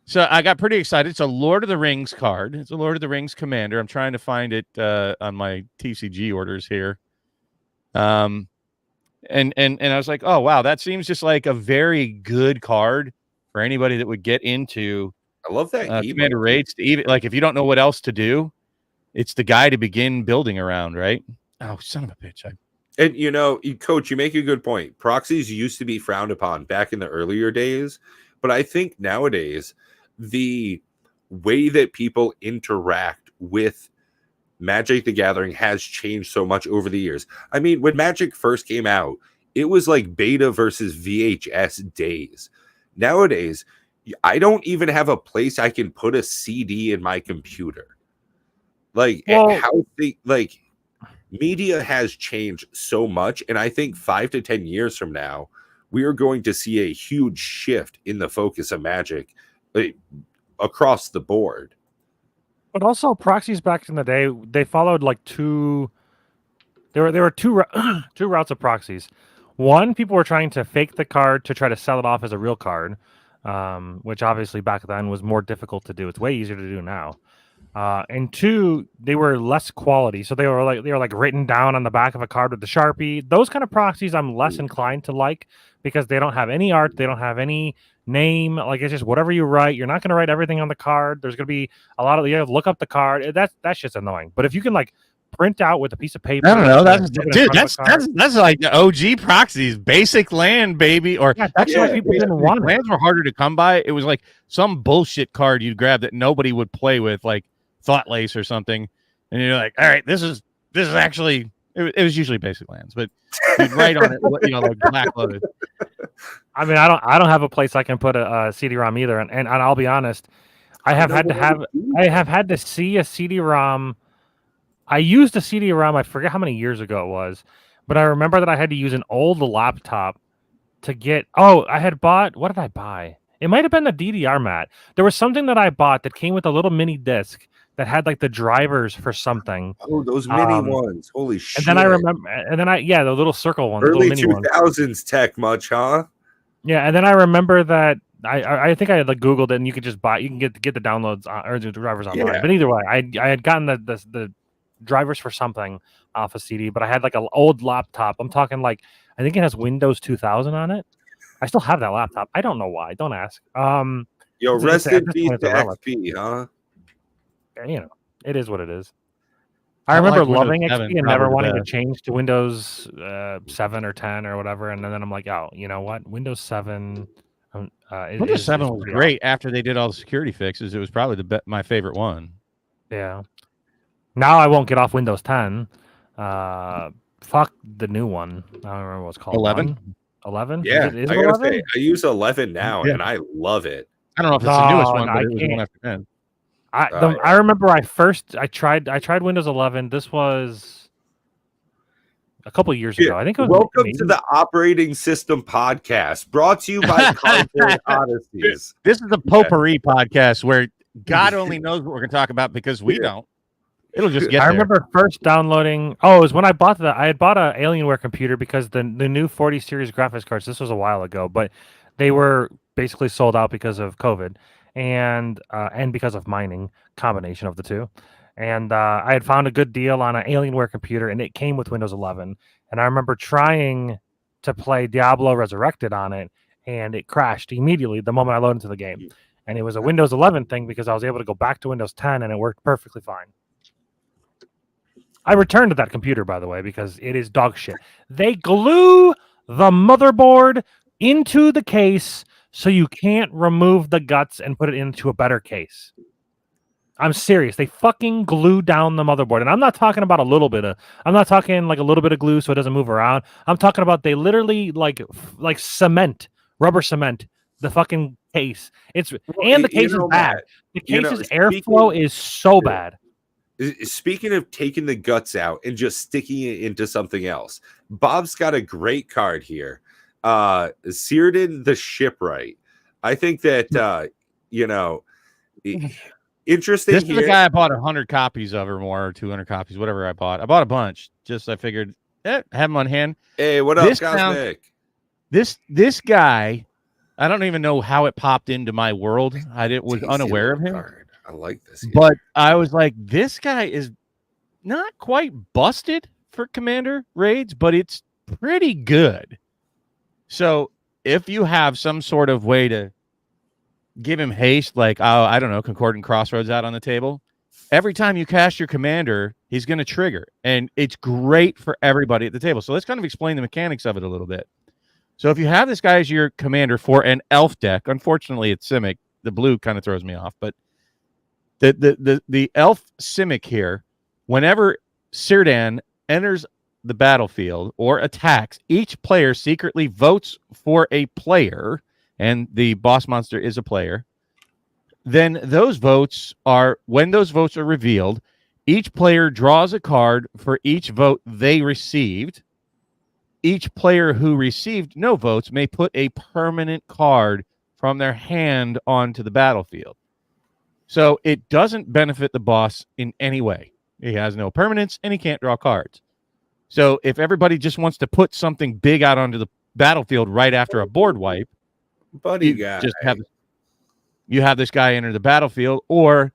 [SPEAKER 2] so I got pretty excited. It's a Lord of the Rings card. It's a Lord of the Rings commander. I'm trying to find it on my TCG orders here. And I was like, oh wow, that seems just like a very good card for anybody that would get into.
[SPEAKER 1] I love that
[SPEAKER 2] Commander Raids. Even like if you don't know what else to do, it's the guy to begin building around, right? Oh, son of a bitch!
[SPEAKER 1] And Coach, you make a good point. Proxies used to be frowned upon back in the earlier days, but I think nowadays the way that people interact with Magic the Gathering has changed so much over the years. I mean, when Magic first came out, it was like beta versus VHS days. Nowadays, I don't even have a place I can put a CD in my computer. Media has changed so much, and I think 5 to 10 years from now, we are going to see a huge shift in the focus of Magic across the board.
[SPEAKER 3] But also, proxies back in the day, they followed like two. There were two routes of proxies. One, people were trying to fake the card to try to sell it off as a real card, which obviously back then was more difficult to do. It's way easier to do now. And two, they were less quality, so they were like written down on the back of a card with the Sharpie. Those kind of proxies, I'm less inclined to like because they don't have any art, they don't have any name. Like it's just whatever you write. You're not going to write everything on the card. There's going to be a lot of look up the card. That shit's annoying. But if you can like print out with a piece of paper.
[SPEAKER 2] I don't know. That's like the OG proxies, basic land, baby. Or
[SPEAKER 3] that's why people didn't want it.
[SPEAKER 2] Lands were harder to come by. It was like some bullshit card you'd grab that nobody would play with, like Thought Lace or something, and you're like, all right, this is actually. It was usually basic lands, but you'd write on it, like Black Lotus.
[SPEAKER 3] I mean, I don't have a place I can put a CD-ROM either, and I'll be honest, I have had to see a CD-ROM. I used a CD-ROM. I forget how many years ago it was, but I remember that I had to use an old laptop to get. Oh, I had bought. What did I buy? It might have been the DDR mat. There was something that I bought that came with a little mini disc that had like the drivers for something.
[SPEAKER 1] Oh, those mini ones! Holy shit!
[SPEAKER 3] And then I remember, the little circle ones,
[SPEAKER 1] early
[SPEAKER 3] little mini
[SPEAKER 1] 2000s
[SPEAKER 3] ones.
[SPEAKER 1] tech, much, huh?
[SPEAKER 3] Yeah, and then I remember that I think I had like Googled it, and you could just buy. You can get the downloads or the drivers online. Yeah. But either way, I had gotten the drivers for something off a CD, but I had like an old laptop. I'm talking like I think it has Windows 2000 on it. I still have that laptop. I don't know why. Don't ask.
[SPEAKER 1] Yo, rest in peace to XP, huh?
[SPEAKER 3] It is what it is. I remember loving XP and never wanting to change to Windows 7 or 10 or whatever. And then I'm like, oh, you know what? Windows 7.
[SPEAKER 2] Windows 7 was great after they did all the security fixes. It was probably my favorite one.
[SPEAKER 3] Yeah. Now I won't get off Windows 10. Fuck the new one. I don't remember what it's called.
[SPEAKER 2] 11?
[SPEAKER 3] 11?
[SPEAKER 1] Yeah, I gotta say, I use 11 now, and I love it.
[SPEAKER 2] I don't know if it's the newest one, but it was one after 10.
[SPEAKER 3] I remember I tried Windows 11. This was a couple years ago. I think it was.
[SPEAKER 1] Welcome to the Operating System Podcast, brought to you by Cardboard Odysseys.
[SPEAKER 2] This is the potpourri podcast where God only knows what we're going to talk about because we don't. It'll just get.
[SPEAKER 3] I remember first downloading. Oh, it was when I bought I had bought an Alienware computer because the new 40 series graphics cards. This was a while ago, but they were basically sold out because of COVID. And because of mining, combination of the two. And I had found a good deal on an Alienware computer, and it came with Windows 11. And I remember trying to play Diablo Resurrected on it, and it crashed immediately the moment I loaded into the game. And it was a Windows 11 thing because I was able to go back to Windows 10, and it worked perfectly fine. I returned to that computer, by the way, because it is dog shit. They glue the motherboard into the case so you can't remove the guts and put it into a better case. I'm serious. They fucking glue down the motherboard. And I'm not talking about I'm not talking like a little bit of glue so it doesn't move around. I'm talking about they literally like cement, rubber cement, the fucking case. The case is bad. The case's airflow is so bad.
[SPEAKER 1] Speaking of taking the guts out and just sticking it into something else, Bob's got a great card here. Círdan the Shipwright. I think that interesting.
[SPEAKER 2] This is the guy I bought 100 copies of or more, or 200 copies, whatever I bought. I bought a bunch. Just I figured, have him on hand.
[SPEAKER 1] Hey, what up, Cosmic?
[SPEAKER 2] This guy, I don't even know how it popped into my world. I was unaware of him.
[SPEAKER 1] Card. I like this guy.
[SPEAKER 2] But I was like, this guy is not quite busted for Commander raids, but it's pretty good. So if you have some sort of way to give him haste, like, I don't know, Concordant Crossroads out on the table, every time you cast your commander, he's going to trigger. And it's great for everybody at the table. So let's kind of explain the mechanics of it a little bit. So if you have this guy as your commander for an elf deck, unfortunately it's Simic. The blue kind of throws me off. But the elf Simic here, whenever Círdan enters the battlefield or attacks, each player secretly votes for a player, and the boss monster is a player. Then those votes are, when those votes are revealed, each player draws a card for each vote they received. Each player who received no votes may put a permanent card from their hand onto the battlefield. So it doesn't benefit the boss in any way. He has no permanence and he can't draw cards. So if everybody just wants to put something big out onto the battlefield right after a board wipe, you have this guy enter the battlefield. Or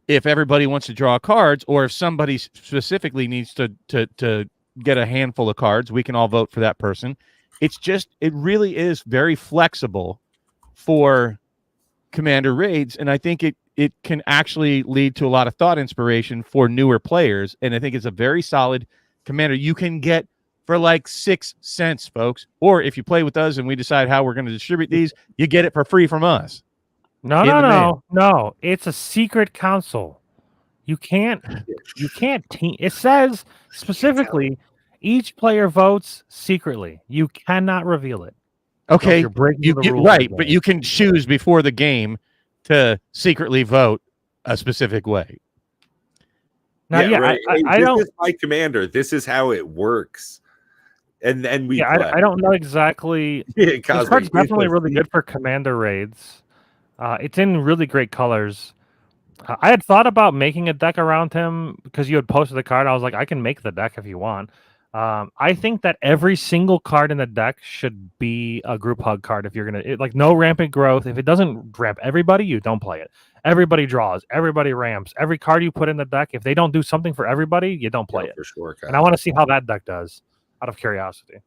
[SPEAKER 2] if everybody wants to draw cards, or if somebody specifically needs to get a handful of cards, we can all vote for that person. It really is very flexible for Commander Raids, and I think it can actually lead to a lot of thought inspiration for newer players. And I think it's a very solid Commander you can get for like 6 cents, folks. Or if you play with us and we decide how we're going to distribute these, you get it for free from us.
[SPEAKER 3] No. It's a secret council. You can't team. It says specifically each player votes secretly. You cannot reveal it.
[SPEAKER 2] Okay,
[SPEAKER 3] you're breaking the rules
[SPEAKER 2] right, but you can choose before the game to secretly vote a specific way.
[SPEAKER 3] Now,
[SPEAKER 1] right.
[SPEAKER 3] I don't.
[SPEAKER 1] This is my commander. This is how it works. And then we.
[SPEAKER 3] Yeah, I don't know exactly. This card's definitely really good for commander raids. It's in really great colors. I had thought about making a deck around him because you had posted the card. I was like, I can make the deck if you want. I think that every single card in the deck should be a group hug card. If you're gonna like no rampant growth. If it doesn't ramp everybody, you don't play it. Everybody draws. Everybody ramps. Every card you put in the deck, if they don't do something for everybody, you don't play it.
[SPEAKER 1] For sure. Kyle.
[SPEAKER 3] And I want to see how that deck does, out of curiosity.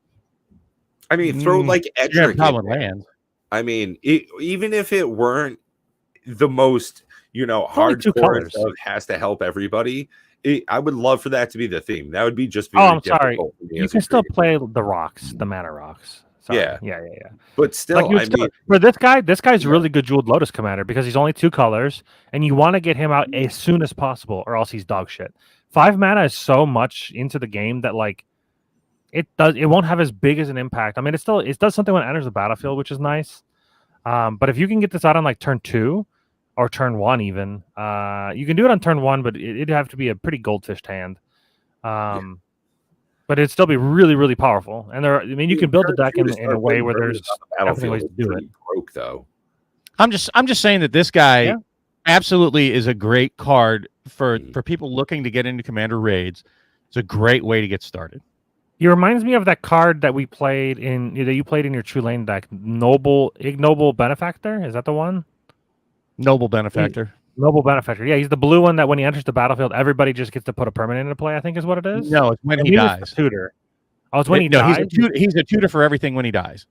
[SPEAKER 1] I mean, throw like extra
[SPEAKER 2] lands.
[SPEAKER 1] I mean, even if it weren't the most, hardcore stuff has to help everybody. I would love for that to be the theme. That would be just very
[SPEAKER 3] I'm sorry. You can still play the rocks, the mana rocks. Sorry.
[SPEAKER 1] Yeah.
[SPEAKER 3] But
[SPEAKER 1] still,
[SPEAKER 3] for this guy's really good Jeweled Lotus commander because he's only 2 colors, and you want to get him out as soon as possible, or else he's dog shit. 5 mana is so much into the game that it won't have as big as an impact. I mean, it does something when it enters the battlefield, which is nice. But if you can get this out on turn 2. Or turn 1 even. You can do it on turn 1, but it'd have to be a pretty goldfished hand. But it'd still be really, really powerful. And you can build the deck in a way where there's ways to do it.
[SPEAKER 1] Broke though.
[SPEAKER 2] I'm just saying that this guy absolutely is a great card for people looking to get into Commander Raids. It's a great way to get started.
[SPEAKER 3] He reminds me of that card that you played in your Tulane deck, Ignoble Benefactor. Is that the one?
[SPEAKER 2] Noble Benefactor.
[SPEAKER 3] Noble Benefactor. Yeah, he's the blue one that when he enters the battlefield, everybody just gets to put a permanent into play, I think is what it is.
[SPEAKER 2] No, it's when he dies.
[SPEAKER 3] Tutor. Oh, it's when he dies?
[SPEAKER 2] He's a tutor for everything when he dies.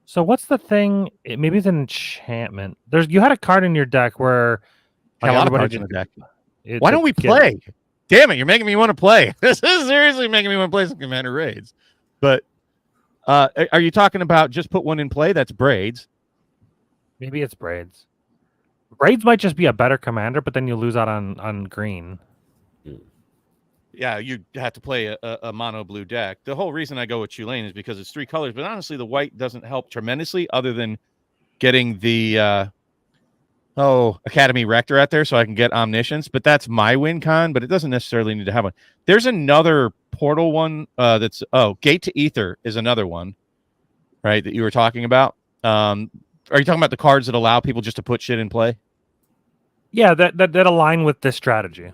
[SPEAKER 3] So what's the thing? Maybe it's an enchantment. You had a card in your deck where...
[SPEAKER 2] a lot of cards in the deck. Why don't we play? Damn it, you're making me want to play. This is seriously making me want to play some Commander Raids. But are you talking about just put one in play? That's Braids.
[SPEAKER 3] Maybe it's Braids. Braids might just be a better commander, but then you lose out on green.
[SPEAKER 2] Yeah, you have to play a mono blue deck. The whole reason I go with Tulane is because it's 3 colors, but honestly, the white doesn't help tremendously other than getting the Academy Rector out there so I can get Omniscience, but that's my win con, but it doesn't necessarily need to have one. There's another portal one that's Gate to Ether is another one, right, that you were talking about. Are you talking about the cards that allow people just to put shit in play?
[SPEAKER 3] Yeah, that align with this strategy.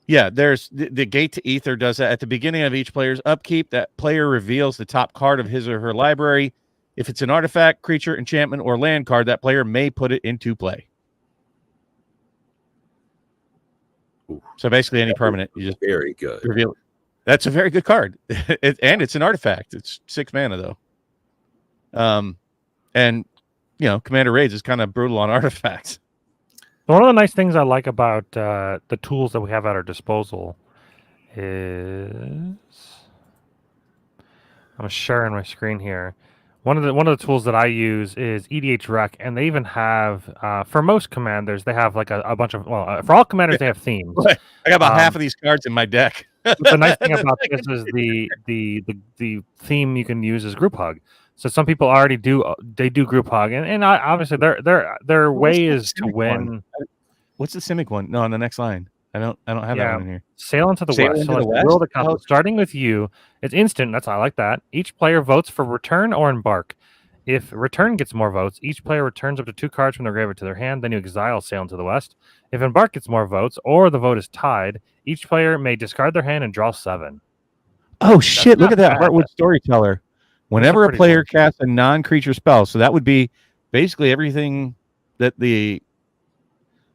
[SPEAKER 2] Yeah, there's the Gate to Ether does that at the beginning of each player's upkeep. That player reveals the top card of his or her library. If it's an artifact, creature, enchantment, or land card, that player may put it into play. Ooh. So basically, any permanent, you just
[SPEAKER 1] very good
[SPEAKER 2] reveal it. That's a very good card, and it's an artifact. It's 6 mana though. And Commander Raids is kind of brutal on artifacts.
[SPEAKER 3] One of the nice things I like about the tools that we have at our disposal is I'm sharing my screen here. One of the tools that I use is EDH Rec, and they even have for most commanders they have like a bunch of for all commanders they have themes.
[SPEAKER 2] I got about half of these cards in my deck.
[SPEAKER 3] The nice thing about this is the theme you can use is Group Hug. So some people already do Group Hug, and obviously their way is to win.
[SPEAKER 2] One? What's the Simic one? No, on the next line. I don't have that one in here.
[SPEAKER 3] Sail into the West. So Will the Council. Starting with you, it's instant. I like that. Each player votes for return or embark. If return gets more votes, each player returns up to 2 cards from their graveyard to their hand. Then you exile Sail into the West. If embark gets more votes, or the vote is tied, each player may discard their hand and draw 7.
[SPEAKER 2] Oh shit! Look at that Heartwood Storyteller. Whenever a player casts a non-creature spell, so that would be basically everything that the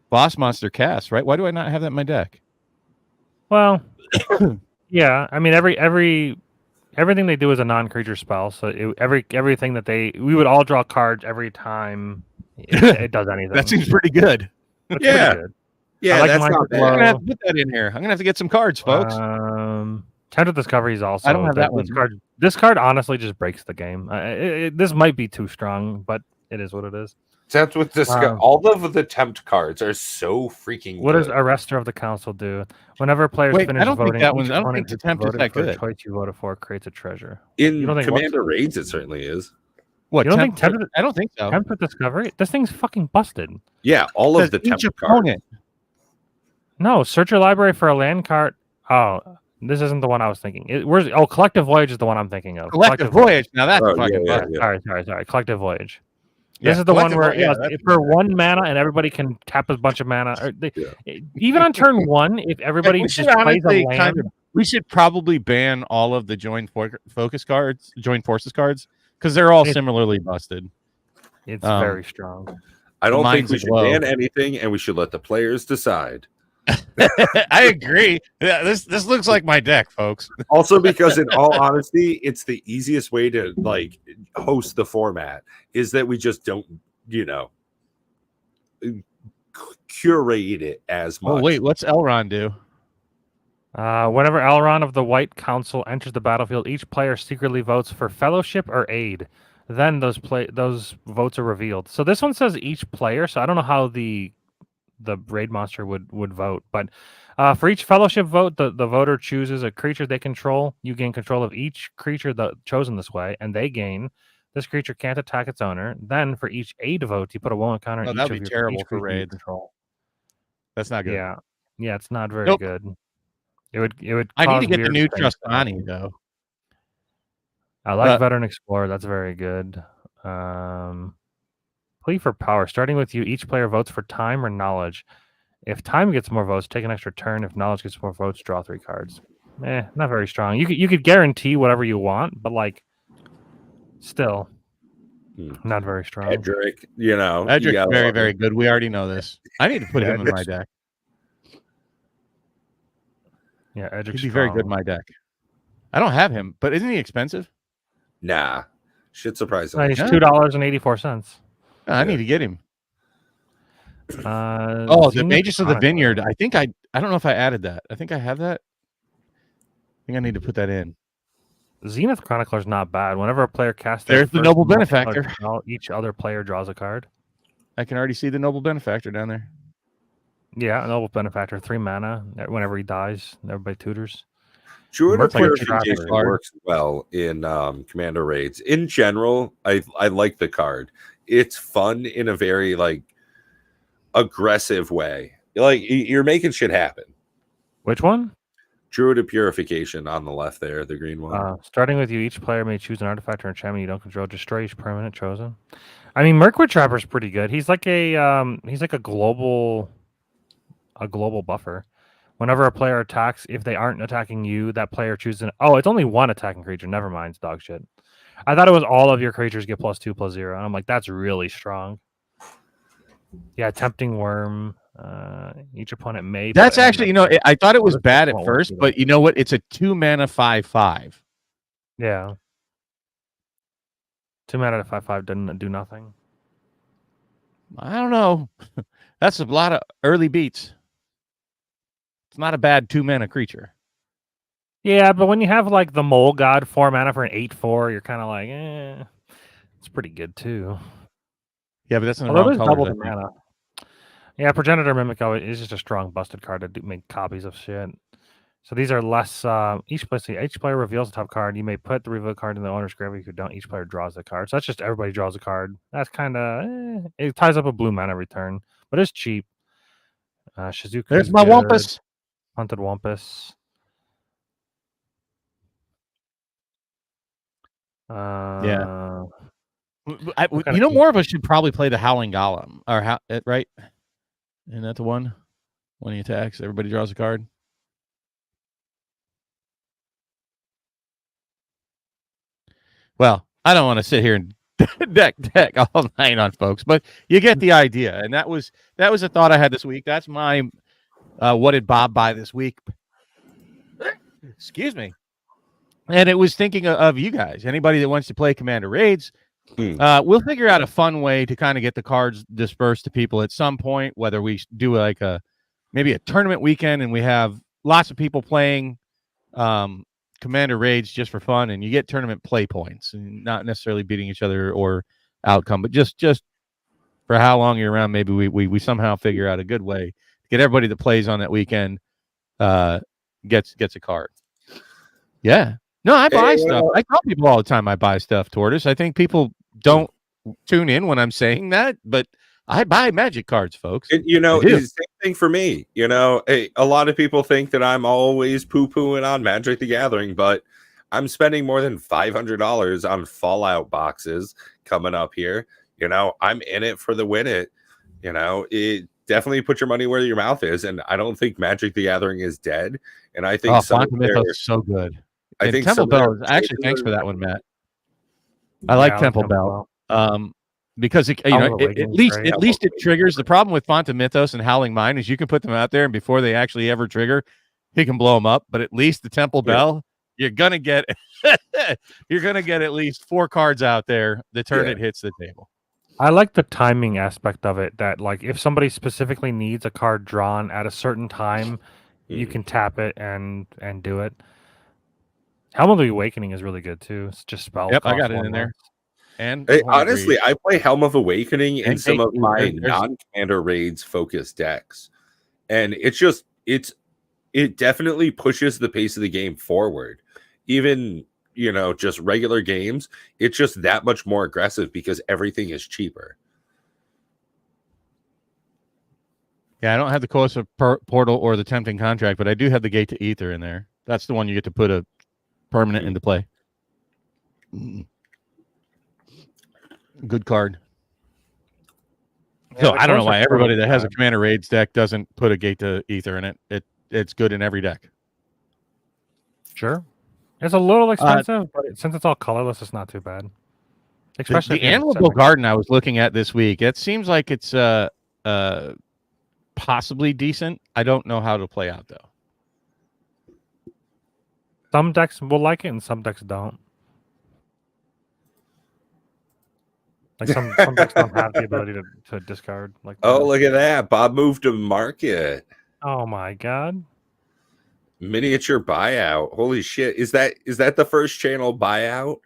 [SPEAKER 2] boss monster casts, right? Why do I not have that in my deck?
[SPEAKER 3] Well, yeah. I mean, everything they do is a non-creature spell. So everything that we would all draw cards every time it does anything.
[SPEAKER 2] That seems pretty good.
[SPEAKER 3] It's
[SPEAKER 1] Yeah.
[SPEAKER 3] pretty good.
[SPEAKER 1] Yeah,
[SPEAKER 3] like
[SPEAKER 1] that's
[SPEAKER 3] Michael
[SPEAKER 1] not bad.
[SPEAKER 2] I'm gonna have to put that in here. I'm gonna have to get some cards, folks.
[SPEAKER 3] Tempted Discovery is also.
[SPEAKER 2] I don't have that one.
[SPEAKER 3] This card honestly just breaks the game. This might be too strong, but it is what it is.
[SPEAKER 1] Tempt with all of the tempt cards are so freaking
[SPEAKER 3] What
[SPEAKER 1] good.
[SPEAKER 3] does Arrestor of the Council do? Whenever players finish voting,
[SPEAKER 2] I don't think the tempt is that good.
[SPEAKER 3] Choice you voted for creates a treasure.
[SPEAKER 1] In Commander Raids, it certainly is.
[SPEAKER 2] What?
[SPEAKER 3] You don't think Tempted?
[SPEAKER 2] I don't think so.
[SPEAKER 3] Tempted Discovery? This thing's fucking busted.
[SPEAKER 1] Yeah, all of the tempt cards.
[SPEAKER 3] No, search your library for a land card. Oh, this isn't the one I was thinking. Collective Voyage is the one I'm thinking of.
[SPEAKER 2] Collective Voyage. Now that's fucking busted.
[SPEAKER 3] Sorry. Collective Voyage. This is the one where for 1 mana and everybody can tap a bunch of mana. Even on turn 1, if everybody just plays a land,
[SPEAKER 2] we should probably ban all of the joint focus cards, joint forces cards, because they're all similarly busted.
[SPEAKER 3] It's very strong.
[SPEAKER 1] I don't think we should ban anything, and we should let the players decide.
[SPEAKER 2] I agree. Yeah, this looks like my deck, folks.
[SPEAKER 1] Also, because in all honesty, it's the easiest way to host the format is that we just don't, curate it as much.
[SPEAKER 2] Oh wait, what's Elrond do?
[SPEAKER 3] Whenever Elrond of the White Council enters the battlefield, each player secretly votes for fellowship or aid. Then those votes are revealed. So this one says each player. So I don't know how the raid monster would vote, but for each fellowship vote, the voter chooses a creature they control. You gain control of each creature chosen this way, and they gain. This creature can't attack its owner. Then for each aid vote, you put a 1 counter.
[SPEAKER 2] Oh, that'd be terrible for raid control. That's not good.
[SPEAKER 3] Yeah, it's not very good. It would.
[SPEAKER 2] I need to get the new Trustani though.
[SPEAKER 3] I like Veteran Explorer. That's very good. Plea for power. Starting with you, each player votes for time or knowledge. If time gets more votes, take an extra turn. If knowledge gets more votes, draw 3 cards. Not very strong. You could guarantee whatever you want, but still, not very strong.
[SPEAKER 1] Edric,
[SPEAKER 2] Edric's very, very good. We already know this. I need to put him in my deck.
[SPEAKER 3] Yeah, Edric's
[SPEAKER 2] he'd be very good in my deck. I don't have him, but isn't he expensive?
[SPEAKER 1] Nah, shit surprising.
[SPEAKER 3] He's $2.84.
[SPEAKER 2] I need to get him. The Magus of the Vineyard. I think I don't know if I added that. I think I have that. I think I need to put that in.
[SPEAKER 3] Zenith Chronicler is not bad. Whenever a player casts,
[SPEAKER 2] there's the Noble Benefactor.
[SPEAKER 3] Each other player draws a card.
[SPEAKER 2] I can already see the Noble Benefactor down there.
[SPEAKER 3] Yeah, Noble Benefactor, 3 mana. Whenever he dies, everybody tutors.
[SPEAKER 1] Druid of Purification works well in Commander Raids. In general, I like the card. It's fun in a very aggressive way. You're making shit happen.
[SPEAKER 3] Which one?
[SPEAKER 1] Druid of Purification on the left there, the green one.
[SPEAKER 3] Starting with you, each player may choose an artifact or enchantment you don't control. Destroy each permanent chosen. I mean, Mirkwood Trapper's pretty good. He's like a global buffer. Whenever a player attacks, if they aren't attacking you, that player chooses it's only 1 attacking creature. Never mind, it's dog shit. I thought it was all of your creatures get +2/+0. And I'm like, that's really strong. Yeah, Tempting Worm. Each opponent may.
[SPEAKER 2] That's actually, I thought it was bad at first, but you know what? It's a 2 mana 5/5.
[SPEAKER 3] Yeah. 2 mana 5/5 didn't do nothing.
[SPEAKER 2] I don't know. That's a lot of early beats. It's not a bad 2 mana creature.
[SPEAKER 3] Yeah, but when you have the Mole God 4 mana for an 8/4, you're kind of like, it's pretty good too.
[SPEAKER 2] Yeah, but that's not double
[SPEAKER 3] the mana. Yeah, Progenitor Mimic is just a strong busted card to make copies of shit. So these are less. Each player reveals a top card. You may put the reveal card in the owner's graveyard. If you don't, each player draws the card. So that's just everybody draws a card. That's kind of it ties up a blue mana every turn, but it's cheap. Shizuka.
[SPEAKER 2] There's my Wampus.
[SPEAKER 3] Hunted Wampus.
[SPEAKER 2] Yeah. More of us should probably play the Howling Golem, right? Isn't that the one? When he attacks, everybody draws a card. Well, I don't want to sit here and deck all night on folks, but you get the idea. And that was a thought I had this week. That's my what did Bob buy this week? Excuse me. And it was thinking of you guys. Anybody that wants to play Commander Raids, We'll figure out a fun way to kind of get the cards dispersed to people at some point, whether we do like maybe a tournament weekend and we have lots of people playing Commander Raids just for fun, and you get tournament play points and not necessarily beating each other or outcome, but just for how long you're around. Maybe we somehow figure out a good way to get everybody that plays on that weekend gets a card. Yeah. No, I buy stuff. I tell people all the time I buy stuff, Tortoise. I think people don't tune in when I'm saying that, but I buy Magic cards, folks.
[SPEAKER 1] It's the same thing for me. A lot of people think that I'm always poo-pooing on Magic the Gathering, but I'm spending more than $500 on Fallout boxes coming up here. I'm in it for the win it. It definitely put your money where your mouth is, and I don't think Magic the Gathering is dead. And I think
[SPEAKER 2] Font of Mythos is so good.
[SPEAKER 1] I think
[SPEAKER 2] Temple Bell is actually, thanks for that one, Matt. I like Temple Bell. Because at least it triggers. The problem with Font of Mythos and Howling Mine is you can put them out there, and before they actually ever trigger, he can blow them up. But at least the Temple Bell, you're gonna get at least 4 cards out there the turn it hits the table.
[SPEAKER 3] I like the timing aspect of it. That like if somebody specifically needs a card drawn at a certain time, you can tap it and do it. Helm of the Awakening is really good too. It's just spell.
[SPEAKER 2] Yep, I got it in there. And
[SPEAKER 1] honestly, I play Helm of Awakening in some of my non-Commander Raids focused decks, and it definitely pushes the pace of the game forward. Even just regular games, it's just that much more aggressive because everything is cheaper.
[SPEAKER 2] Yeah, I don't have the Coercive Portal or the Tempting Contract, but I do have the Gate to Aether in there. That's the one you get to put a permanent into play. Good card. So I don't know why everybody that has a Commander Raids deck doesn't put a Gate to Aether in it. It's good in every deck.
[SPEAKER 3] Sure. It's a little expensive, but since it's all colorless, it's not too bad.
[SPEAKER 2] Especially the Animal Garden I was looking at this week. It seems like it's possibly decent. I don't know how to play out though.
[SPEAKER 3] Some decks will like it and some decks don't. Like some decks don't have the ability to discard. Like that.
[SPEAKER 1] Look at that. Bob moved to market.
[SPEAKER 3] Oh my god.
[SPEAKER 1] Miniature buyout. Holy shit. Is that the first channel buyout?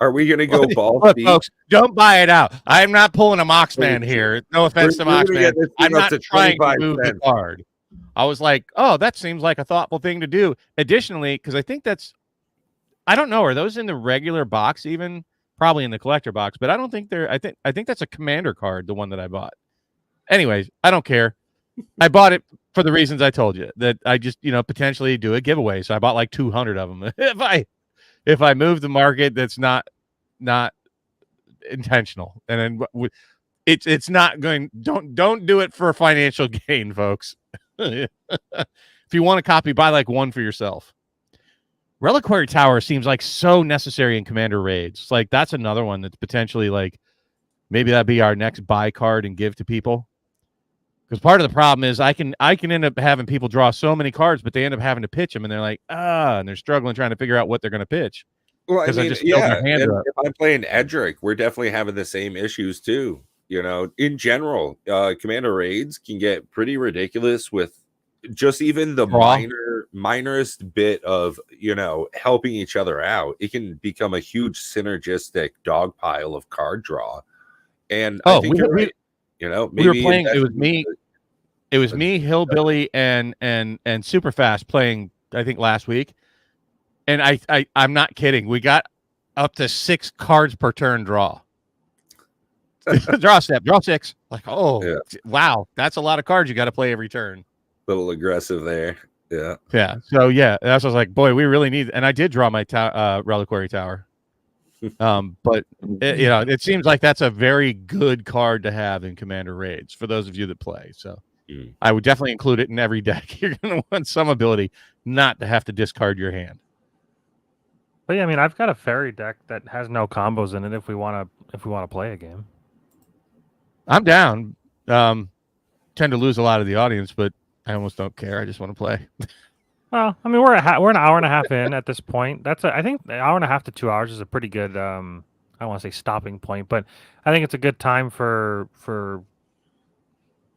[SPEAKER 1] Are we gonna go balls deep?
[SPEAKER 2] Folks, don't buy it out. I'm not pulling a Moxman here. No offense to Moxman. I'm not trying to move the card. I was like, oh, that seems like a thoughtful thing to do. Additionally, because I think I don't know, are those in the regular box even? Probably in the collector box, but I don't think they're. I think that's a Commander card, the one that I bought. Anyways, I don't care. I bought it for the reasons I told you, that I just potentially do a giveaway. So I bought like 200 of them. If I move the market, that's not intentional, and then it's not going. Don't do it for financial gain, folks. If you want a copy, buy like one for yourself. Reliquary Tower seems like so necessary in Commander Raids. Like that's another one that's potentially like maybe that'd be our next buy card and give to people. Because part of the problem is I can end up having people draw so many cards, but they end up having to pitch them, and they're like, and they're struggling trying to figure out what they're going to pitch.
[SPEAKER 1] Well, I mean, if I'm playing Edric, we're definitely having the same issues too. In general, Commander Raids can get pretty ridiculous with just even the minorest bit of helping each other out. It can become a huge synergistic dog pile of card draw. And I think you're right. Maybe
[SPEAKER 2] we were playing. It was me, Hillbilly, and Superfast playing. I think last week, and I'm not kidding. We got up to 6 cards per turn draw. Draw 6. Like, wow, that's a lot of cards you got to play every turn.
[SPEAKER 1] A little aggressive there. Yeah.
[SPEAKER 2] So that's what I was like, boy, we really need. And I did draw my Reliquary Tower. But it seems like that's a very good card to have in Commander Raids for those of you that play. So I would definitely include it in every deck. You're going to want some ability not to have to discard your hand.
[SPEAKER 3] But yeah, I mean, I've got a fairy deck that has no combos in it. If we want to play a game,
[SPEAKER 2] I'm down. Tend to lose a lot of the audience, but I almost don't care. I just want to play.
[SPEAKER 3] Well, I mean, we're an hour and a half in at this point. I think an hour and a half to 2 hours is a pretty good I don't want to say stopping point, but I think it's a good time for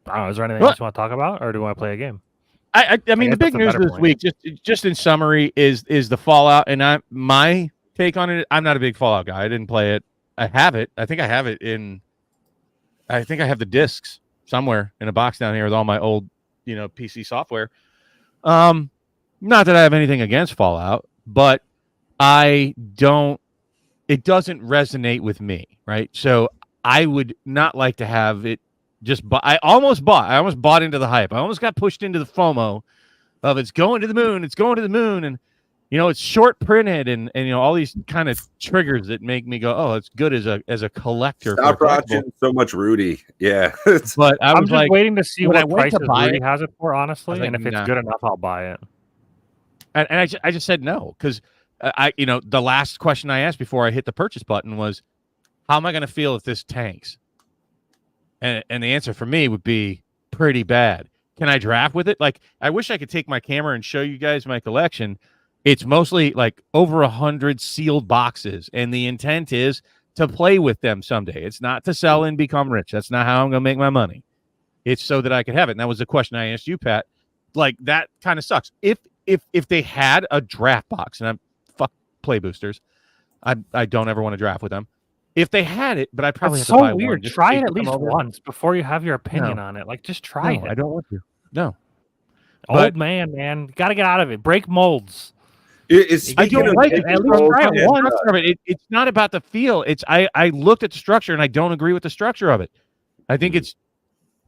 [SPEAKER 3] I don't know, is there anything else you want to talk about, or do you want to play a game?
[SPEAKER 2] I mean, the big news this week, just in summary, is the Fallout, and my take on it. I'm not a big Fallout guy. I didn't play it. I have it. I think I have it in. I think I have the discs somewhere in a box down here with all my old, PC software. Not that I have anything against Fallout, but I don't. It doesn't resonate with me, right? So I would not like to have it. I almost bought into the hype. I almost got pushed into the FOMO of it's going to the moon, and it's short printed and all these kind of triggers that make me go, oh, it's good as a collector.
[SPEAKER 1] Stop watching so much Rudy. Yeah.
[SPEAKER 3] But I'm just waiting to see what prices Rudy has it for, honestly, and if it's good enough, I'll buy it.
[SPEAKER 2] And I just said no, because the last question I asked before I hit the purchase button was, how am I going to feel if this tanks? And the answer for me would be pretty bad. Can I draft with it? Like, I wish I could take my camera and show you guys my collection. It's mostly like over 100 sealed boxes, and the intent is to play with them someday. It's not to sell and become rich. That's not how I'm going to make my money. It's so that I could have it. And that was the question I asked you, Pat. Like, that kind of sucks. If they had a draft box, and I'm fuck play boosters, I don't ever want to draft with them. If they had it, but I probably have to buy
[SPEAKER 3] weird.
[SPEAKER 2] One.
[SPEAKER 3] Try it at least once before you have your opinion on it. Like, just try it.
[SPEAKER 2] I don't want to. No.
[SPEAKER 3] Old man, got to get out of it. Break molds.
[SPEAKER 2] I don't like it. At least try it once. It's not about the feel. I looked at the structure and I don't agree with the structure of it. I think it's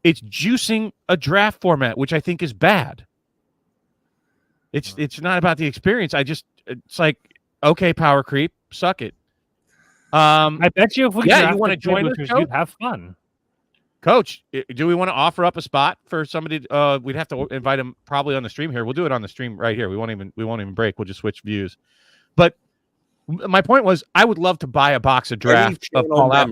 [SPEAKER 2] juicing a draft format, which I think is bad. It's not about the experience. It's like, okay, power creep, suck it.
[SPEAKER 3] I bet you if we
[SPEAKER 2] you want to join us,
[SPEAKER 3] you'd have fun.
[SPEAKER 2] Coach, do we want to offer up a spot for somebody? We'd have to invite him probably on the stream here. We'll do it on the stream right here. We won't even break. We'll just switch views. But my point was, I would love to buy a box of draft of Fallout.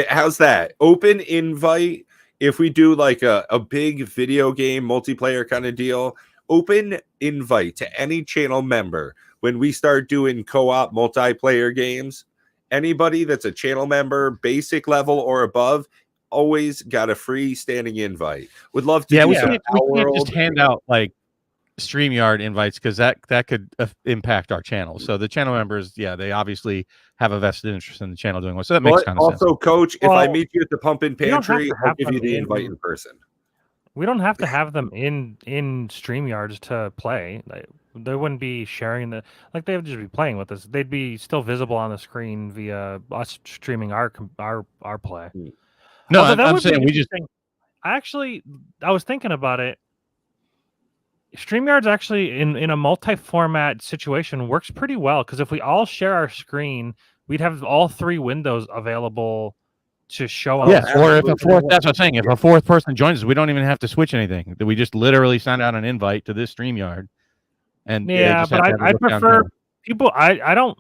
[SPEAKER 1] How's that? Open invite. If we do like a big video game multiplayer kind of deal, open invite to any channel member when we start doing co-op multiplayer games. Anybody that's a channel member, basic level or above, always got a free standing invite. Would love to.
[SPEAKER 2] Yeah, we can't just hand out like StreamYard invites, because that could impact our channel. So the channel members, they obviously have a vested interest in the channel doing well. So that makes kind of sense.
[SPEAKER 1] Also, Coach, if I meet you at the Pumpkin Pantry, I'll give you the invite in person.
[SPEAKER 3] We don't have to have them in StreamYards to play. They wouldn't be sharing they would just be playing with us. They'd be still visible on the screen via us streaming our play.
[SPEAKER 2] No, I'm saying we just.
[SPEAKER 3] I was thinking about it. StreamYard's actually in a multi-format situation works pretty well, because if we all share our screen, we'd have all three windows available to show us.
[SPEAKER 2] Yeah, or if a fourth, that's what I'm saying. If a fourth person joins us, we don't even have to switch anything. We just literally send out an invite to this StreamYard. And
[SPEAKER 3] but I prefer people. I don't.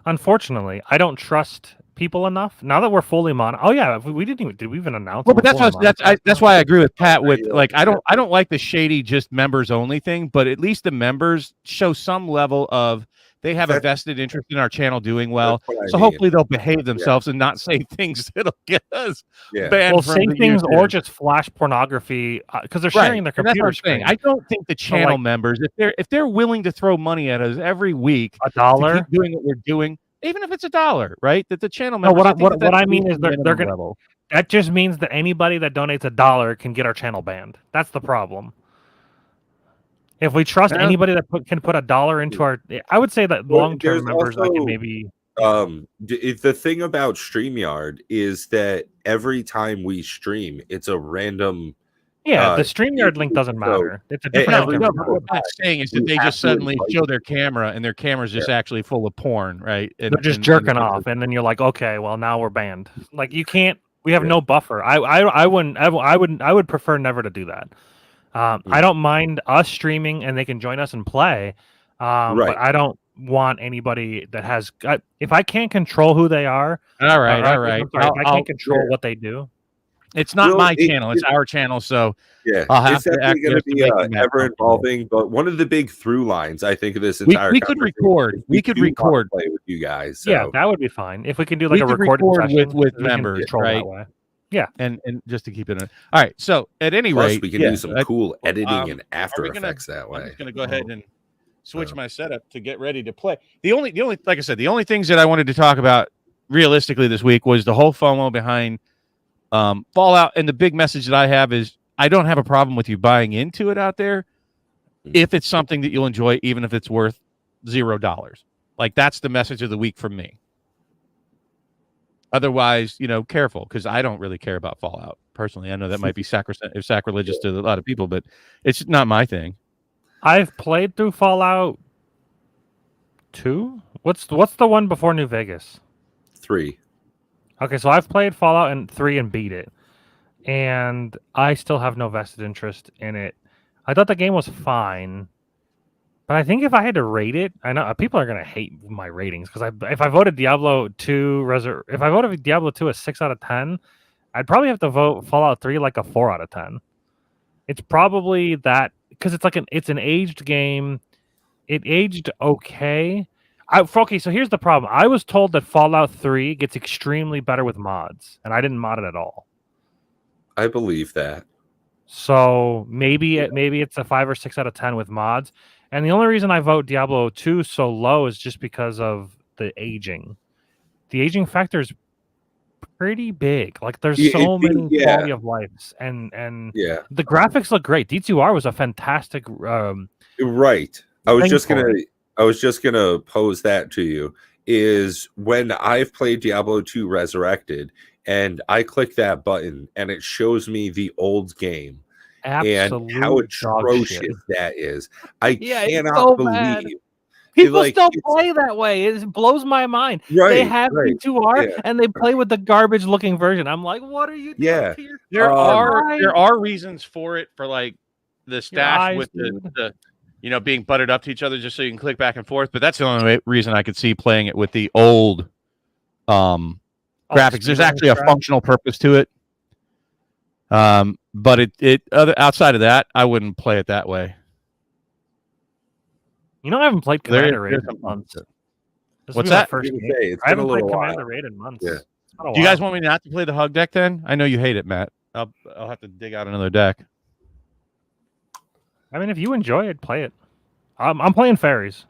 [SPEAKER 3] Unfortunately, I don't trust people enough. Now that we're fully mono. Oh yeah, did we even announce?
[SPEAKER 2] Well, but that's why I agree with Pat. With like, I don't like the shady just members only thing. But at least the members show some level of they have a vested interest in our channel doing well. So hopefully they'll behave themselves and not say things that'll get us banned.
[SPEAKER 3] Well, say things or just flash pornography, because they're sharing their computer screen.
[SPEAKER 2] I don't think the channel members, if they're willing to throw money at us every week,
[SPEAKER 3] $1
[SPEAKER 2] to keep doing what we're doing, even if it's $1, right? That the channel members.
[SPEAKER 3] No, what I mean is they're going to. That just means that anybody that donates $1 can get our channel banned. That's the problem. If we trust anybody that can put $1 into our, I would say that long-term members also, can maybe.
[SPEAKER 1] The thing about StreamYard is that every time we stream, it's a random.
[SPEAKER 3] Yeah, the StreamYard link doesn't matter. It's a different.
[SPEAKER 2] What I'm saying is that they just suddenly show their camera, and their camera's just actually full of porn, right?
[SPEAKER 3] And they're just jerking off, and then you're like, okay, well now we're banned. Like, you can't. We have no buffer. I would prefer never to do that. I don't mind us streaming and they can join us and play, but I don't want anybody that has. If I can't control who they are,
[SPEAKER 2] all right.
[SPEAKER 3] I can't control what they do.
[SPEAKER 2] It's not my channel; it's our channel. So
[SPEAKER 1] yeah,
[SPEAKER 2] I'll have
[SPEAKER 1] it's definitely going to be ever evolving. But one of the big through lines, I think, of this entire
[SPEAKER 2] we could record. We could record
[SPEAKER 1] play with you guys. So.
[SPEAKER 3] Yeah, that would be fine if we can do like a recording session
[SPEAKER 2] with members, right?
[SPEAKER 3] That way. Yeah,
[SPEAKER 2] and just to keep it in. All right. So at any
[SPEAKER 1] Plus,
[SPEAKER 2] rate,
[SPEAKER 1] we can do some cool editing and After Effects that way.
[SPEAKER 2] I'm just going to go ahead and switch my setup to get ready to play. The only, like I said, the only things that I wanted to talk about realistically this week was the whole FOMO behind Fallout, and the big message that I have is I don't have a problem with you buying into it out there if it's something that you'll enjoy, even if it's worth $0. Like that's the message of the week from me. Otherwise, careful, because I don't really care about Fallout personally. I know that might be sacrilegious to a lot of people, but it's not my thing.
[SPEAKER 3] I've played through Fallout 2. What's the one before New Vegas?
[SPEAKER 1] 3.
[SPEAKER 3] Okay, so I've played Fallout 3 and beat it, and I still have no vested interest in it. I thought the game was fine, but I think if I had to rate it, I know people are gonna hate my ratings because if I voted Diablo 2 if I voted Diablo 2 a 6 out of 10, I'd probably have to vote Fallout 3 like a 4 out of 10. It's probably that because it's an aged game. It aged okay. Okay, so here's the problem. I was told that Fallout 3 gets extremely better with mods, and I didn't mod it at all.
[SPEAKER 1] I believe that.
[SPEAKER 3] So maybe it's a 5 or 6 out of 10 with mods. And the only reason I vote Diablo 2 so low is just because of the aging. The aging factor is pretty big. Like there's so many quality of lives, and the graphics look great. D2R was a fantastic.
[SPEAKER 1] Right. I was just gonna pose that to you. Is when I've played Diablo 2 Resurrected, and I click that button, and it shows me the old game. And how atrocious that is. I cannot believe
[SPEAKER 3] people still play that way. It blows my mind. They have D2R and they play with the garbage looking version. I'm like, what are you doing here?
[SPEAKER 2] There are reasons for it, for like the stash with the being buttered up to each other just so you can click back and forth, but that's the only reason I could see playing it with the old graphics. There's actually a functional purpose to it. But outside of that, I wouldn't play it that way.
[SPEAKER 3] I haven't played Commander Raid in months.
[SPEAKER 2] What's that?
[SPEAKER 3] I haven't played Commander Raid in months.
[SPEAKER 1] Yeah.
[SPEAKER 2] Do you guys want me not to play the Hug deck then? I know you hate it, Matt. I'll have to dig out another deck.
[SPEAKER 3] I mean, if you enjoy it, play it. I'm playing fairies.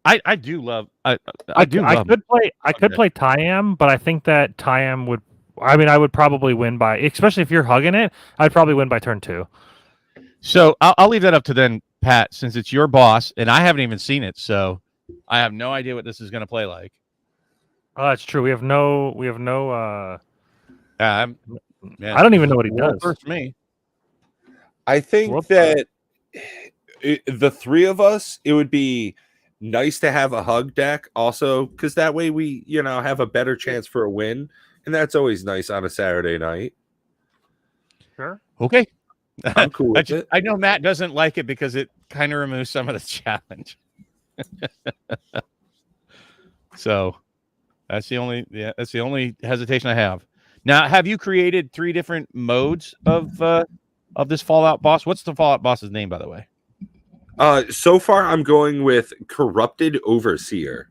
[SPEAKER 2] I do love. I
[SPEAKER 3] could play Tyam, but I think that Tyam would. I mean, I would probably win by, especially if you're hugging it. I'd probably win by turn 2.
[SPEAKER 2] So I'll leave that up to then, Pat, since it's your boss, and I haven't even seen it, so I have no idea what this is going to play like.
[SPEAKER 3] Oh, that's true. We have no.
[SPEAKER 2] I
[SPEAKER 3] don't even know what he does.
[SPEAKER 2] For me,
[SPEAKER 1] I think that the three of us, it would be nice to have a hug deck also, because that way we, have a better chance for a win, and that's always nice on a Saturday night.
[SPEAKER 3] Sure.
[SPEAKER 2] Okay.
[SPEAKER 1] I'm cool with it.
[SPEAKER 2] I know Matt doesn't like it because it kind of removes some of the challenge. So that's the only hesitation I have. Now, have you created 3 different modes of this Fallout boss? What's the Fallout boss's name, by the way?
[SPEAKER 1] So far I'm going with Corrupted Overseer.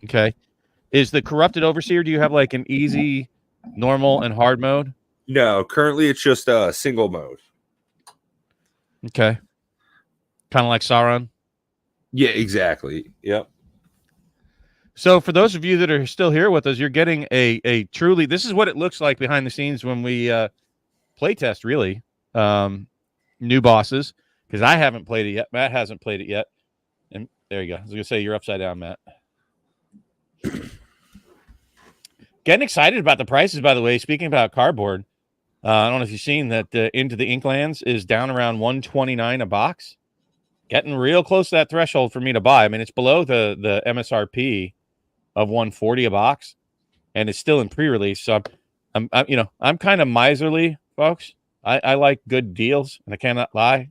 [SPEAKER 2] Okay. Is the Corrupted Overseer, do you have like an easy, normal, and hard mode?
[SPEAKER 1] No, currently it's just a single mode.
[SPEAKER 2] Okay. Kind of like Sauron?
[SPEAKER 1] Yeah, exactly. Yep.
[SPEAKER 2] So for those of you that are still here with us, you're getting a truly, this is what it looks like behind the scenes when we play test, really. New bosses, because I haven't played it yet. Matt hasn't played it yet. And there you go. I was going to say, you're upside down, Matt. Getting excited about the prices, by the way. Speaking about cardboard, I don't know if you've seen that Into the Inklands is down around $129 a box. Getting real close to that threshold for me to buy. I mean, it's below the MSRP of $140 a box, and it's still in pre-release. So I'm kind of miserly, folks. I like good deals, and I cannot lie.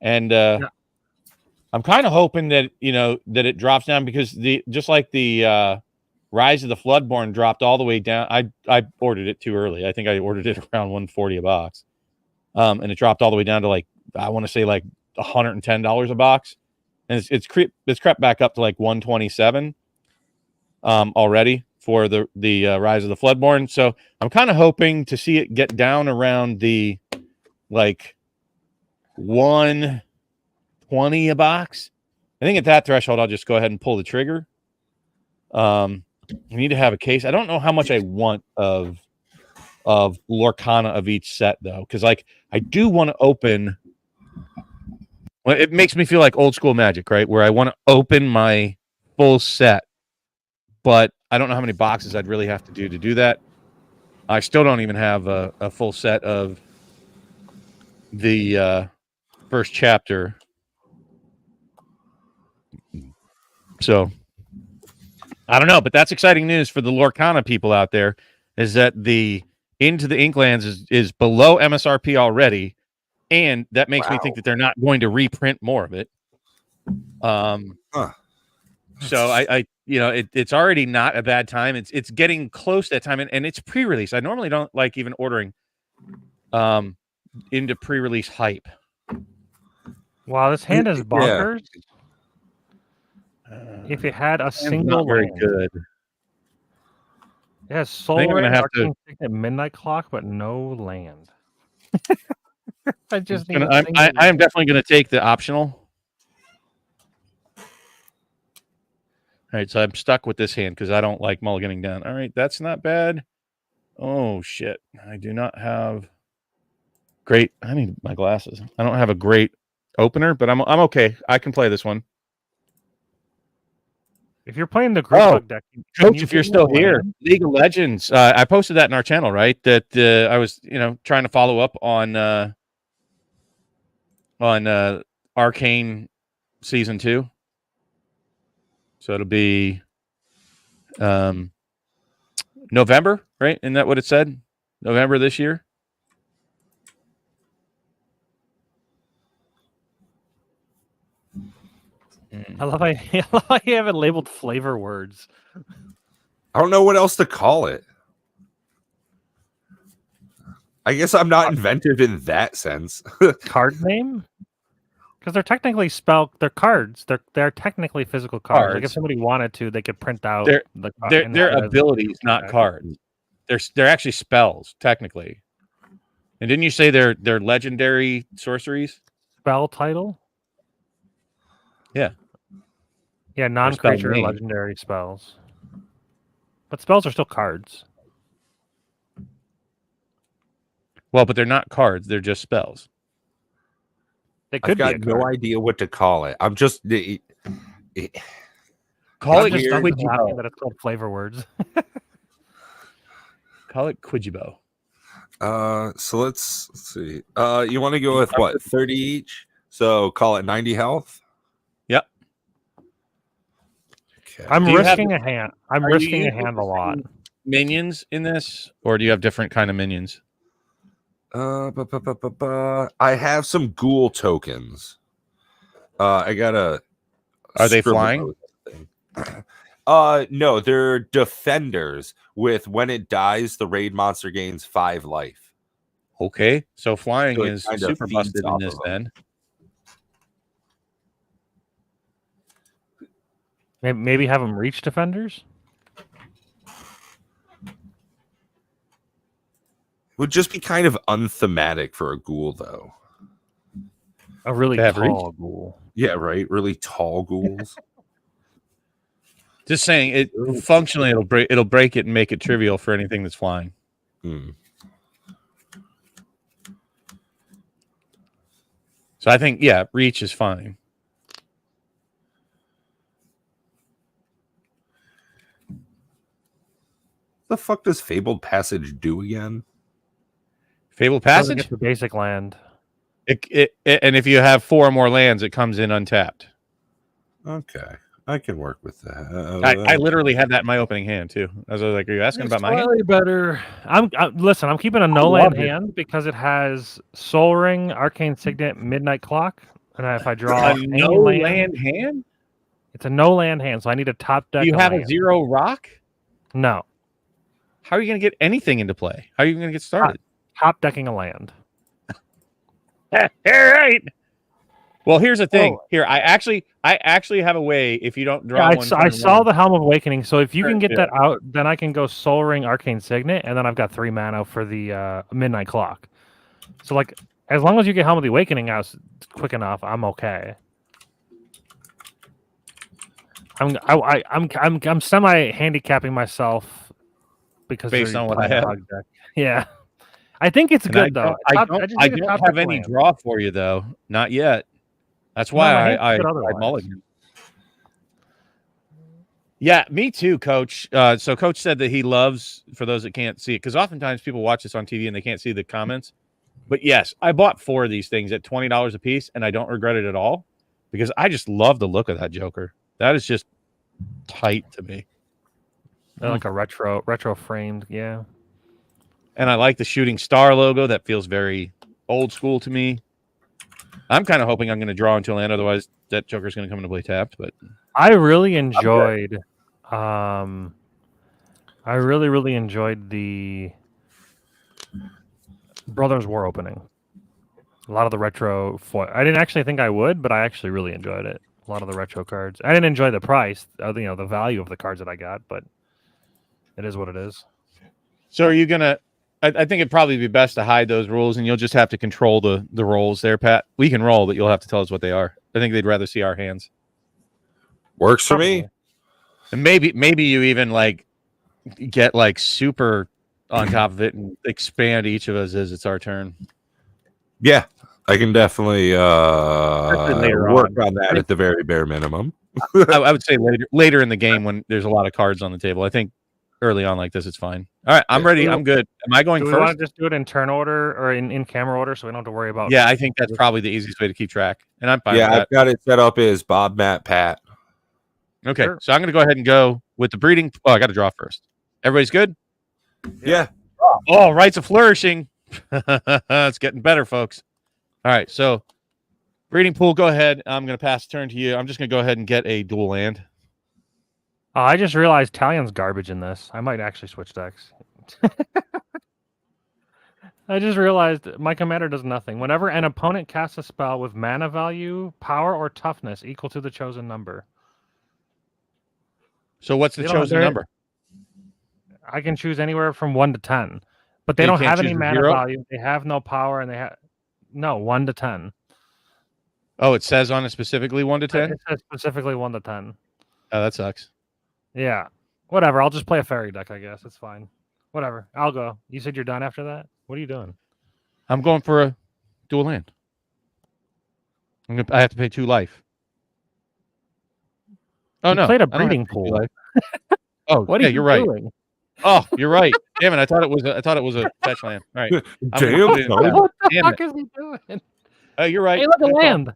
[SPEAKER 2] And I'm kind of hoping that that it drops down, because just like the Rise of the Floodborn dropped all the way down. I ordered it too early. I think I ordered it around $140 a box. And it dropped all the way down to like, I want to say like $110 a box. And it's crept back up to like $127 already for the Rise of the Floodborn. So I'm kind of hoping to see it get down around the like 120 a box. I think at that threshold, I'll just go ahead and pull the trigger. You need to have a case. I don't know how much I want of Lorcana of each set though, because like I do want to open. Well, it makes me feel like old school Magic, right? Where I want to open my full set, but I don't know how many boxes I'd really have to do that. I still don't even have a full set of the first chapter. So I don't know, but that's exciting news for the Lorcana people out there, is that the Into the Inklands is below MSRP already, and that makes me think that they're not going to reprint more of it. So I it's already not a bad time. It's getting close to that time, and it's pre-release. I normally don't like even ordering into pre-release hype.
[SPEAKER 3] Wow, this hand is bonkers. Yeah. If it had a single
[SPEAKER 2] not very good.
[SPEAKER 3] It has Soul Ring, at Midnight Clock, but no land. I just need
[SPEAKER 2] I am definitely going to take the optional. All right, so I'm stuck with this hand because I don't like mulliganing down. All right, that's not bad. Oh, shit. I do not have great... I need my glasses. I don't have a great opener, but I'm okay. I can play this one.
[SPEAKER 3] If you're playing the group hug deck,
[SPEAKER 2] Coach, if you're still here, League of Legends. I posted that in our channel, right? That I was, trying to follow up on Arcane Season 2. So it'll be November, right? Isn't that what it said? November this year?
[SPEAKER 3] I love how you have it labeled flavor words.
[SPEAKER 1] I don't know what else to call it. I guess I'm not inventive in that sense.
[SPEAKER 3] Card name? Because they're technically they're cards. They're technically physical cards. Like if somebody wanted to, they could print out
[SPEAKER 2] their abilities, not cards. They're actually spells, technically. And didn't you say they're legendary sorceries?
[SPEAKER 3] Spell title?
[SPEAKER 2] Yeah.
[SPEAKER 3] Yeah, non-creature legendary spells. But spells are still cards.
[SPEAKER 2] Well, but they're not cards. They're just spells.
[SPEAKER 3] They could
[SPEAKER 1] I've got no idea what to call it. I'm just...
[SPEAKER 2] Call it
[SPEAKER 3] Quidjibo. That it's called flavor words.
[SPEAKER 2] Call it Quidjibo.
[SPEAKER 1] So let's see. You want to go with what? 30 each? So call it 90 health?
[SPEAKER 2] Yep.
[SPEAKER 1] Okay.
[SPEAKER 3] I'm risking a hand. I'm risking a hand a lot.
[SPEAKER 2] Minions in this, or do you have different kind of minions?
[SPEAKER 1] I have some ghoul tokens. I got a.
[SPEAKER 2] Are they flying?
[SPEAKER 1] No, they're defenders. With when it dies, the raid monster gains 5 life.
[SPEAKER 2] Okay, so flying is super busted in this then.
[SPEAKER 3] Maybe have them reach defenders.
[SPEAKER 1] Would just be kind of unthematic for a ghoul, though.
[SPEAKER 3] A really tall ghoul.
[SPEAKER 1] Yeah, right. Really tall ghouls.
[SPEAKER 2] Just saying, it functionally it'll break it and make it trivial for anything that's flying. So I think reach is fine.
[SPEAKER 1] The fuck does Fabled Passage do again?
[SPEAKER 2] Fabled Passage?
[SPEAKER 3] Get the basic land.
[SPEAKER 2] It and if you have 4 or more lands, it comes in untapped.
[SPEAKER 1] Okay, I can work with that.
[SPEAKER 2] I literally had that in my opening hand too. I was like, "Are you asking about my hand?"
[SPEAKER 3] Better. Listen. I'm keeping a no land hand because it has Soul Ring, Arcane Signet, Midnight Clock, and if I draw
[SPEAKER 2] a no land hand,
[SPEAKER 3] it's a no land hand. So I need a top deck.
[SPEAKER 2] Do you have a 0 rock?
[SPEAKER 3] No.
[SPEAKER 2] How are you going to get anything into play? How are you going to get started?
[SPEAKER 3] Top decking a land.
[SPEAKER 2] All right. Well, here's the thing. Here, I actually have a way. If you don't draw one,
[SPEAKER 3] I saw the Helm of Awakening. So if you can get that out, then I can go Soul Ring, Arcane Signet, and then I've got 3 mana for the Midnight Clock. So like, as long as you get Helm of the Awakening out quick enough, I'm okay. I'm semi handicapping myself because
[SPEAKER 2] based on what I have.
[SPEAKER 3] Yeah. I think it's good though.
[SPEAKER 2] I don't have any draw for you though. Not yet. That's why I mulligan. Yeah, me too, Coach. So Coach said that he loves, for those that can't see it, because oftentimes people watch this on TV and they can't see the comments. But yes, I bought 4 of these things at $20 a piece, and I don't regret it at all because I just love the look of that Joker. That is just tight to me.
[SPEAKER 3] They're like a retro framed, yeah.
[SPEAKER 2] And I like the shooting star logo. That feels very old school to me. I'm kind of hoping I'm going to draw into a land. Otherwise, that Joker's going to come into play tapped. But
[SPEAKER 3] I really enjoyed. I really enjoyed the Brothers War opening. A lot of the retro foil. I didn't actually think I would, but I actually really enjoyed it. A lot of the retro cards. I didn't enjoy the price, the value of the cards that I got, but it is what it is.
[SPEAKER 2] So are you gonna? I think it'd probably be best to hide those rules, and you'll just have to control the rolls there, Pat. We can roll, but you'll have to tell us what they are. I think they'd rather see our hands.
[SPEAKER 1] Works for me.
[SPEAKER 2] And maybe you even like get like super on top of it and expand each of us as it's our turn.
[SPEAKER 1] Yeah, I can definitely work on that at the very bare minimum.
[SPEAKER 2] I would say later in the game when there's a lot of cards on the table. I think early on like this, it's fine. All right, I'm ready. I'm good. Am I going
[SPEAKER 3] first?
[SPEAKER 2] Do we
[SPEAKER 3] want to just do it in turn order or in camera order so we don't have to worry about...
[SPEAKER 2] Yeah, I think that's probably the easiest way to keep track. And I'm fine with
[SPEAKER 1] that. I've got it set up as Bob, Matt, Pat.
[SPEAKER 2] Okay, sure. So I'm going to go ahead and go with the breeding. Oh, I got to draw first. Everybody's good?
[SPEAKER 1] Yeah.
[SPEAKER 2] Oh, Rites of Flourishing. It's getting better, folks. All right, so breeding pool, go ahead. I'm going to pass the turn to you. I'm just going to go ahead and get a dual land.
[SPEAKER 3] I just realized Talion's garbage in this. I might actually switch decks. I just realized my commander does nothing. Whenever an opponent casts a spell with mana value, power, or toughness equal to the chosen number.
[SPEAKER 2] So what's the chosen number?
[SPEAKER 3] I can choose anywhere from 1 to 10. But they don't have any mana value. They have no power, and they have... No, 1 to 10.
[SPEAKER 2] Oh, it says on it specifically 1 to 10?
[SPEAKER 3] It says specifically 1 to 10.
[SPEAKER 2] Oh, that sucks.
[SPEAKER 3] Yeah. Whatever. I'll just play a fairy deck, I guess. It's fine. Whatever. I'll go. You said you're done after that? What are you doing?
[SPEAKER 2] I'm going for a dual land. I have to pay 2 life. Oh, no.
[SPEAKER 3] Played a breeding pool.
[SPEAKER 2] Oh, what are you right. Doing? Oh, you're right. Damn it. I thought it was a fetch land. All right.
[SPEAKER 3] Damn. What the fuck is he doing?
[SPEAKER 2] You're right.
[SPEAKER 3] Hey, look at land.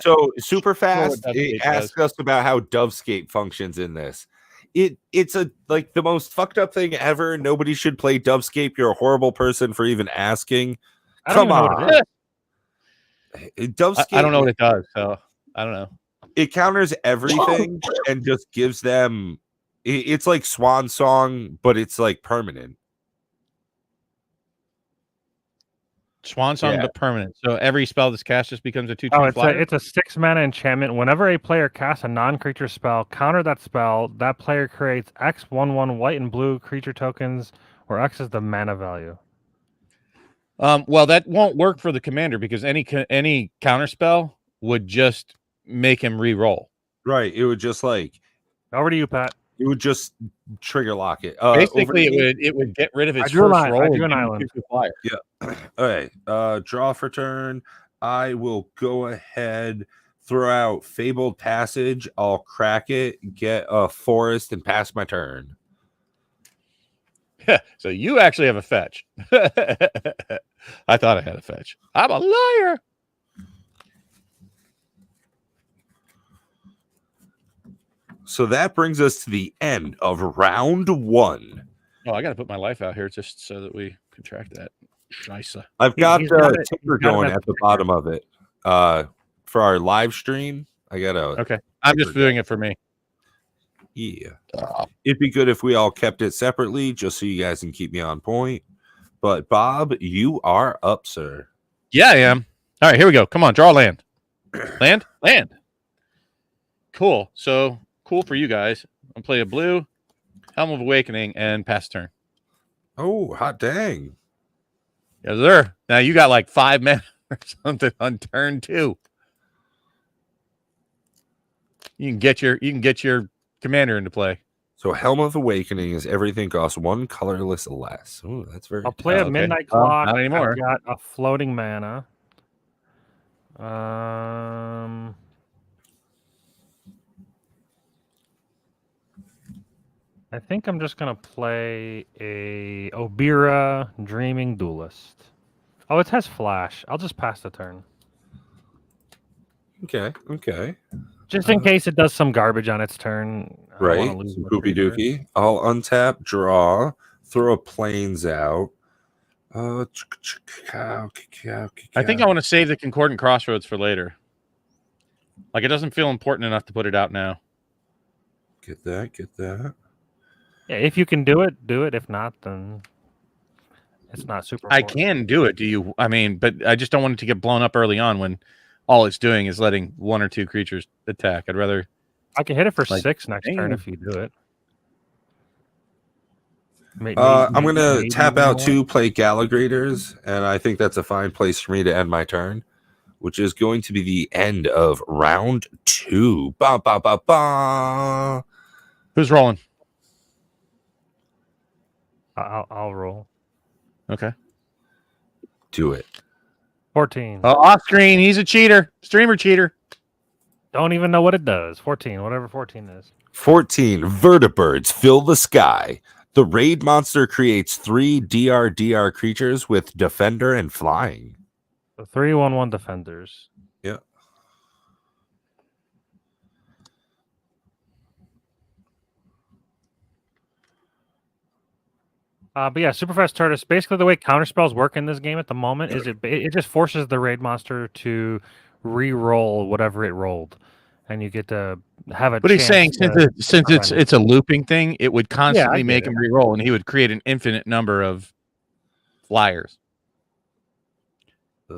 [SPEAKER 1] So super fast. It asks us about how Dovescape functions in this. It's like the most fucked up thing ever. Nobody should play Dovescape. You're a horrible person for even asking. Come on.
[SPEAKER 2] Dovescape. I don't know what it does, so I don't know.
[SPEAKER 1] It counters everything and just gives them. It's like Swan Song, but it's like permanent.
[SPEAKER 2] Swan Song, but permanent. So every spell that's cast just becomes a 2/2
[SPEAKER 3] it's a 6 mana enchantment. Whenever a player casts a non-creature spell, counter that spell. That player creates X 1/1 white and blue creature tokens, where X is the mana value.
[SPEAKER 2] Well, that won't work for the commander because any counter spell would just make him re-roll.
[SPEAKER 1] Right. It would just like.
[SPEAKER 3] Over to you, Pat.
[SPEAKER 1] It would just trigger lock it.
[SPEAKER 2] Basically, it would get rid of its first roll.
[SPEAKER 3] I do an island.
[SPEAKER 1] Yeah. All right. Draw for turn. I will go ahead, throw out Fabled Passage. I'll crack it, get a forest, and pass my turn.
[SPEAKER 2] So you actually have a fetch. I thought I had a fetch. I'm a liar.
[SPEAKER 1] So that brings us to the end of round 1.
[SPEAKER 2] Oh, I got to put my life out here just so that we can track that. Scheisse.
[SPEAKER 1] I've got the ticker going at the bottom of it. For our live stream, I gotta.
[SPEAKER 2] Okay, I'm just doing it for me.
[SPEAKER 1] Yeah, it'd be good if we all kept it separately, just so you guys can keep me on point. But Bob, you are up, sir.
[SPEAKER 2] Yeah, I am. All right, here we go. Come on, draw land. Land. Cool. So cool for you guys. I'll play a blue, Helm of Awakening, and pass turn.
[SPEAKER 1] Oh, hot dang.
[SPEAKER 2] Yes, sir. Now you got like 5 men or something on turn 2. You can get your commander into play.
[SPEAKER 1] So Helm of Awakening is everything costs 1 colorless less. Oh, that's very.
[SPEAKER 3] I'll play a Midnight Clock.
[SPEAKER 2] Not anymore.
[SPEAKER 3] I've got a floating mana. I think I'm just gonna play a Obira Dreaming Duelist. Oh, it has flash. I'll just pass the turn.
[SPEAKER 1] Okay.
[SPEAKER 3] Just in case it does some garbage on its turn.
[SPEAKER 1] Right. Poopy dookie. I'll untap, draw, throw a planes out. I
[SPEAKER 2] think I want to save the Concordant Crossroads for later. Like, it doesn't feel important enough to put it out now.
[SPEAKER 1] Get that.
[SPEAKER 3] Yeah, if you can do it, do it. If not, then it's not super important.
[SPEAKER 2] I can do it. But I just don't want it to get blown up early on when all it's doing is letting 1 or 2 creatures attack. I'd rather...
[SPEAKER 3] I can hit it for 6 next turn if you do it.
[SPEAKER 1] I'm going to tap out 2, play Galagrators, and I think that's a fine place for me to end my turn, which is going to be the end of round 2. Ba, ba, ba, ba.
[SPEAKER 2] Who's rolling?
[SPEAKER 3] I'll roll.
[SPEAKER 2] Okay.
[SPEAKER 1] Do it.
[SPEAKER 3] 14.
[SPEAKER 2] Oh, off screen. He's a cheater. Streamer cheater.
[SPEAKER 3] Don't even know what it does. 14, whatever 14 is.
[SPEAKER 1] 14. Vertibirds fill the sky. The raid monster creates 3 DR creatures with defender and flying.
[SPEAKER 3] So 3/1/1 defenders.
[SPEAKER 1] Yeah.
[SPEAKER 3] But yeah, super fast Turtus. Basically, the way counterspells work in this game at the moment is it just forces the raid monster to re-roll whatever it rolled, and you get to have a.
[SPEAKER 2] But he's saying since it's a looping thing, it would constantly make him re-roll, and he would create an infinite number of flyers.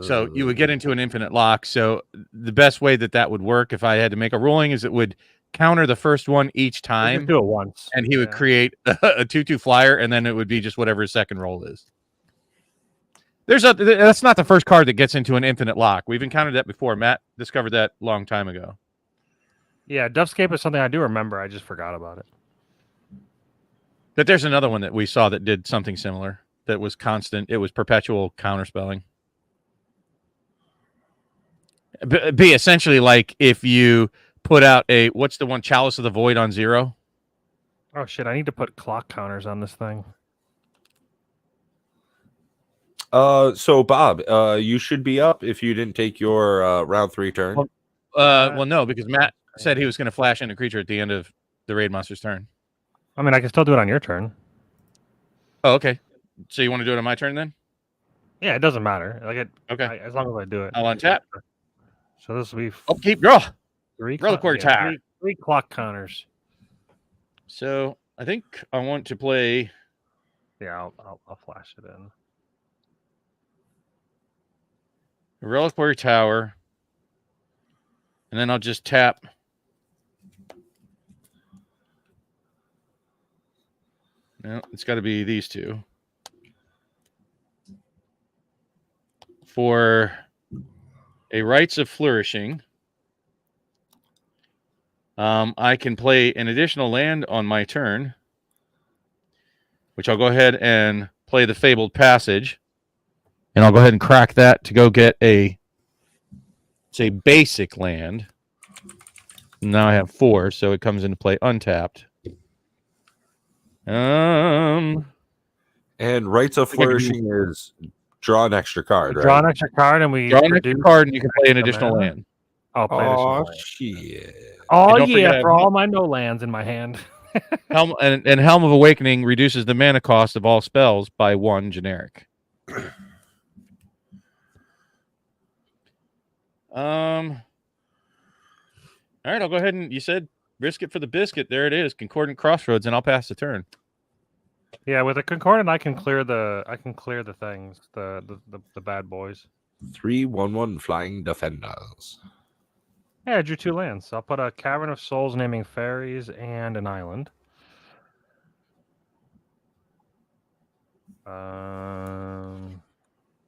[SPEAKER 2] So you would get into an infinite lock. So the best way that would work, if I had to make a ruling, is it would counter the first one each time.
[SPEAKER 3] Do it once,
[SPEAKER 2] and he would create a 2/2 flyer, and then it would be just whatever his second roll is. That's not the first card that gets into an infinite lock. We've encountered that before. Matt discovered that a long time ago.
[SPEAKER 3] Yeah, Dufscape is something I do remember. I just forgot about it.
[SPEAKER 2] But there's another one that we saw that did something similar. That was constant. It was perpetual counterspelling. Be essentially like if you put out what's the one, Chalice of the Void on 0?
[SPEAKER 3] Oh shit! I need to put clock counters on this thing.
[SPEAKER 1] So Bob, you should be up if you didn't take your round 3 turn.
[SPEAKER 2] Well, no, because Matt said he was going to flash in a creature at the end of the raid monster's turn.
[SPEAKER 3] I mean, I can still do it on your turn.
[SPEAKER 2] Oh, okay. So you want to do it on my turn then?
[SPEAKER 3] Yeah, it doesn't matter.
[SPEAKER 2] Okay.
[SPEAKER 3] As long as I do it.
[SPEAKER 2] I'll untap.
[SPEAKER 3] So this will be.
[SPEAKER 2] Upkeep draw.
[SPEAKER 3] 3
[SPEAKER 2] Reliquary Tower.
[SPEAKER 3] 3 clock counters.
[SPEAKER 2] So I think I want to play.
[SPEAKER 3] Yeah, I'll flash it in.
[SPEAKER 2] Reliquary Tower. And then I'll just tap. No, it's got to be these 2. For a Rites of Flourishing, I can play an additional land on my turn, which I'll go ahead and play the Fabled Passage. And I'll go ahead and crack that to go get a basic land. Now I have 4, so it comes into play untapped.
[SPEAKER 1] And Rites of Flourishing is draw an extra card, right?
[SPEAKER 3] Draw an extra card, and we
[SPEAKER 2] draw an extra card, and you can play an additional land.
[SPEAKER 3] I'll play
[SPEAKER 1] additional shit.
[SPEAKER 3] Oh yeah, for all my no lands in my hand.
[SPEAKER 2] Helm of Awakening reduces the mana cost of all spells by 1 generic. All right, I'll go ahead and you said risk it for the biscuit. There it is, Concordant Crossroads, and I'll pass the turn.
[SPEAKER 3] Yeah, with a Concordant, I can clear the things, the bad boys.
[SPEAKER 1] 3/1/1 Flying Defenders.
[SPEAKER 3] Yeah, I drew 2 lands. I'll put a Cavern of Souls naming fairies and an island.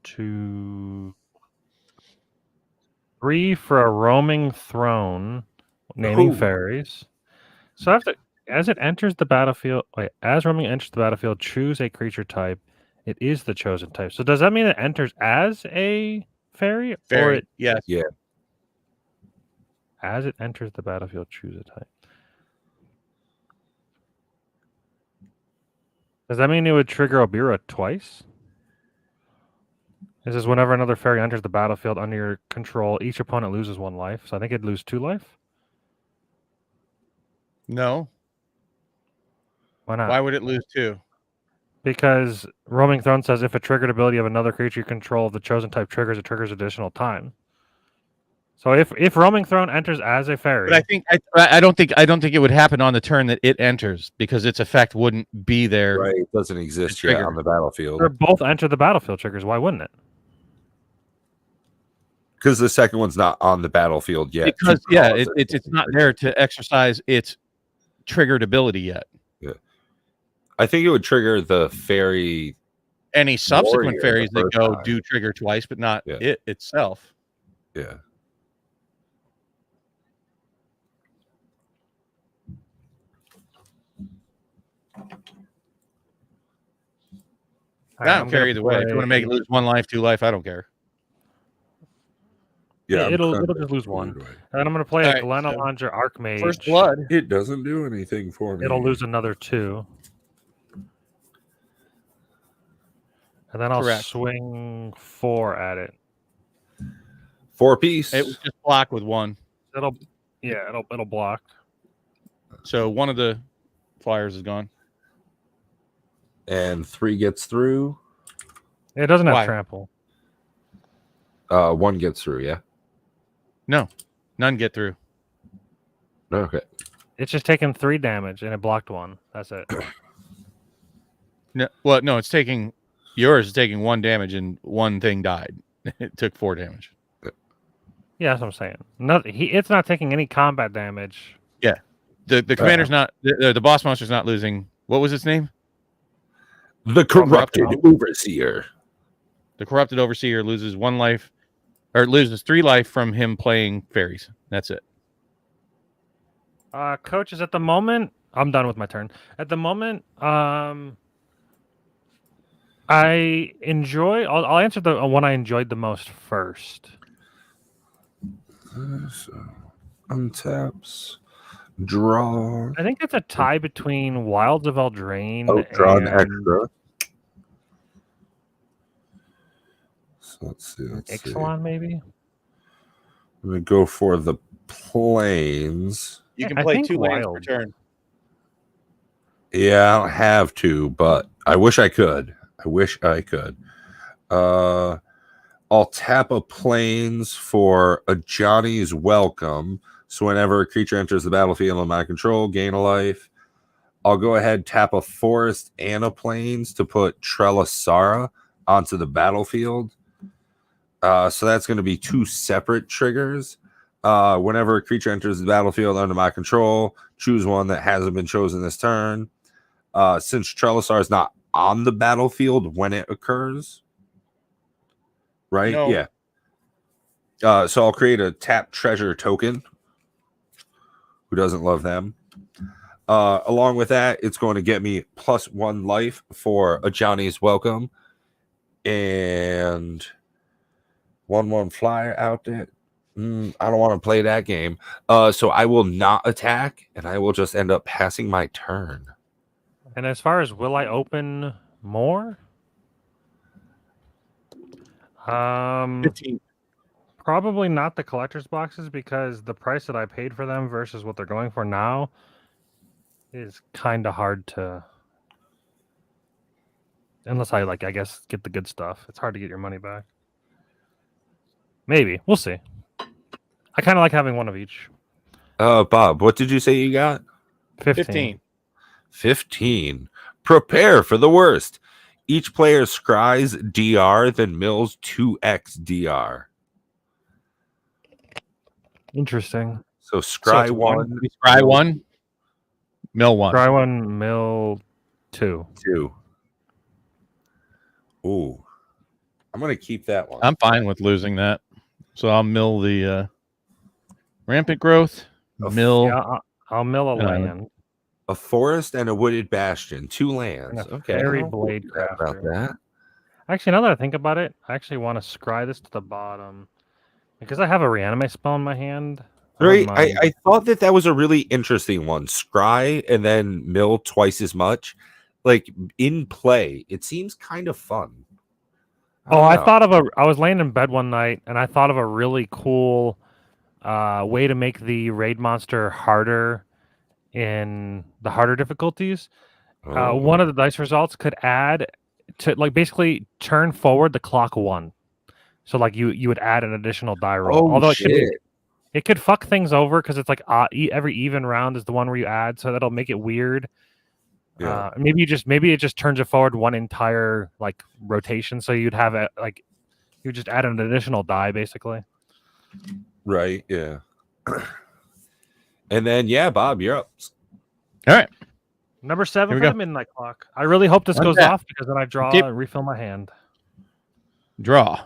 [SPEAKER 3] 2, 3 for a Roaming Throne naming fairies. So I have to, as it enters the battlefield, as roaming enters the battlefield, choose a creature type. It is the chosen type. So does that mean it enters as a fairy? Or it,
[SPEAKER 2] yes.
[SPEAKER 1] Yeah.
[SPEAKER 3] As it enters the battlefield, choose a type. Does that mean it would trigger Obira twice? This is whenever another fairy enters the battlefield under your control, each opponent loses 1 life. So I think it'd lose 2 life.
[SPEAKER 2] No.
[SPEAKER 3] Why not?
[SPEAKER 2] Why would it lose 2?
[SPEAKER 3] Because Roaming Throne says if a triggered ability of another creature you control of the chosen type triggers, it triggers additional time. So if Roaming Throne enters as a fairy,
[SPEAKER 2] but I don't think it would happen on the turn that it enters because its effect wouldn't be there.
[SPEAKER 1] Right, it doesn't exist yet on the battlefield.
[SPEAKER 3] Or both enter the battlefield triggers. Why wouldn't it?
[SPEAKER 1] Because the second one's not on the battlefield yet.
[SPEAKER 2] Because it's not there to exercise its triggered ability yet.
[SPEAKER 1] Yeah, I think it would trigger the fairy.
[SPEAKER 2] Any subsequent fairies that go do trigger twice, but not it itself.
[SPEAKER 1] Yeah.
[SPEAKER 2] I don't care either way. If you want to make it lose 1 life, 2 life, I don't care.
[SPEAKER 1] Yeah,
[SPEAKER 3] it'll just lose 1. And then I'm going to play a Glen Elendra Archmage.
[SPEAKER 2] First blood.
[SPEAKER 1] It doesn't do anything for me.
[SPEAKER 3] It'll lose another 2. And then I'll swing 4 at it.
[SPEAKER 1] 4-piece.
[SPEAKER 2] It was just block with 1.
[SPEAKER 3] It'll block.
[SPEAKER 2] So 1 of the flyers is gone.
[SPEAKER 1] And 3 gets through.
[SPEAKER 3] It doesn't have trample.
[SPEAKER 1] 1 gets through, yeah?
[SPEAKER 2] No. None get through.
[SPEAKER 1] Okay.
[SPEAKER 3] It's just taking 3 damage and it blocked 1. That's it.
[SPEAKER 2] No, it's taking yours is taking 1 damage and 1 thing died. It took 4 damage.
[SPEAKER 3] Yeah, that's what I'm saying. It's not taking any combat damage.
[SPEAKER 2] Yeah. The commander's not the boss monster's not losing. What was its name?
[SPEAKER 1] The Corrupted Overseer.
[SPEAKER 2] The Corrupted Overseer loses 1 life, or loses 3 life from him playing fairies. That's it.
[SPEAKER 3] Coaches, at the moment, I'm done with my turn. At the moment, I enjoy. I'll answer the one I enjoyed the most first.
[SPEAKER 1] So, untaps, draw.
[SPEAKER 3] I think it's a tie between Wilds of Eldraine.
[SPEAKER 1] Oh, draw an extra. So let's see.
[SPEAKER 3] Ixalan, maybe.
[SPEAKER 1] I'm gonna go for the plains.
[SPEAKER 2] You can play 2 lands per turn.
[SPEAKER 1] Yeah, I don't have to, but I wish I could. I'll tap a plains for a Johnny's Welcome. So whenever a creature enters the battlefield on my control, gain a life. I'll go ahead, tap a forest and a plains to put Trelasara onto the battlefield. So that's going to be 2 separate triggers. Whenever a creature enters the battlefield under my control, choose one that hasn't been chosen this turn. Since Trelasara is not on the battlefield when it occurs, right?
[SPEAKER 2] No.
[SPEAKER 1] Yeah. So I'll create a tap treasure token. Who doesn't love them? Along with that, it's going to get me +1 life for a Johnny's Welcome. And 1/1 flyer out there. I don't want to play that game. So I will not attack, and I will just end up passing my turn.
[SPEAKER 3] And as far as will I open more?
[SPEAKER 2] 15.
[SPEAKER 3] Probably not the collector's boxes, because the price that I paid for them versus what they're going for now is kind of hard to, unless I guess get the good stuff. It's hard to get your money back. Maybe we'll see. I kind of like having one of each.
[SPEAKER 1] Bob, what did you say you got?
[SPEAKER 3] 15.
[SPEAKER 1] 15. Prepare for the worst. Each player scries DR, then mills 2x DR.
[SPEAKER 3] Interesting.
[SPEAKER 1] So scry one.
[SPEAKER 2] Scry one. Mill one.
[SPEAKER 3] Scry one, mill 2.
[SPEAKER 1] 2. Ooh. I'm going to keep that one.
[SPEAKER 2] I'm fine with losing that. So I'll mill the rampant growth. Mill.
[SPEAKER 3] Yeah, I'll mill a land.
[SPEAKER 1] A forest and a wooded bastion. 2 lands. Okay.
[SPEAKER 3] Fairy blade crafter.
[SPEAKER 1] About that.
[SPEAKER 3] Actually, now that I think about it, I actually want to scry this to the bottom. Because I have a reanimate spell in my hand.
[SPEAKER 1] Right. I thought that was a really interesting one. Scry and then mill twice as much. Like in play, it seems kind of fun.
[SPEAKER 3] I was laying in bed one night and I thought of a really cool way to make the raid monster harder in the harder difficulties. One of the dice results could add to basically turn forward the clock 1. So you would add an additional die roll. Although it could fuck things over because it's every even round is the one where you add, so that'll make it weird. Yeah. Maybe it just turns it forward one entire rotation, so you'd have you just add an additional die basically.
[SPEAKER 1] Right. Yeah. And then Bob, you're up.
[SPEAKER 2] All right.
[SPEAKER 3] Number 7 for the midnight clock. I really hope this goes off because then I draw and refill my hand.
[SPEAKER 2] Draw.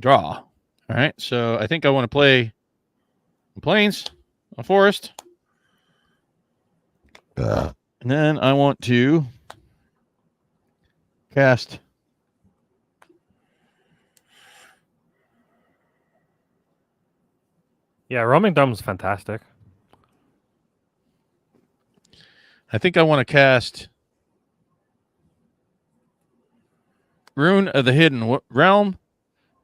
[SPEAKER 2] All right. So I think I want to play Plains, a forest. And then I want to cast
[SPEAKER 3] Roaming Dome's fantastic.
[SPEAKER 2] I think I want to cast Rune of the Hidden Realm,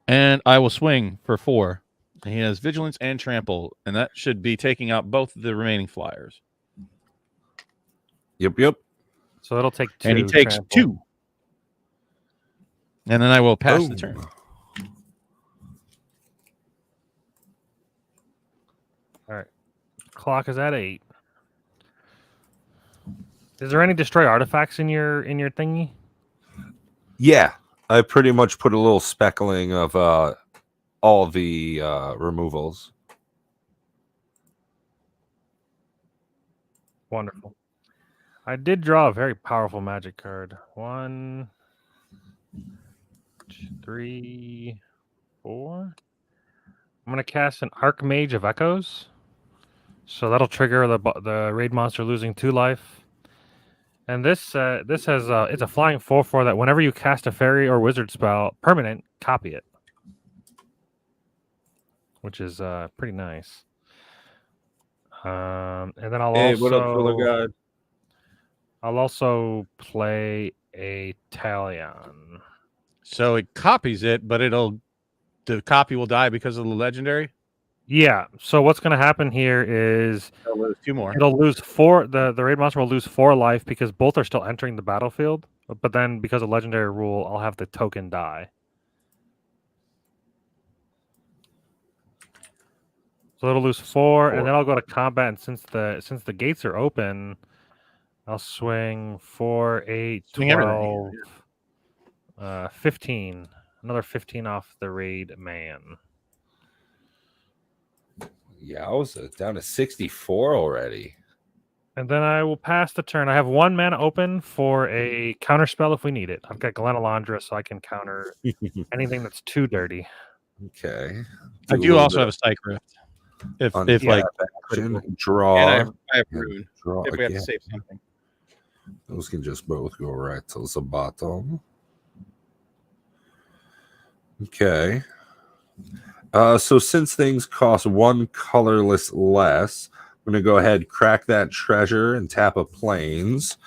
[SPEAKER 2] and I will swing for 4. He has Vigilance and Trample, and that should be taking out both the remaining flyers.
[SPEAKER 1] Yep.
[SPEAKER 3] So it'll take 2.
[SPEAKER 2] And he takes trample. 2. And then I will pass the turn.
[SPEAKER 3] All right. Clock is at 8. Is there any destroy artifacts in your thingy?
[SPEAKER 1] Yeah. I pretty much put a little speckling of all the removals.
[SPEAKER 3] Wonderful. I did draw a very powerful magic card. 1, 2, 3, 4. I'm going to cast an Archmage of Echoes. So that'll trigger the raid monster losing 2 life. And this has it's a flying 4/4 that whenever you cast a fairy or wizard spell permanent, copy it, which is pretty nice. And then I'll also play a Talion.
[SPEAKER 2] So it copies it, but the copy will die because of the legendary.
[SPEAKER 3] Yeah. So what's going to happen here is
[SPEAKER 2] it'll lose 2 more.
[SPEAKER 3] It'll lose 4. The raid monster will lose 4 life because both are still entering the battlefield. But then because of legendary rule, I'll have the token die. So it'll lose 4, and then I'll go to combat. And since the gates are open, I'll swing 4, 8, 12, 15. Another 15 off the raid man.
[SPEAKER 1] Yeah, I was down to 64 already.
[SPEAKER 3] And then I will pass the turn. I have 1 mana open for a counter spell if we need it. I've got Glenalandra, so I can counter anything that's too dirty.
[SPEAKER 1] Okay.
[SPEAKER 2] I do also have a Psych Rift. If
[SPEAKER 1] draw.
[SPEAKER 2] And I have Rune.
[SPEAKER 1] Draw
[SPEAKER 2] if we have to save something.
[SPEAKER 1] Those can just both go right to the bottom. Okay. So since things cost 1 colorless less, I'm going to go ahead, crack that treasure, and tap a Plains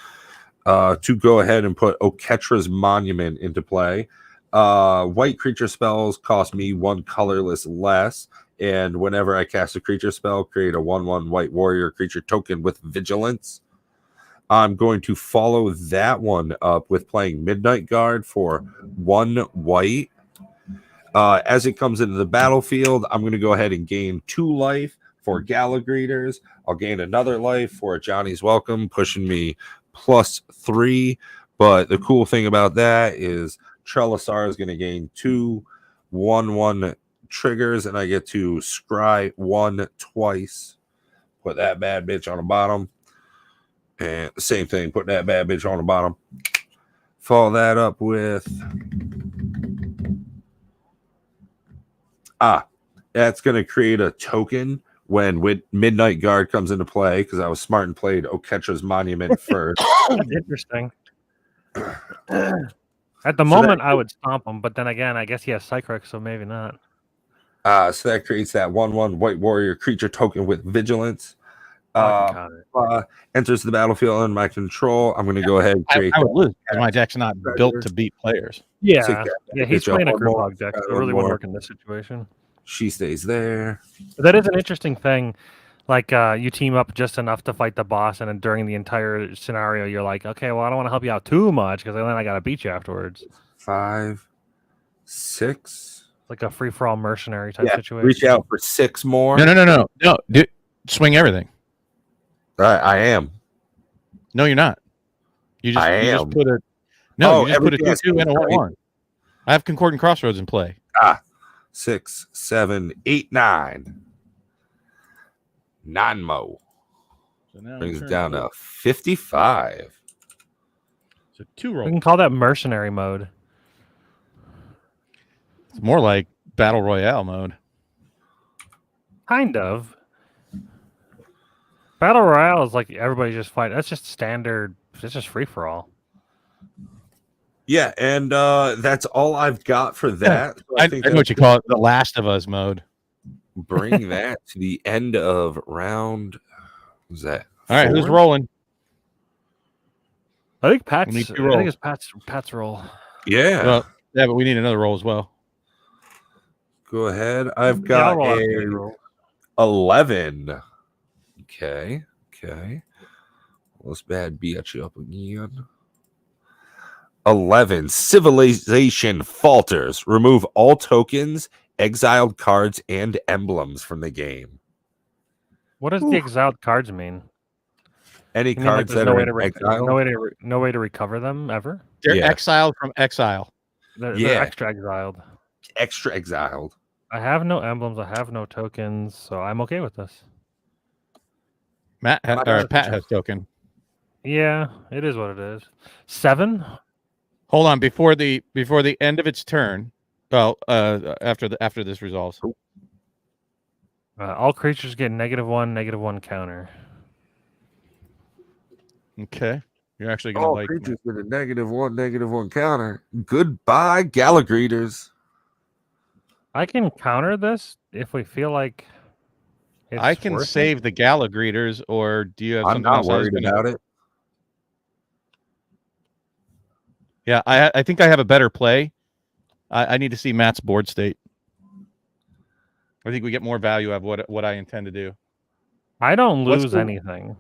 [SPEAKER 1] to go ahead and put Oketra's Monument into play. White creature spells cost me 1 colorless less, and whenever I cast a creature spell, create a 1/1 white warrior creature token with Vigilance. I'm going to follow that one up with playing Midnight Guard for 1 white. As it comes into the battlefield, I'm going to go ahead and gain 2 life for Gala Greeters. I'll gain another life for Johnny's Welcome, pushing me +3. But the cool thing about that is Trelisar is going to gain 2 1/1 triggers, and I get to scry 1 twice. Put that bad bitch on the bottom. And the same thing, put that bad bitch on the bottom. Follow that up with that's going to create a token when Midnight Guard comes into play, because I was smart and played Oketra's Monument first.
[SPEAKER 3] That's interesting. At the moment, I would stomp him, but then again, I guess he has Cycrex, so maybe not.
[SPEAKER 1] So that creates that 1/1 White Warrior creature token with Vigilance. Enters the battlefield under my control. I'm going to go ahead and create.
[SPEAKER 2] I would lose because my deck's not built to beat players.
[SPEAKER 3] Yeah, he's playing a Grimlock deck, so it really wouldn't work in this situation.
[SPEAKER 1] She stays there.
[SPEAKER 3] But that is an interesting thing. Like, you team up just enough to fight the boss, and then during the entire scenario, you're like, okay, well, I don't want to help you out too much, because then I got to beat you afterwards.
[SPEAKER 1] 5, 6.
[SPEAKER 3] Like a free-for-all mercenary type situation.
[SPEAKER 1] Reach out for 6 more.
[SPEAKER 2] No. Dude, swing everything.
[SPEAKER 1] I am.
[SPEAKER 2] No, you're not. You just put a you just put a 2/2 and a 1/1. I have Concordant Crossroads in play.
[SPEAKER 1] 6, 7, 8, 9. 9 mo.
[SPEAKER 2] So now
[SPEAKER 1] brings it down to 55.
[SPEAKER 2] So 2 rolls.
[SPEAKER 3] We can call that mercenary mode.
[SPEAKER 2] It's more like Battle Royale mode.
[SPEAKER 3] Kind of. Battle Royale is like everybody just fight. That's just standard. It's just free for all.
[SPEAKER 1] Yeah, and that's all I've got for that. So
[SPEAKER 2] I know what you call it, the Last of Us mode.
[SPEAKER 1] Bring that to the end of round. What's that?
[SPEAKER 2] All right,
[SPEAKER 1] 4?
[SPEAKER 2] who's rolling?
[SPEAKER 3] I think it's Pat's roll.
[SPEAKER 1] Yeah.
[SPEAKER 2] Well, yeah, but we need another roll as well.
[SPEAKER 1] Go ahead. I've got a 11. Okay. Let's bad beat you up again. 11. Civilization falters. Remove all tokens, exiled cards, and emblems from the game.
[SPEAKER 3] What does the exiled cards mean?
[SPEAKER 1] Any cards that are in exile?
[SPEAKER 3] No way to recover them ever?
[SPEAKER 2] They're exiled from exile.
[SPEAKER 3] They're extra exiled.
[SPEAKER 1] Extra exiled.
[SPEAKER 3] I have no emblems. I have no tokens, so I'm okay with this.
[SPEAKER 2] Pat has token.
[SPEAKER 3] Yeah, it is what it is. 7.
[SPEAKER 2] Hold on, before the end of its turn. Well, after this resolves.
[SPEAKER 3] All creatures get -1/-1 counter.
[SPEAKER 2] Okay, you're actually gonna like.
[SPEAKER 1] All creatures get a -1/-1 counter. Goodbye, Gala Greeters.
[SPEAKER 3] I can counter this if we feel like.
[SPEAKER 2] I can save the Gala Greeters, or do you have?
[SPEAKER 1] I'm not worried about it.
[SPEAKER 2] Yeah, I think I have a better play. I need to see Matt's board state. I think we get more value out of what I intend to do.
[SPEAKER 3] I don't lose anything.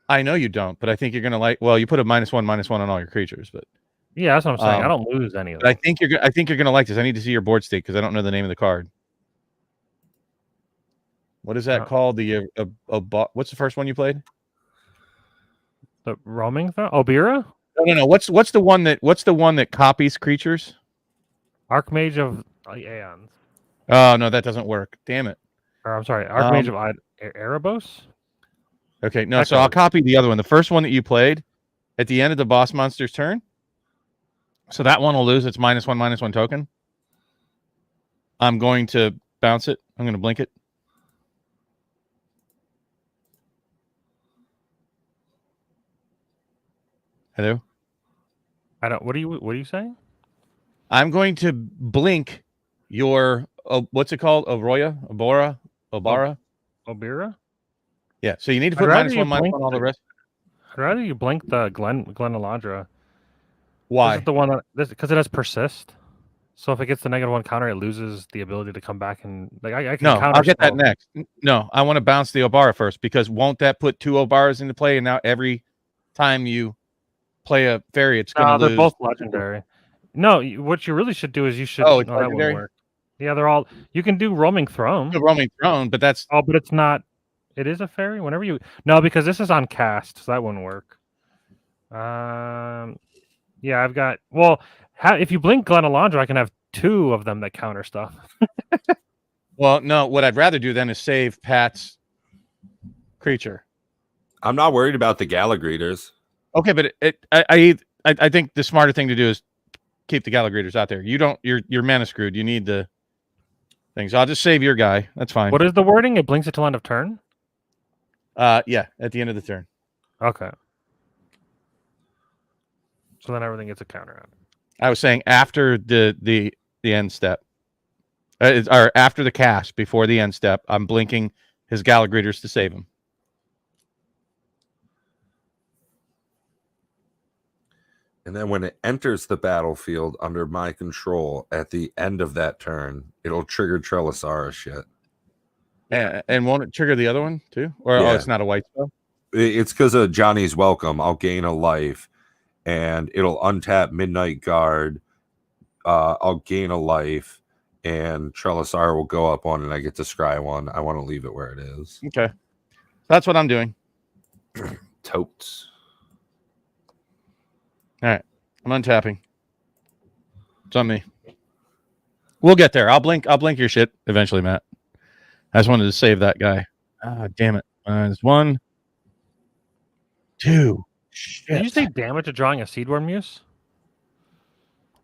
[SPEAKER 2] I know you don't, but I think you're gonna like. Well, you put a -1/-1 on all your creatures, but
[SPEAKER 3] yeah, that's what I'm saying. I don't lose anything.
[SPEAKER 2] But I think you're gonna like this. I need to see your board state because I don't know the name of the card. What is that called? What's the first one you played?
[SPEAKER 3] The roaming thing? Obira?
[SPEAKER 2] No. What's the one that copies creatures?
[SPEAKER 3] Archmage of Aeons.
[SPEAKER 2] Oh no, that doesn't work. Damn it.
[SPEAKER 3] Or I'm sorry, Archmage of Erebos?
[SPEAKER 2] Okay, no, so I'll copy the other one. The first one that you played at the end of the boss monster's turn. So that one will lose its -1/-1 token. I'm going to bounce it. I'm going to blink it. Hello?
[SPEAKER 3] I don't. What are you saying?
[SPEAKER 2] I'm going to blink your what's it called? Obara?
[SPEAKER 3] Obira?
[SPEAKER 2] Yeah. So you need to put -1/-1 on all the rest.
[SPEAKER 3] I'd rather you blink the Glenaladra.
[SPEAKER 2] Why?
[SPEAKER 3] This is the one because it has persist. So if it gets the -1 counter, it loses the ability to come back and like I can counter.
[SPEAKER 2] I'll get that next. No, I want to bounce the Obara first because won't that put 2 Obaras into play? And now every time you play a fairy, it's going to lose.
[SPEAKER 3] They're both legendary. No, what you really should do is you should.
[SPEAKER 2] It's legendary.
[SPEAKER 3] Yeah, they're all. You can do roaming throne.
[SPEAKER 2] The roaming throne, but that's.
[SPEAKER 3] But it's not. It is a fairy. Whenever you because this is on cast, so that wouldn't work. Yeah, I've got. Well, if you blink Glen Alondra, I can have 2 of them that counter stuff.
[SPEAKER 2] Well, no. What I'd rather do then is save Pat's creature.
[SPEAKER 1] I'm not worried about the Gallagreators.
[SPEAKER 2] Okay, but I think the smarter thing to do is keep the Gallagreators out there. You're mana screwed. You need the things. I'll just save your guy. That's fine.
[SPEAKER 3] What is the wording? It blinks until end of turn.
[SPEAKER 2] Yeah, at the end of the turn.
[SPEAKER 3] Okay. So then everything gets a counter on it.
[SPEAKER 2] I was saying after the end step, or after the cast, before the end step, I'm blinking his Gallagreators to save him.
[SPEAKER 1] And then when it enters the battlefield under my control at the end of that turn, it'll trigger Trelasarra shit.
[SPEAKER 2] And won't it trigger the other one too? Or
[SPEAKER 1] Yeah.
[SPEAKER 2] oh, it's not a white spell?
[SPEAKER 1] It's because of Johnny's Welcome. I'll gain a life, and it'll untap Midnight Guard. I'll gain a life, and Trelasarra will go up one, and I get to scry one. I want to leave it where it is.
[SPEAKER 2] Okay. That's what I'm doing.
[SPEAKER 1] Totes.
[SPEAKER 2] All right. I'm untapping. It's on me. We'll get there. I'll blink your shit eventually, Matt. I just wanted to save that guy. Ah, damn it. There's 1, 2. Shit.
[SPEAKER 3] Did you say damage to drawing a Seedborn Muse?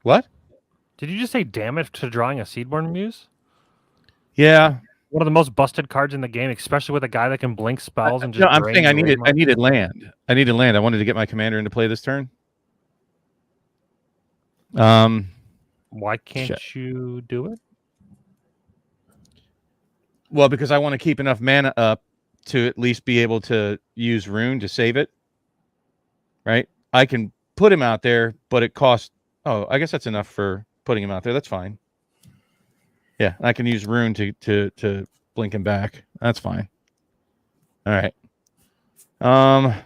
[SPEAKER 2] What?
[SPEAKER 3] Did you just say damage to drawing a Seedborn Muse?
[SPEAKER 2] Yeah.
[SPEAKER 3] One of the most busted cards in the game, especially with a guy that can blink spells and just.
[SPEAKER 2] No, I'm saying I needed land. I needed land. I wanted to get my commander into play this turn.
[SPEAKER 3] Why can't you do it?
[SPEAKER 2] Well, because I want to keep enough mana up to at least be able to use Rune to save it. Right? I can put him out there, but it costs. Oh, I guess that's enough for putting him out there. That's fine. Yeah, I can use Rune to blink him back. That's fine. All right. Now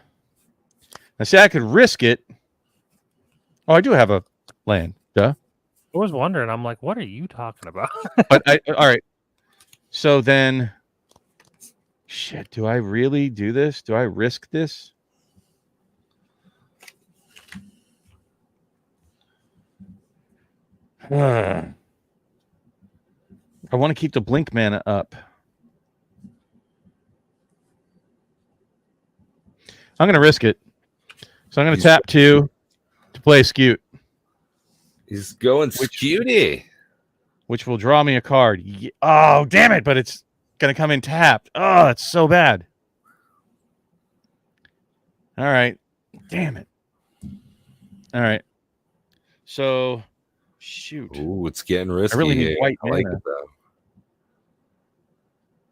[SPEAKER 2] see, I could risk it. Oh, I do have a land. Duh.
[SPEAKER 3] I was wondering. I'm like, what are you talking about?
[SPEAKER 2] But all right. So then, shit. Do I really do this? Do I risk this? I want to keep the blink mana up. I'm going to risk it. So I'm going to tap 2 to play Scute.
[SPEAKER 1] He's going Scutey.
[SPEAKER 2] Which will draw me a card. Oh, damn it. But it's going to come in tapped. Oh, it's so bad. All right. Damn it. All right. So, shoot.
[SPEAKER 1] Ooh, it's getting risky.
[SPEAKER 2] I really need white
[SPEAKER 1] I like it, though.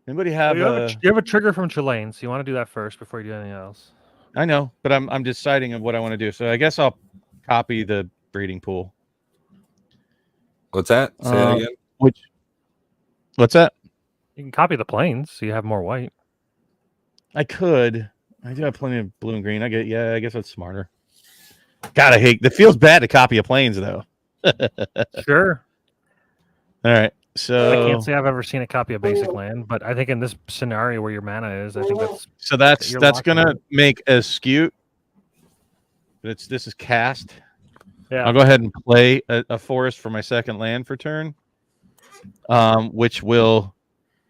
[SPEAKER 2] Anybody have,
[SPEAKER 3] you have a trigger from Chilean, so you want to do that first before you do anything else.
[SPEAKER 2] I know, but I'm deciding on what I want to do. So I guess I'll copy the breeding pool.
[SPEAKER 1] What's that? Say that again.
[SPEAKER 2] What's that?
[SPEAKER 3] You can copy the planes, so you have more white.
[SPEAKER 2] I could. I do have plenty of blue and green. I guess that's smarter. God, I hate. It feels bad to copy a planes though.
[SPEAKER 3] Sure.
[SPEAKER 2] All right. So
[SPEAKER 3] I can't say I've ever seen a copy of basic land, but I think in this scenario where your mana is, I think
[SPEAKER 2] that's gonna make a Scute. This is cast.
[SPEAKER 3] Yeah.
[SPEAKER 2] I'll go ahead and play a forest for my second land for turn, which will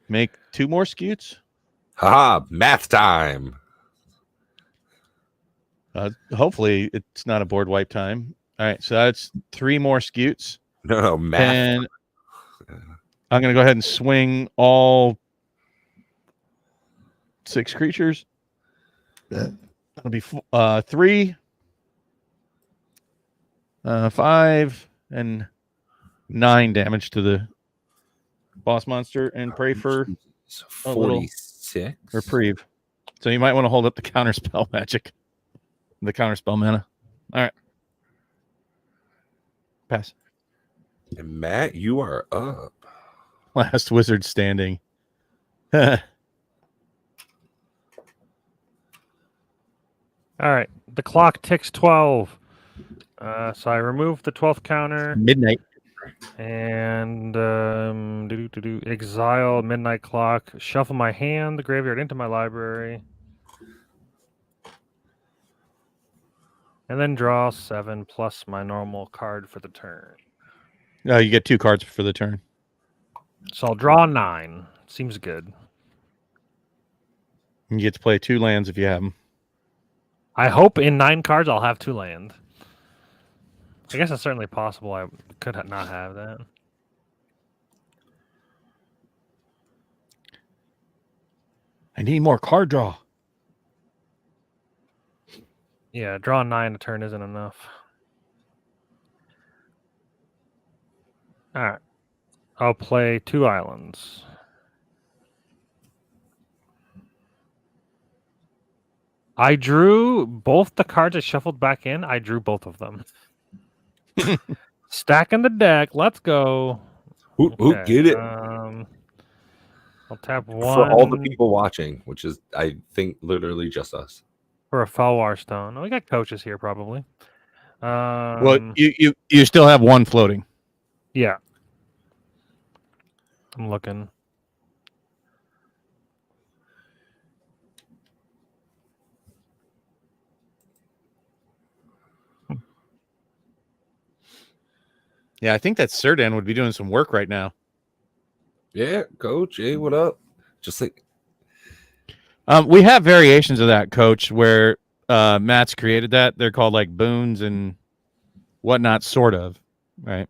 [SPEAKER 2] make 2 more Scutes.
[SPEAKER 1] Haha, math time.
[SPEAKER 2] Hopefully it's not a board wipe time. All right, so that's 3 more Scutes.
[SPEAKER 1] No, math.
[SPEAKER 2] And I'm going to go ahead and swing all 6 creatures. That'll be 3, 5, and 9 damage to the boss monster, and pray for
[SPEAKER 1] 46
[SPEAKER 2] reprieve. So you might want to hold up the counterspell magic, the counterspell mana. All right, pass.
[SPEAKER 1] And Matt, you are up.
[SPEAKER 2] Last wizard standing.
[SPEAKER 3] All right, the clock ticks 12. So I remove the 12th counter.
[SPEAKER 2] Midnight.
[SPEAKER 3] And exile Midnight Clock. Shuffle my hand, the graveyard into my library. And then draw 7 plus my normal card for the turn.
[SPEAKER 2] You get 2 cards for the turn.
[SPEAKER 3] So I'll draw 9. Seems good.
[SPEAKER 2] You get to play 2 lands if you have them.
[SPEAKER 3] I hope in 9 cards I'll have 2 land. I guess it's certainly possible I could not have that.
[SPEAKER 2] I need more card draw.
[SPEAKER 3] Yeah, draw 9 a turn isn't enough. All right. I'll play 2 islands. I drew both the cards I shuffled back in. I drew both of them. Stacking the deck. Let's go.
[SPEAKER 1] Okay. Get it.
[SPEAKER 3] I'll tap 1.
[SPEAKER 1] For all the people watching, which is, I think, literally just us.
[SPEAKER 3] For a Felwar Stone. Oh, we got coaches here, probably.
[SPEAKER 2] Well, you still have 1 floating.
[SPEAKER 3] Yeah. I'm looking.
[SPEAKER 2] Yeah, I think that Serdan would be doing some work right now.
[SPEAKER 1] Yeah, Coach. Hey, what up? Just like
[SPEAKER 2] we have variations of that, Coach, where Matt's created that. They're called like boons and whatnot, sort of, right?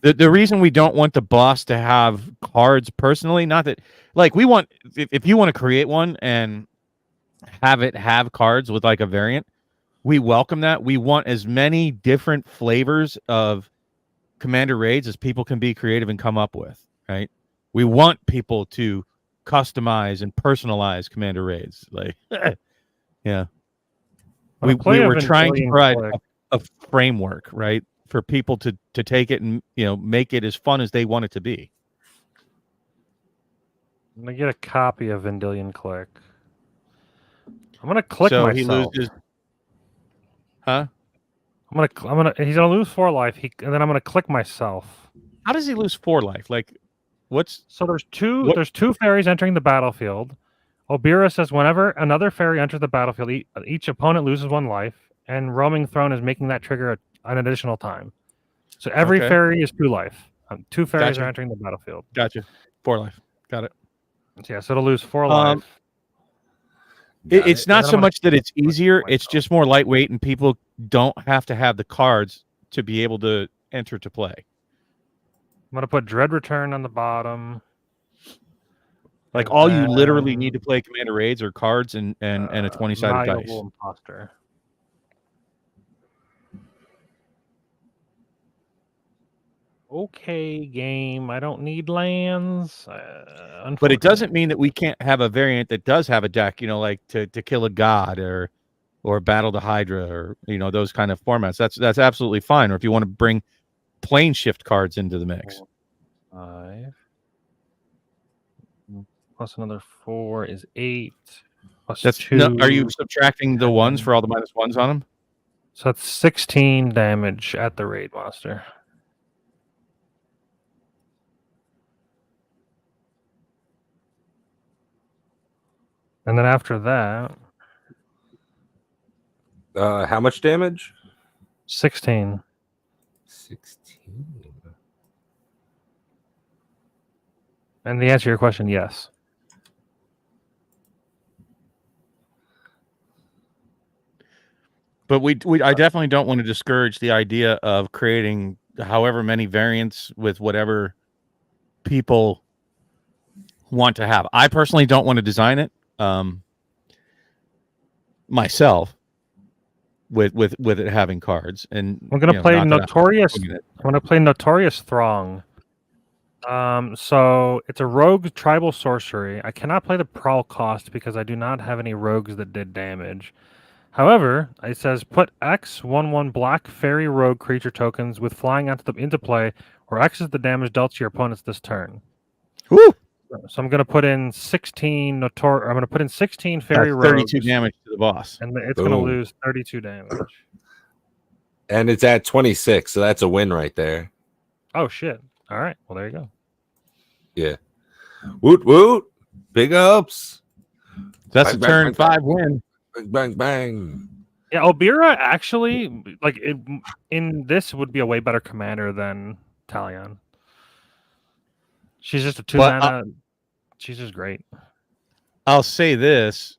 [SPEAKER 2] The reason we don't want the boss to have cards personally, not that like we want, if you want to create one and have it have cards with like a variant, we welcome that. We want as many different flavors of Commander raids as people can be creative and come up with, right? We want people to customize and personalize Commander raids. Like, yeah. We're trying to provide a framework, right? For people to take it and, you know, make it as fun as they want it to be.
[SPEAKER 3] I'm going to get a copy of Vendilion Click. I'm going to click
[SPEAKER 2] so
[SPEAKER 3] myself.
[SPEAKER 2] He loses. Huh?
[SPEAKER 3] He's gonna lose 4 life. And then I'm gonna click myself.
[SPEAKER 2] How does he lose 4 life? Like, what's
[SPEAKER 3] so there's two fairies entering the battlefield. Obira says whenever another fairy enters the battlefield, each opponent loses 1 life, and Roaming Throne is making that trigger an additional time. So every fairy is 2 life. 2 fairies are entering the battlefield.
[SPEAKER 2] Gotcha. 4 life. Got it.
[SPEAKER 3] Yeah, so it'll lose 4 life.
[SPEAKER 2] It's not so much that it's easier, it's just more lightweight, and people don't have to have the cards to be able to enter to play.
[SPEAKER 3] I'm going to put Dread Return on the bottom.
[SPEAKER 2] Like, all you literally need to play Commander raids are cards and a 20-sided dice.
[SPEAKER 3] Imposter. Okay, game. I don't need lands.
[SPEAKER 2] But it doesn't mean that we can't have a variant that does have a deck, you know, like to kill a god or battle the Hydra or, you know, those kind of formats. That's absolutely fine. Or if you want to bring plane shift cards into the mix.
[SPEAKER 3] 5 plus another 4 is 8. Plus
[SPEAKER 2] that's
[SPEAKER 3] 2.
[SPEAKER 2] No, are you subtracting the ones for all the -1s on them?
[SPEAKER 3] So that's 16 damage at the raid monster. And then after that,
[SPEAKER 1] how much damage?
[SPEAKER 3] 16.
[SPEAKER 1] 16.
[SPEAKER 3] And the answer to your question, yes.
[SPEAKER 2] But I definitely don't want to discourage the idea of creating however many variants with whatever people want to have. I personally don't want to design it myself with it having cards. And
[SPEAKER 3] I'm gonna play Notorious. I'm gonna play Notorious Throng. So it's a rogue tribal sorcery. I cannot play the prowl cost because I do not have any rogues that did damage. However, it says put X 1/1 black fairy rogue creature tokens with flying into play, or X is the damage dealt to your opponents this turn.
[SPEAKER 2] Woo!
[SPEAKER 3] So I'm going to put in 16 I'm going to put in 16 fairy rogues.
[SPEAKER 2] 32 damage to the boss.
[SPEAKER 3] And it's going to lose 32 damage.
[SPEAKER 1] And it's at 26, so that's a win right there.
[SPEAKER 3] Oh shit! All right, well there you go.
[SPEAKER 1] Yeah. Woot woot! Big ups.
[SPEAKER 2] That's a turn 5 win.
[SPEAKER 1] Bang bang bang.
[SPEAKER 3] Yeah, Obira actually in this would be a way better commander than Talion. She's just a 2-mana. She's just great.
[SPEAKER 2] I'll say this.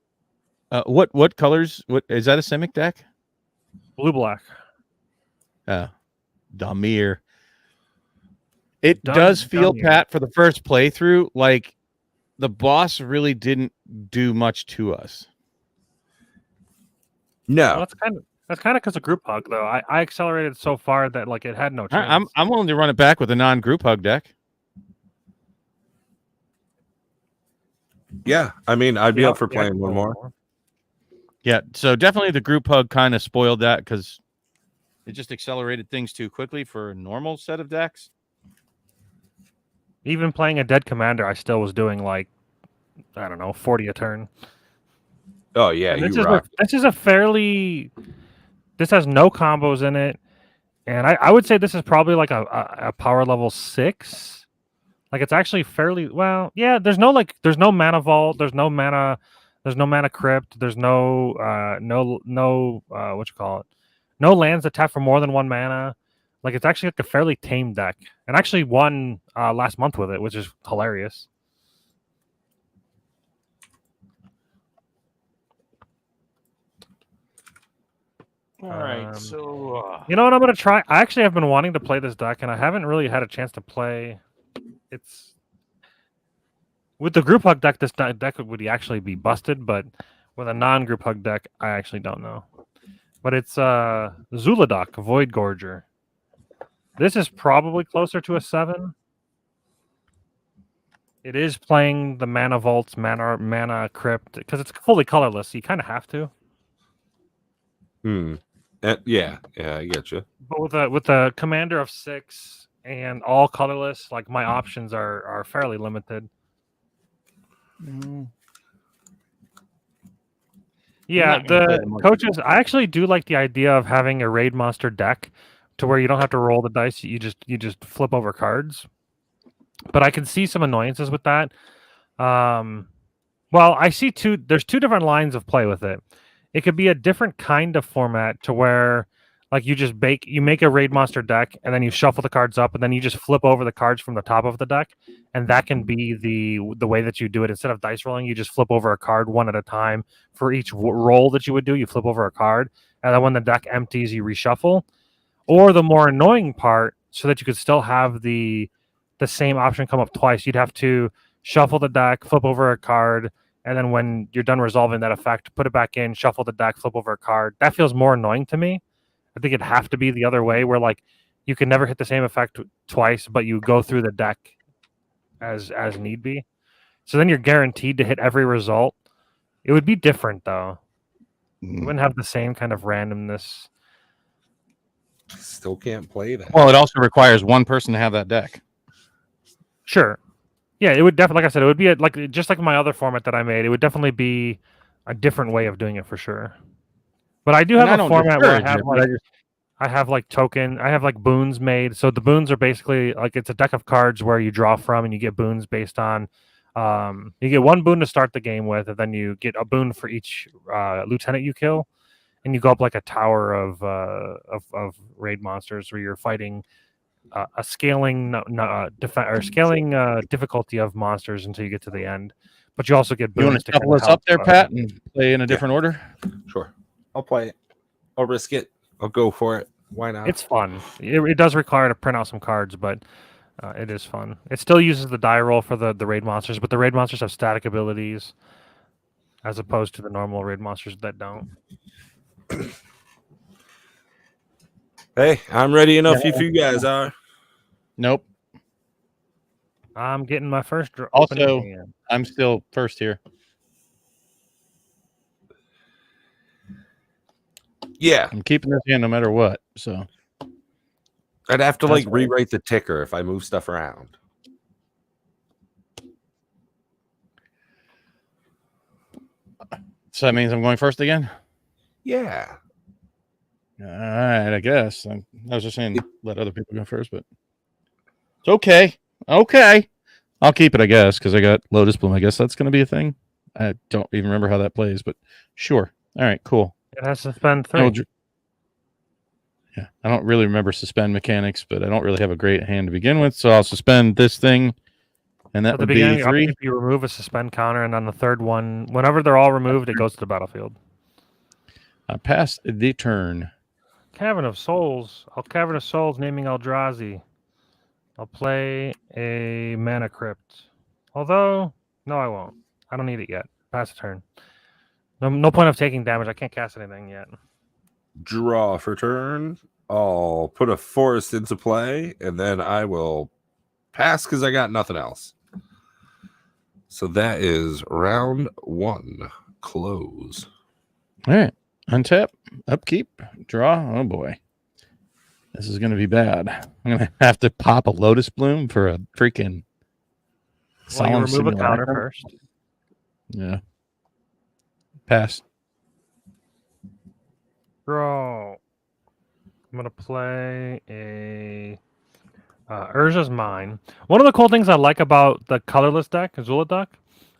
[SPEAKER 2] What colors? What is that? A Simic deck?
[SPEAKER 3] Blue black.
[SPEAKER 2] Damir. It does feel, Pat, for the first playthrough, like the boss really didn't do much to us.
[SPEAKER 1] No,
[SPEAKER 3] well, that's kind of because of group hug though. I accelerated so far that like it had no chance.
[SPEAKER 2] I'm willing to run it back with a non-group hug deck.
[SPEAKER 1] Yeah, I mean, I'd be up for playing one more.
[SPEAKER 2] Yeah, so definitely the group hug kind of spoiled that because it just accelerated things too quickly for a normal set of decks.
[SPEAKER 3] Even playing a dead commander, I still was doing like, I don't know, 40 a turn.
[SPEAKER 1] Oh yeah,
[SPEAKER 3] this is a fairly. This has no combos in it, and I would say this is probably like a power level 6. Like it's actually fairly well. Yeah, there's no mana vault. There's no mana crypt. There's no what you call it? No lands that tap for more than 1 mana. Like it's actually like a fairly tame deck, and actually won last month with it, which is hilarious.
[SPEAKER 2] All right, so
[SPEAKER 3] you know what I'm gonna try? I actually have been wanting to play this deck, and I haven't really had a chance to play. It's with the group hug deck. This deck would actually be busted, but with a non-group hug deck, I actually don't know. But it's Zuladoc, Void Gorger. This is probably closer to a 7. It is playing the mana vaults, mana crypt, because it's fully colorless. So you kind of have to.
[SPEAKER 1] Yeah, I get you.
[SPEAKER 3] But with a commander of 6 and all colorless, like my options are fairly limited. Yeah, the coaches. I actually do like the idea of having a raid monster deck, to where you don't have to roll the dice. You just flip over cards. But I can see some annoyances with that. Well, I see there's 2 different lines of play with it. It could be a different kind of format to where like you make a raid monster deck and then you shuffle the cards up and then you just flip over the cards from the top of the deck, and that can be the way that you do it. Instead of dice rolling, you just flip over a card one at a time. For each roll that you would do, you flip over a card, and then when the deck empties, you reshuffle. Or the more annoying part, so that you could still have the same option come up twice, you'd have to shuffle the deck, flip over a card, and then when you're done resolving that effect, put it back in, shuffle the deck, flip over a card. That feels more annoying to me. I think it'd have to be the other way, where like you can never hit the same effect twice, but you go through the deck as need be. So then you're guaranteed to hit every result. It would be different though. You wouldn't have the same kind of randomness.
[SPEAKER 1] Still can't play that.
[SPEAKER 2] Well, it also requires one person to have that deck.
[SPEAKER 3] Sure. Yeah, it would definitely, like I said, it would be just like my other format that I made. It would definitely be a different way of doing it for sure. But I do have a format where I have like boons made. So the boons are basically like it's a deck of cards where you draw from and you get boons based on you get 1 boon to start the game with, and then you get a boon for each lieutenant you kill, and you go up like a tower of raid monsters where you're fighting a scaling difficulty of monsters until you get to the end. But you also get boons.
[SPEAKER 2] You want to shuffle us up there, Pat, and play in a different order?
[SPEAKER 1] Sure. I'll play it. I'll risk it. I'll go for it. Why not?
[SPEAKER 3] It's fun. It does require to print out some cards, but it is fun. It still uses the die roll for the raid monsters, but the raid monsters have static abilities as opposed to the normal raid monsters that don't.
[SPEAKER 1] Hey, I'm ready enough if you guys are.
[SPEAKER 2] Nope.
[SPEAKER 3] I'm getting my first draw.
[SPEAKER 2] Also, I'm still first here.
[SPEAKER 1] Yeah.
[SPEAKER 2] I'm keeping this in no matter what. So
[SPEAKER 1] I'd have to rewrite the ticker if I move stuff around.
[SPEAKER 2] So that means I'm going first again?
[SPEAKER 1] Yeah.
[SPEAKER 2] All right, I guess. I was just saying let other people go first, but it's okay. Okay. I'll keep it, I guess, because I got Lotus Bloom. I guess that's going to be a thing. I don't even remember how that plays, but sure. All right, cool.
[SPEAKER 3] It has to spend 3.
[SPEAKER 2] Yeah, I don't really remember suspend mechanics, but I don't really have a great hand to begin with, so I'll suspend this thing, and that would be 3.
[SPEAKER 3] If you remove a suspend counter, and on the third one, whenever they're all removed, it goes to the battlefield.
[SPEAKER 2] I passed the turn.
[SPEAKER 3] Cavern of Souls. Cavern of Souls, naming Eldrazi. I'll play a Mana Crypt. Although, no, I won't. I don't need it yet. Pass the turn. No point of taking damage. I can't cast anything yet.
[SPEAKER 1] Draw for turn. I'll put a forest into play, and then I will pass because I got nothing else. So that is round 1. Close.
[SPEAKER 2] All right. Untap, upkeep, draw. Oh boy. This is going to be bad. I'm going to have to pop a Lotus Bloom for a freaking
[SPEAKER 3] Solemn remove a counter first.
[SPEAKER 2] Yeah. Pass.
[SPEAKER 3] Draw. I'm going to play a Urza's Mine. One of the cool things I like about the colorless deck, Azula deck,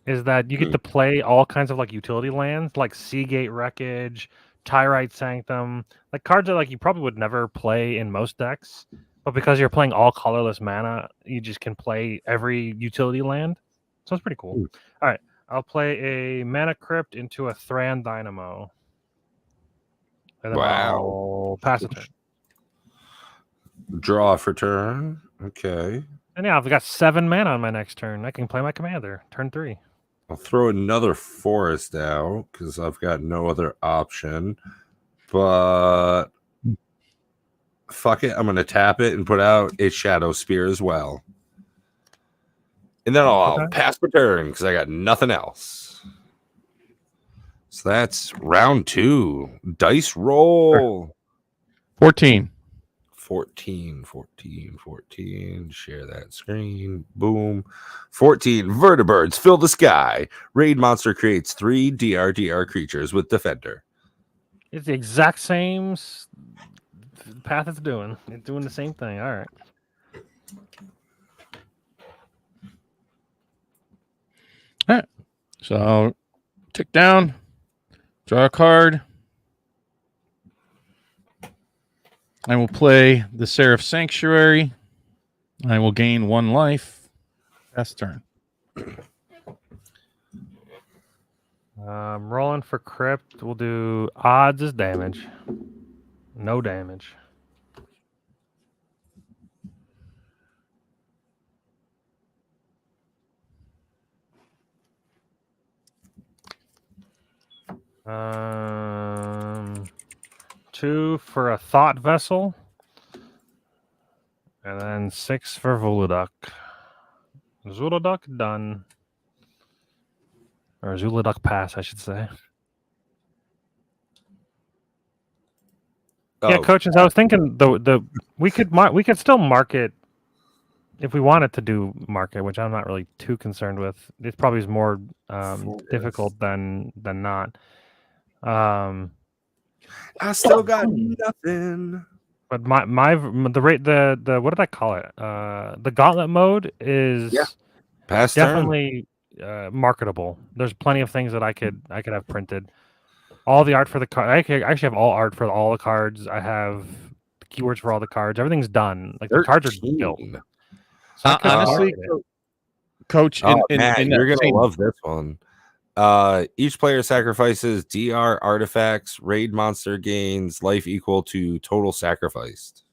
[SPEAKER 3] is that you get to play all kinds of like utility lands, like Seagate Wreckage, Tyrite Sanctum, like cards that like you probably would never play in most decks, but because you're playing all colorless mana, you just can play every utility land. So it's pretty cool. All right, I'll play a Mana Crypt into a Thran Dynamo. And then I'll pass a turn.
[SPEAKER 1] Draw for turn. Okay.
[SPEAKER 3] And yeah, I've got 7 mana on my next turn. I can play my commander. Turn 3.
[SPEAKER 1] I'll throw another forest out because I've got no other option. But fuck it. I'm going to tap it and put out a Shadow Spear as well. And then I'll pass for turn because I got nothing else. So that's round 2. Dice roll.
[SPEAKER 2] 14.
[SPEAKER 1] 14. Share that screen. Boom. 14. Vertibirds fill the sky. Raid monster creates 3 DR creatures with Defender.
[SPEAKER 3] It's the exact same path it's doing. It's doing the same thing. All right.
[SPEAKER 2] All right. So I'll tick down, draw a card. I will play the Seraph Sanctuary. I will gain 1 life. Pass turn.
[SPEAKER 3] Rolling for Crypt. We'll do odds as damage. No damage. Um, 2 for a Thought Vessel. And then 6 for Zuladuck. Zuladuck done. Or Zuladuck pass, I should say. Yeah, coaches. I was thinking we could still market if we wanted to do market, which I'm not really too concerned with. It probably is more difficult than not.
[SPEAKER 1] I still got nothing.
[SPEAKER 3] But the what did I call it? The gauntlet mode is definitely marketable. There's plenty of things that I could have printed. All the art for the card. I actually have all art for all the cards. I have the keywords for all the cards. Everything's done. Like the cards are built.
[SPEAKER 2] So honestly, Coach,
[SPEAKER 1] Matt, you're gonna love this one. Each player sacrifices DR artifacts. Raid monster gains life equal to total sacrificed.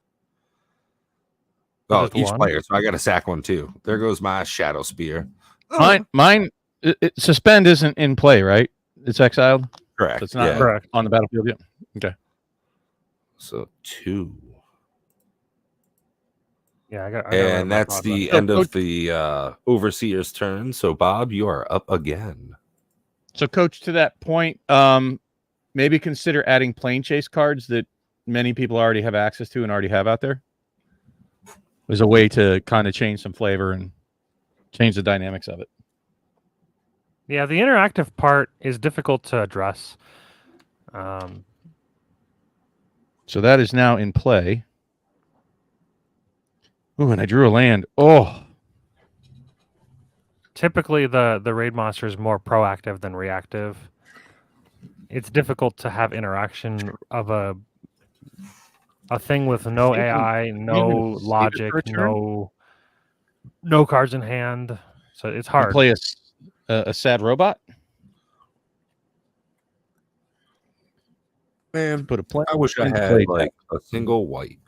[SPEAKER 1] Oh, each player. So I got to sack one too. There goes my Shadow Spear.
[SPEAKER 2] Mine. Suspend isn't in play, right? It's exiled.
[SPEAKER 1] Correct.
[SPEAKER 2] So it's not correct on the battlefield yet. Okay.
[SPEAKER 1] So 2.
[SPEAKER 3] Yeah, I got
[SPEAKER 1] and that's the end of the Overseer's turn. So Bob, you are up again.
[SPEAKER 2] So, Coach, to that point, maybe consider adding plane chase cards that many people already have access to and already have out there. There's a way to kind of change some flavor and change the dynamics of it.
[SPEAKER 3] Yeah, the interactive part is difficult to address.
[SPEAKER 2] So that is now in play. Ooh, and I drew a land. Oh.
[SPEAKER 3] Typically, the raid monster is more proactive than reactive. It's difficult to have interaction of a thing with no AI, no logic, no cards in hand. So it's hard.
[SPEAKER 2] Play a sad robot.
[SPEAKER 1] Man, I wish I had like a single white.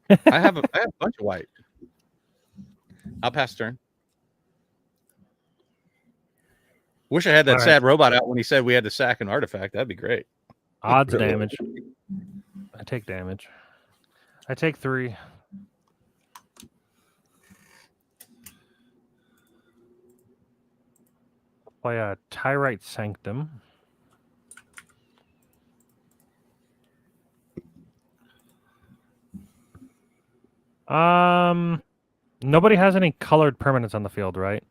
[SPEAKER 2] I have a bunch of white. I'll pass turn. Wish I had that sad robot out when he said we had to sack an artifact. That'd be great.
[SPEAKER 3] Odds damage. I take damage. I take 3. Play a Tyrite Sanctum. Nobody has any colored permanents on the field, right?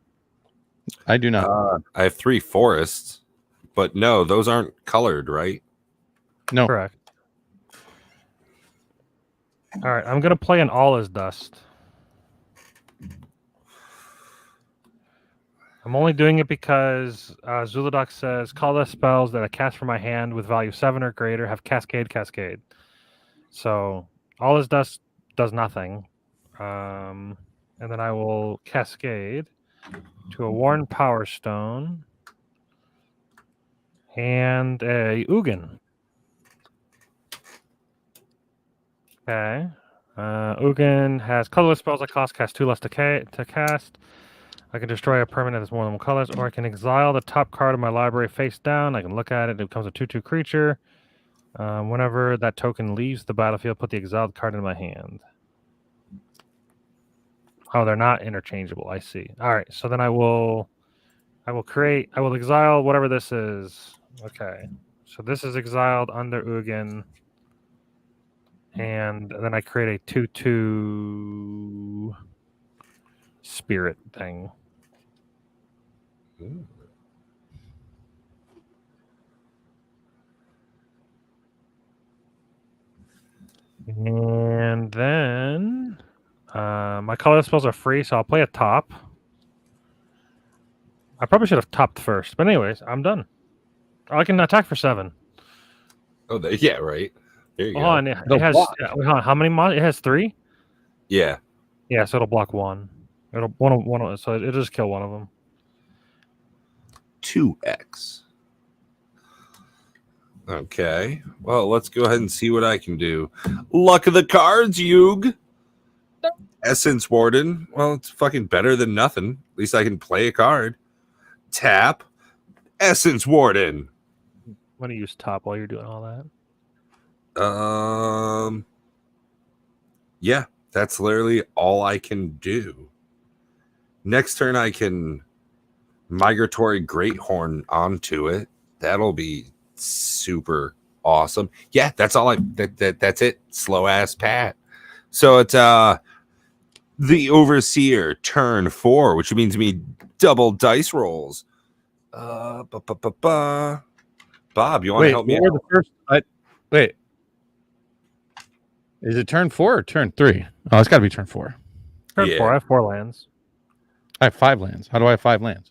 [SPEAKER 2] I do not.
[SPEAKER 1] I have 3 forests, but no, those aren't colored, right?
[SPEAKER 2] No.
[SPEAKER 3] Correct. All right, I'm gonna play an All Is Dust. I'm only doing it because Zuladox says colorless spells that I cast from my hand with value 7 or greater have Cascade. So All Is Dust does nothing, and then I will Cascade to a Worn Power Stone and a Ugin. Okay. Ugin has colorless spells that cast 2 less to cast. I can destroy a permanent that's more than 1 colors, or I can exile the top card of my library face down. I can look at it. It becomes a 2/2 creature. Whenever that token leaves the battlefield, put the exiled card in my hand. Oh, they're not interchangeable. I see. All right. So then I will exile whatever this is. Okay. So this is exiled under Ugin. And then I create a 2/2 spirit thing.
[SPEAKER 1] Ooh.
[SPEAKER 3] And then my colorless spells are free, so I'll play a top. I probably should have topped first, but anyways, I'm done. I can attack for 7.
[SPEAKER 1] Oh, yeah, right. There you go.
[SPEAKER 3] And it has how many mods? It has 3.
[SPEAKER 1] Yeah.
[SPEAKER 3] Yeah, so it'll block 1. It'll one. So it'll just kill one of them.
[SPEAKER 1] 2x. Okay. Well, let's go ahead and see what I can do. Luck of the cards, Yug. Essence Warden. Well, it's fucking better than nothing. At least I can play a card. Tap. Essence Warden.
[SPEAKER 3] I'm gonna use top while you're doing all that.
[SPEAKER 1] Yeah, that's literally all I can do. Next turn, I can Migratory Greathorn onto it. That'll be super awesome. Yeah, that's all that's it. Slow ass Pat. So it's the Overseer turn 4, which means me double dice rolls. Bob, you want to help me out?
[SPEAKER 2] Wait. Is it turn 4 or turn 3? Oh, it's got to be turn 4.
[SPEAKER 3] Turn 4. I have 4 lands.
[SPEAKER 2] I have 5 lands. How do I have 5 lands?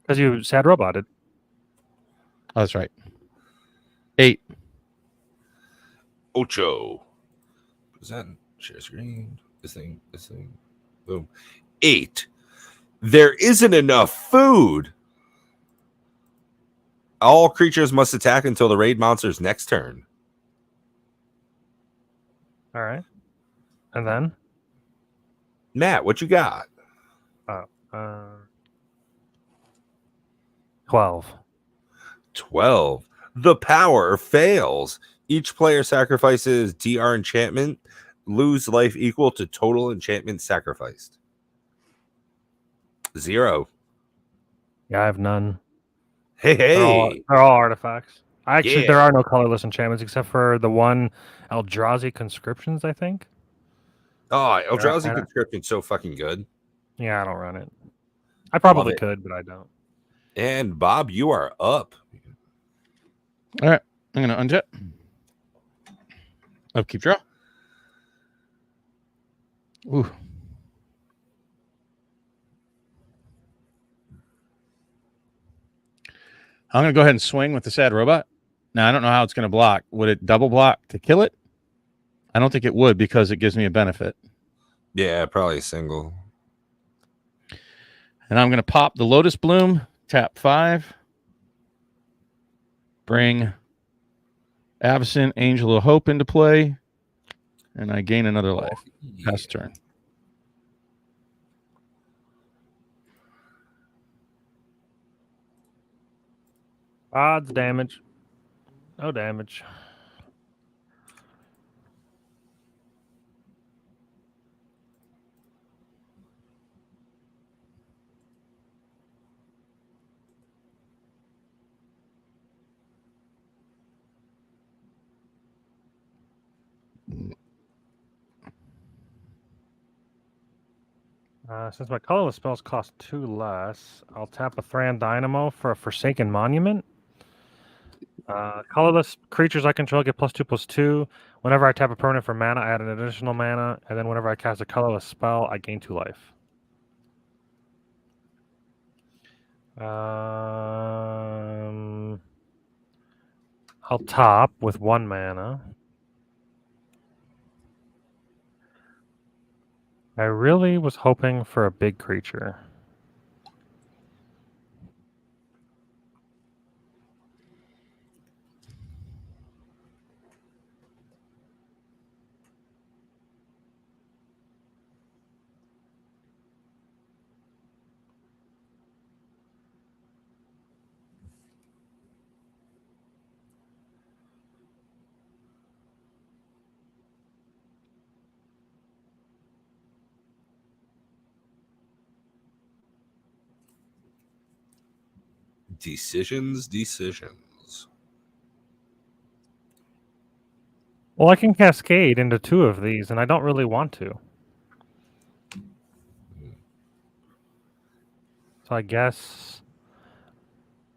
[SPEAKER 3] Because you sad roboted.
[SPEAKER 2] Oh, that's right. 8.
[SPEAKER 1] Ocho. Present. Share screen. This thing. Boom. 8. There isn't enough food. All creatures must attack until the raid monster's next turn.
[SPEAKER 3] All right. And then?
[SPEAKER 1] Matt, what you got?
[SPEAKER 3] 12.
[SPEAKER 1] 12. The power fails. Each player sacrifices DR enchantment. Lose life equal to total enchantment sacrificed. 0.
[SPEAKER 3] Yeah, I have none.
[SPEAKER 1] Hey.
[SPEAKER 3] They're all artifacts. There are no colorless enchantments except for the one Eldrazi Conscriptions, I think.
[SPEAKER 1] Oh, Eldrazi Conscription's so fucking good.
[SPEAKER 3] Yeah, I don't run it. I probably could, but I don't.
[SPEAKER 1] And Bob, you are up.
[SPEAKER 2] All right. I'm going to untap. Upkeep draw. Ooh. I'm going to go ahead and swing with the Sad Robot. Now, I don't know how it's going to block. Would it double block to kill it? I don't think it would because it gives me a benefit.
[SPEAKER 4] Yeah, probably single.
[SPEAKER 2] And I'm going to pop the Lotus Bloom, tap 5. Bring Avacyn, Angel of Hope into play. And I gain another life. Pass turn.
[SPEAKER 3] Odds damage. No damage. Since my colorless spells cost 2 less, I'll tap a Thran Dynamo for a Forsaken Monument. Colorless creatures I control get +2/+2. Whenever I tap a permanent for mana, I add an additional mana, and then whenever I cast a colorless spell, I gain 2 life. I'll top with 1 mana. I really was hoping for a big creature.
[SPEAKER 4] Decisions.
[SPEAKER 3] Well, I can cascade into 2 of these, and I don't really want to. So I guess...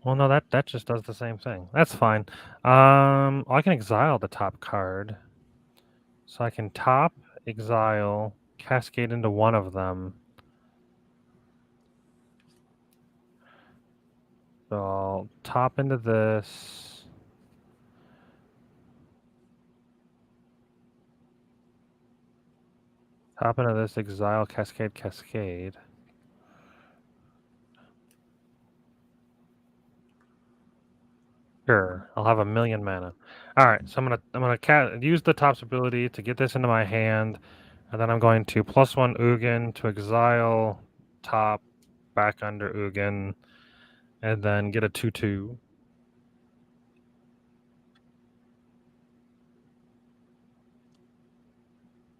[SPEAKER 3] Well, no, that just does the same thing. That's fine. I can exile the top card. So I can top, exile, cascade into 1 of them. So I'll top into this. Top into this, exile, cascade. Sure, I'll have 1,000,000 mana. All right, so I'm gonna use the top's ability to get this into my hand, and then I'm going to +1 Ugin to exile top back under Ugin, and then get a 2/2.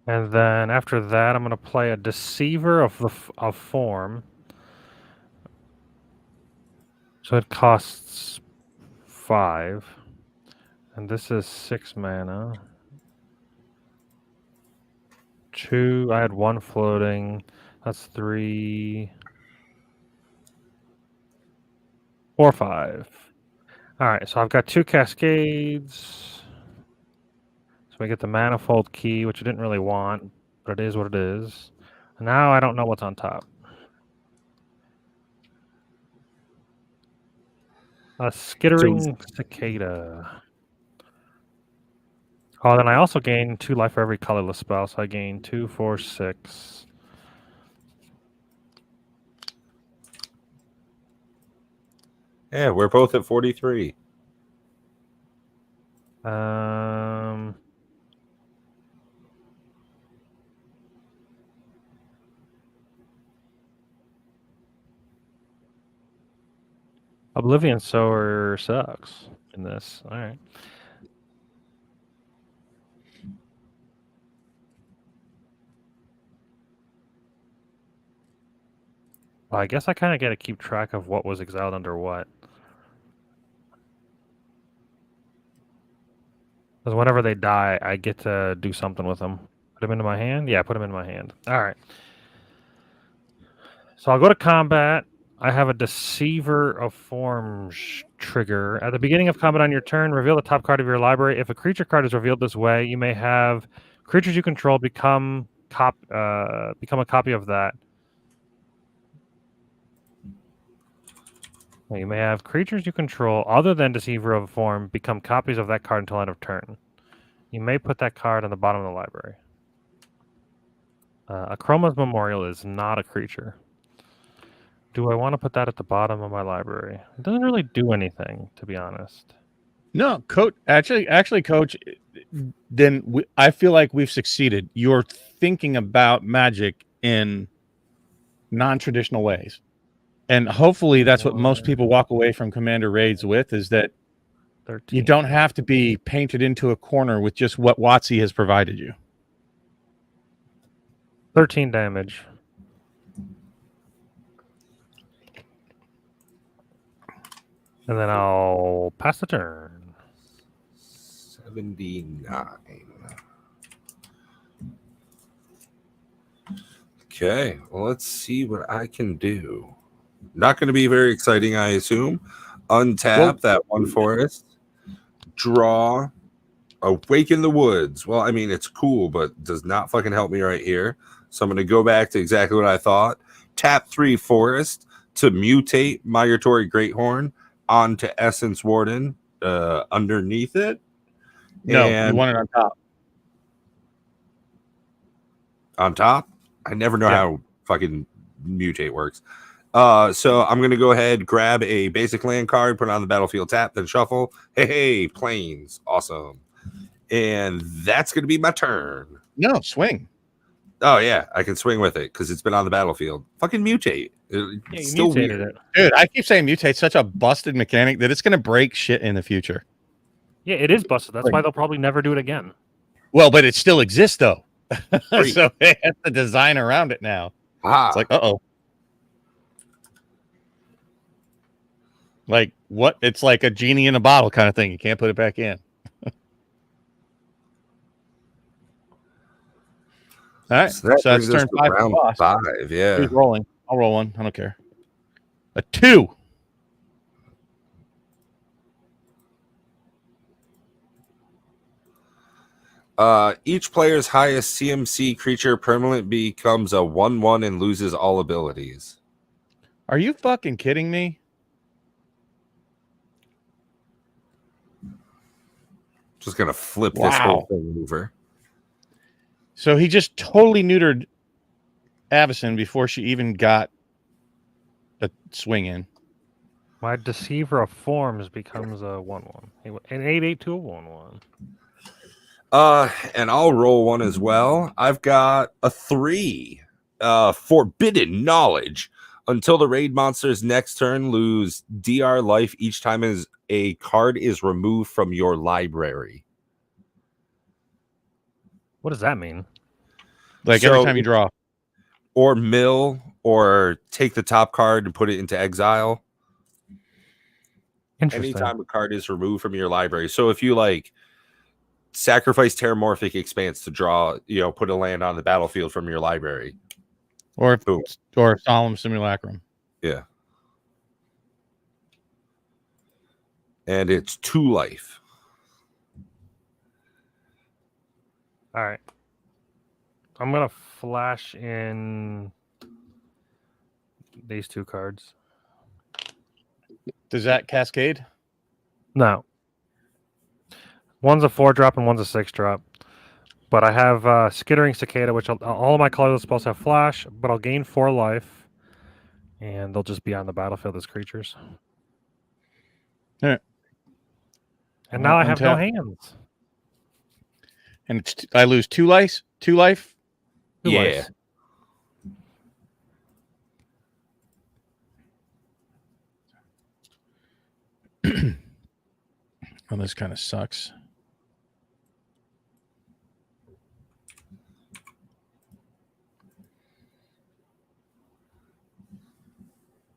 [SPEAKER 3] And then after that, I'm going to play a Deceiver of Form. So it costs 5. And this is 6 mana. 2, I had 1 floating. That's 3, 4, 5. All right, so I've got 2 cascades. So we get the Manifold Key, which I didn't really want, but it is what it is. And now I don't know what's on top. A Skittering Cicada. Oh, then I also gain 2 life for every colorless spell, so I gain 2, 4, 6.
[SPEAKER 1] Yeah, we're both at 43.
[SPEAKER 3] Oblivion Sower sucks in this. All right. Well, I guess I kind of got to keep track of what was exiled under what. Because whenever they die, I get to do something with them. Put them into my hand? Yeah, put them in my hand. All right. So I'll go to combat. I have a Deceiver of Forms trigger. At the beginning of combat on your turn, reveal the top card of your library. If a creature card is revealed this way, you may have creatures you control become a copy of that. You may have creatures you control other than Deceiver of Form become copies of that card until end of turn. You may put that card on the bottom of the library. Akroma's Memorial is not a creature. Do I want to put that at the bottom of my library? It doesn't really do anything, to be honest.
[SPEAKER 2] No, coach. Actually, coach. Then I feel like we've succeeded. You're thinking about Magic in non-traditional ways, and hopefully, that's what most people walk away from Commander Raids with: is that 13. You don't have to be painted into a corner with just what WotC has provided you.
[SPEAKER 3] 13 damage. And then I'll pass the turn.
[SPEAKER 1] 79. Okay, well, let's see what I can do. Not going to be very exciting, I assume. Untap that one forest. Draw. Awaken the Woods. Well, I mean, it's cool, but does not fucking help me right here. So I'm going to go back to exactly what I thought. Tap 3 forest to mutate Migratory Greathorn onto Essence Warden underneath it.
[SPEAKER 2] No, you want it on top.
[SPEAKER 1] On top? I never know how fucking mutate works. So I'm going to go ahead, grab a basic land card, put it on the battlefield, tap, then shuffle. Hey, planes. Awesome. And that's going to be my turn.
[SPEAKER 2] No, swing.
[SPEAKER 1] Oh, yeah. I can swing with it because it's been on the battlefield. Fucking mutate. It's still weird.
[SPEAKER 3] It.
[SPEAKER 2] Dude, I keep saying mutate's such a busted mechanic that it's going to break shit in the future.
[SPEAKER 3] Yeah, it is busted. That's why they'll probably never do it again.
[SPEAKER 2] Well, but it still exists, though. So they have to design around it now. It's like, uh-oh. Like, what? It's like a genie in a bottle kind of thing. You can't put it back in. All right. So that's turn 5.
[SPEAKER 1] Round 5, yeah.
[SPEAKER 2] Who's rolling? I'll roll one. I don't care. A 2.
[SPEAKER 1] Each player's highest CMC creature permanent becomes a 1/1 and loses all abilities.
[SPEAKER 2] Are you fucking kidding me?
[SPEAKER 1] Just gonna flip this whole thing over.
[SPEAKER 2] So he just totally neutered Avacyn before she even got a swing in.
[SPEAKER 3] My Deceiver of Forms becomes a 1/1. An 8/8 to a 1/1.
[SPEAKER 1] And I'll roll one as well. I've got a 3. Forbidden Knowledge. Until the raid monster's next turn, lose DR life each time as a card is removed from your library.
[SPEAKER 3] What does that mean?
[SPEAKER 2] Like every time you draw.
[SPEAKER 1] Or mill, or take the top card and put it into exile. Anytime a card is removed from your library. So if you like sacrifice Terramorphic Expanse to draw, put a land on the battlefield from your library.
[SPEAKER 2] Or Solemn Simulacrum.
[SPEAKER 1] Yeah. And it's 2 life.
[SPEAKER 3] All right. I'm going to flash in these 2 cards.
[SPEAKER 2] Does that cascade?
[SPEAKER 3] No. One's a 4-drop and one's a 6-drop. But I have Skittering Cicada, which all of my colors are supposed to have flash, but I'll gain 4 life. And they'll just be on the battlefield as creatures.
[SPEAKER 2] All right.
[SPEAKER 3] And now I have no hands.
[SPEAKER 2] And I lose 2 life? 2 life?
[SPEAKER 1] Yeah.
[SPEAKER 2] Well, this kind of sucks.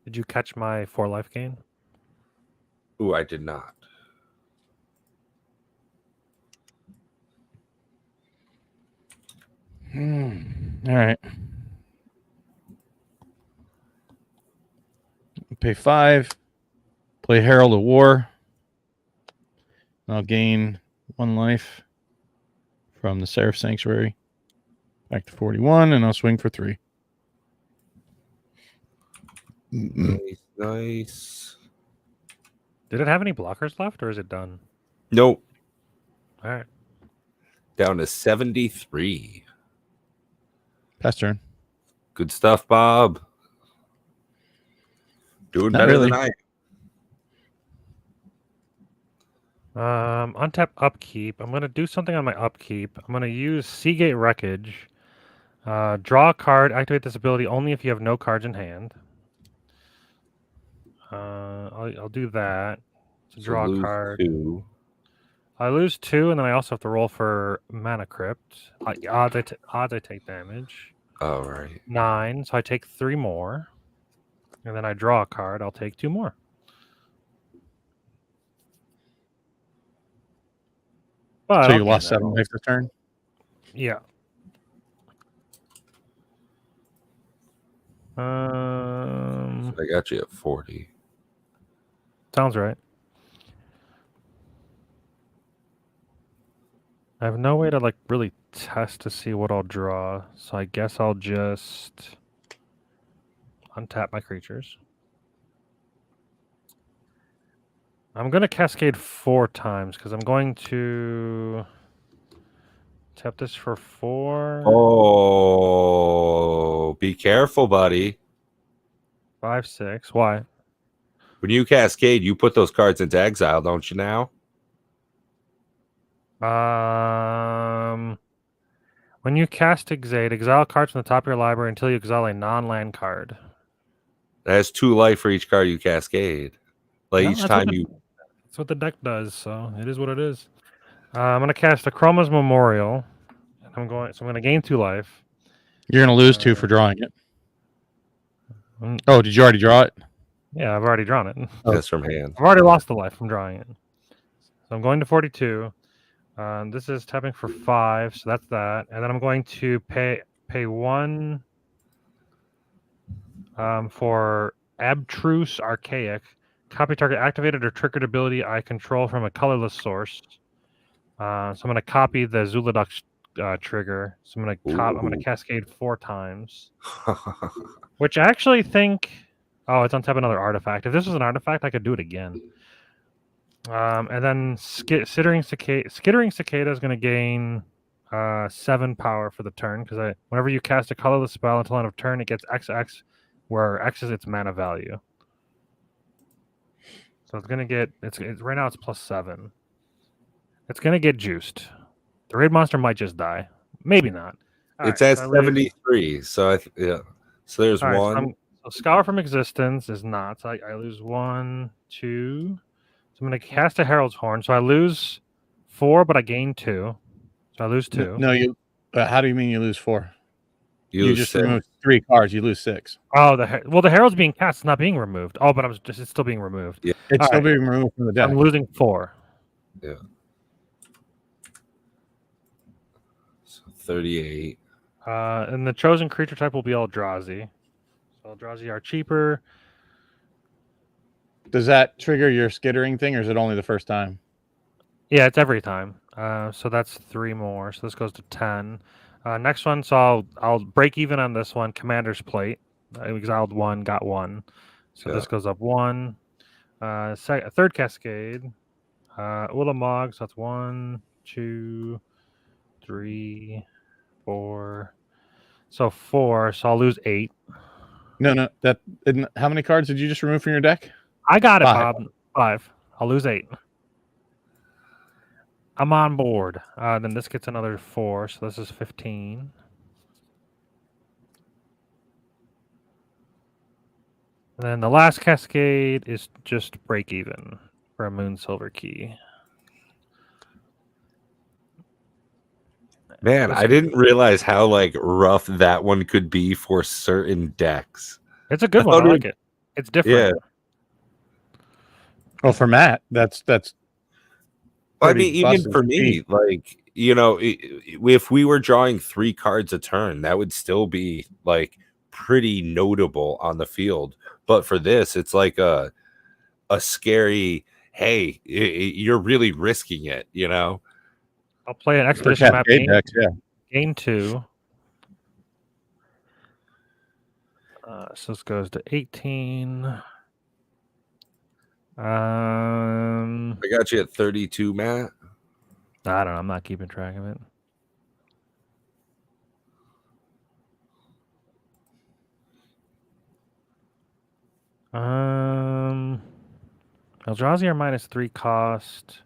[SPEAKER 3] Did you catch my 4 life gain?
[SPEAKER 1] Ooh, I did not.
[SPEAKER 2] All right. pay 5. Play Herald of War. I'll gain 1 life from the Seraph Sanctuary. Back to 41, and I'll swing for 3.
[SPEAKER 1] Nice.
[SPEAKER 3] Did it have any blockers left, or is it done?
[SPEAKER 1] Nope.
[SPEAKER 3] All right.
[SPEAKER 1] Down to 73.
[SPEAKER 2] Pass turn.
[SPEAKER 1] Good stuff, Bob. Doing
[SPEAKER 2] Not
[SPEAKER 1] better
[SPEAKER 2] really.
[SPEAKER 1] than I.
[SPEAKER 3] Untap upkeep. I'm gonna do something on my upkeep. I'm gonna use Seagate Wreckage. Draw a card. Activate this ability only if you have no cards in hand. I'll do that. So draw a card.
[SPEAKER 1] 2.
[SPEAKER 3] I lose 2, and then I also have to roll for Mana Crypt. Odds I take damage.
[SPEAKER 1] Oh, right.
[SPEAKER 3] 9, so I take 3 more. And then I draw a card. I'll take 2 more. But
[SPEAKER 2] So you lost 7 life this turn?
[SPEAKER 3] Yeah.
[SPEAKER 1] I got you at 40.
[SPEAKER 3] Sounds right. I have no way to like really test to see what I'll draw, so I guess I'll just untap my creatures. I'm going to cascade 4 times because I'm going to tap this for 4.
[SPEAKER 1] Oh, be careful, buddy.
[SPEAKER 3] 5, 6. Why?
[SPEAKER 1] When you cascade, you put those cards into exile, don't you now?
[SPEAKER 3] When you cast Exade, exile cards from the top of your library until you exile a non-land card.
[SPEAKER 1] It has 2 life for each card you cascade. Like
[SPEAKER 3] No,
[SPEAKER 1] each time you.
[SPEAKER 3] That's what the deck does, so it is what it is. I'm going to cast Akroma's Memorial. And I'm going to gain 2 life.
[SPEAKER 2] You're going to lose 2 for drawing it. Oh, did you already draw it?
[SPEAKER 3] Yeah, I've already drawn it.
[SPEAKER 1] Just from hand.
[SPEAKER 3] I've already lost the life from drawing it. So I'm going to 42. This is tapping for 5, so that's that. And then I'm going to pay 1 for Abstruse Archaic. Copy target activated or triggered ability I control from a colorless source. So I'm going to copy the Zuludok trigger. So I'm going to cascade 4 times. Which I actually think... Oh, it's untap another artifact. If this was an artifact, I could do it again. And then Skittering Cicada is going to gain 7 power for the turn, because whenever you cast a colorless spell until end of turn, it gets XX, where X is its mana value. So it's going to get... right now it's +7. It's going to get juiced. The raid monster might just die. Maybe not.
[SPEAKER 1] It's at 73, so yeah. So there's 1.
[SPEAKER 3] So Scour from Existence is not. So I lose 1, 2. So I'm going to cast a Herald's Horn. So I lose 4, but I gain 2. So I lose 2.
[SPEAKER 2] No, you. How do you mean you lose 4?
[SPEAKER 1] You
[SPEAKER 2] just removed 3 cards. You lose 6.
[SPEAKER 3] Oh, the Herald's being cast. It's not being removed. Oh, but it's still being removed.
[SPEAKER 1] Yeah.
[SPEAKER 2] It's still being removed from the deck.
[SPEAKER 3] I'm losing 4.
[SPEAKER 1] Yeah. So 38.
[SPEAKER 3] And the chosen creature type will be Eldrazi. So Eldrazi are cheaper.
[SPEAKER 2] Does that trigger your skittering thing, or is it only the first time?
[SPEAKER 3] Yeah, it's every time. So that's 3 more. So this goes to 10. Next one, so I'll break even on this one. Commander's Plate. I exiled 1, got 1. So this goes up 1. Third Cascade. Ulamog, so that's 1, 2, 3, 4. So 4. So I'll lose 8.
[SPEAKER 2] No. How many cards did you just remove from your deck?
[SPEAKER 3] I got it,
[SPEAKER 2] 5.
[SPEAKER 3] Bob. 5. I'll lose 8. I'm on board. Then this gets another 4, so this is 15. And then the last Cascade is just break even for a Moon Silver Key.
[SPEAKER 1] Man, I didn't realize how rough that one could be for certain decks.
[SPEAKER 3] It's a good one. I like it. It's different.
[SPEAKER 1] Yeah.
[SPEAKER 2] Well, for Matt, that's.
[SPEAKER 1] I mean, even for me, if we were drawing 3 cards a turn, that would still be pretty notable on the field. But for this, it's like a scary, hey, you're really risking it, you know?
[SPEAKER 3] I'll play an expedition map game,
[SPEAKER 2] decks, yeah.
[SPEAKER 3] game 2. So this goes to 18.
[SPEAKER 1] I got you at 32, Matt.
[SPEAKER 3] I don't know. I'm not keeping track of it. Eldrazi are -3 cost.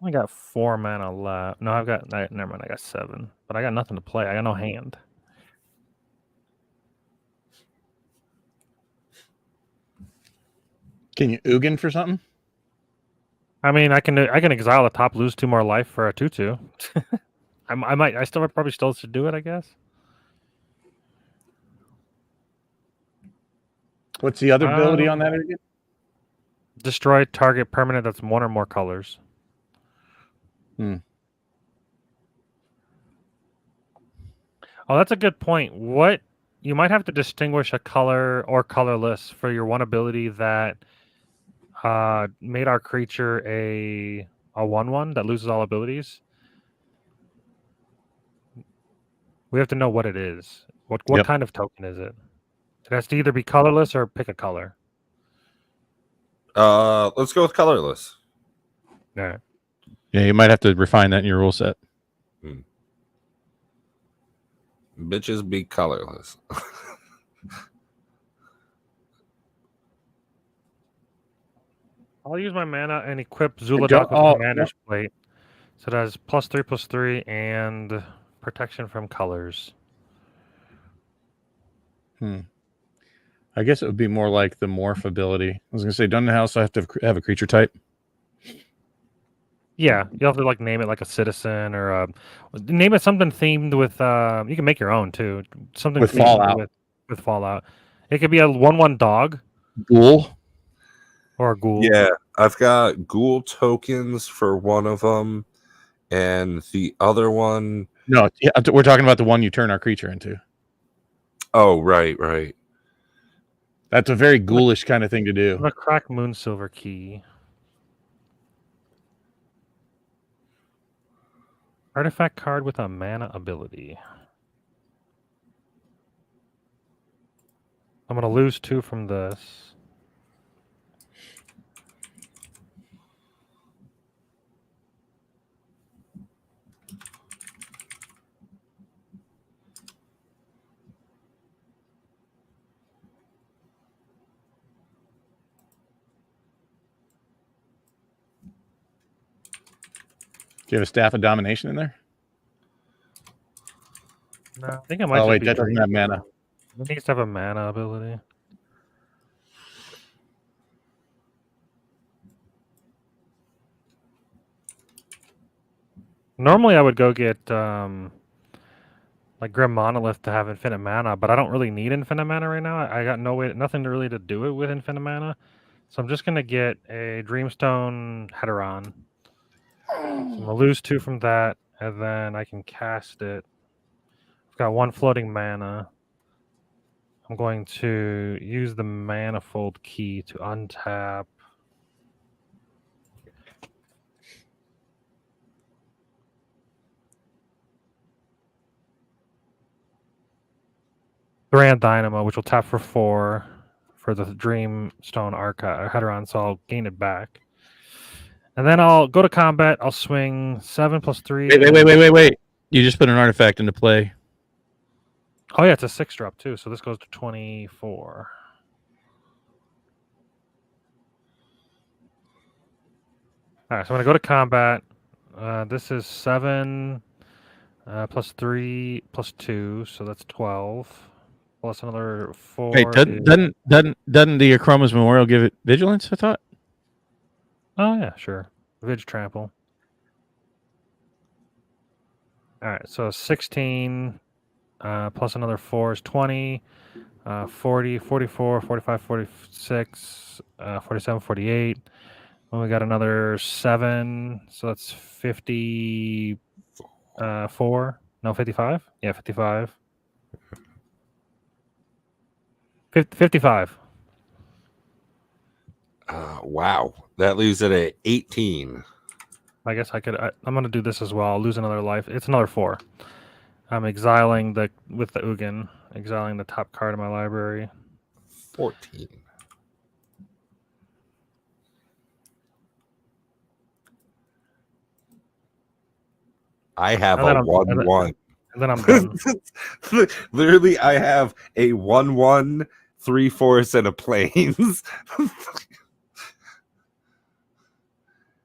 [SPEAKER 3] Only got 4 mana left. No, I've got never mind. I got 7, but I got nothing to play. I got no hand.
[SPEAKER 2] Can you Ugin for something?
[SPEAKER 3] I mean, I can exile the top, lose 2 more life for a 2/2. I probably still should do it, I guess.
[SPEAKER 2] What's the other ability on that again?
[SPEAKER 3] Destroy target permanent that's 1 or more colors. Oh, that's a good point. What you might have to distinguish a color or colorless for your one ability that made our creature a 1/1 that loses all abilities. We have to know what it is. What kind of token is it? It has to either be colorless or pick a color.
[SPEAKER 1] Let's go with colorless.
[SPEAKER 3] All right.
[SPEAKER 2] Yeah, you might have to refine that in your rule set.
[SPEAKER 1] Bitches be colorless.
[SPEAKER 3] I'll use my mana and equip Zuladak with Commander's Plate. So it has +3/+3 and protection from colors.
[SPEAKER 2] I guess it would be more like the morph ability. I was going to say, doesn't the house have to have a creature type?
[SPEAKER 3] Yeah, you have to like name it like a citizen or name it something themed with. You can make your own too. Something
[SPEAKER 2] with Fallout.
[SPEAKER 3] With Fallout, it could be a 1/1 dog,
[SPEAKER 2] ghoul,
[SPEAKER 3] or a ghoul.
[SPEAKER 1] Yeah, I've got ghoul tokens for one of them, and the other one.
[SPEAKER 2] No, we're talking about the one you turn our creature into.
[SPEAKER 1] Oh, right.
[SPEAKER 2] That's a very ghoulish kind of thing to do.
[SPEAKER 3] The Crack Moonsilver Key. Artifact card with a mana ability. I'm going to lose 2 from this.
[SPEAKER 2] Do you have a Staff of Domination in there?
[SPEAKER 3] No, I think I might.
[SPEAKER 2] Oh wait, that doesn't have mana.
[SPEAKER 3] It needs to have a mana ability. Normally, I would go get like Grim Monolith to have infinite mana, but I don't really need infinite mana right now. I got nothing really to do it with infinite mana, so I'm just gonna get a Dreamstone Heteron. So I'm gonna lose 2 from that, and then I can cast it. I've got 1 floating mana. I'm going to use the Manifold Key to untap. Grand Dynamo, which will tap for 4 for the Dreamstone Archive Heteron, so I'll gain it back. And then I'll go to combat. I'll swing 7/+3.
[SPEAKER 2] Wait. You just put an artifact into play.
[SPEAKER 3] Oh, yeah, it's a 6-drop, too. So this goes to 24. All right, so I'm going to go to combat. This is 7 +3/+2, so that's 12. Plus another 4.
[SPEAKER 2] Wait, doesn't the Akroma's Memorial give it vigilance, I thought?
[SPEAKER 3] Oh, yeah, sure. Vig Trample. All right, so 16 plus another 4 is 20, 40, 44, 45, 46, 47, 48. And we got another 7, so that's 54. No, 55? Yeah, 55. 55.
[SPEAKER 1] Wow. That leaves it at 18.
[SPEAKER 3] I guess I could. I'm gonna do this as well. I'll lose another life. It's another 4. I'm exiling with the Ugin, exiling the top card of my library.
[SPEAKER 1] 14. I have a 1/1.
[SPEAKER 3] And then I'm done.
[SPEAKER 1] Literally, I have a 1/1, 3/4, and a planes.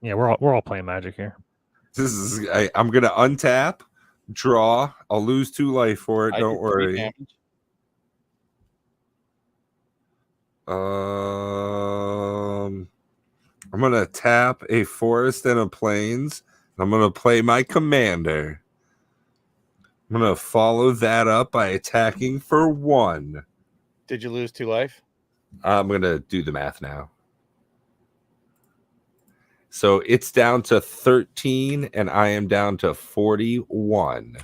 [SPEAKER 3] Yeah, we're all playing Magic here.
[SPEAKER 1] This is I'm gonna untap, draw. I'll lose 2 life for it. Don't worry. I'm gonna tap a forest and a plains. I'm gonna play my commander. I'm gonna follow that up by attacking for 1.
[SPEAKER 2] Did you lose 2 life?
[SPEAKER 1] I'm gonna do the math now. So it's down to 13, and I am down to 41.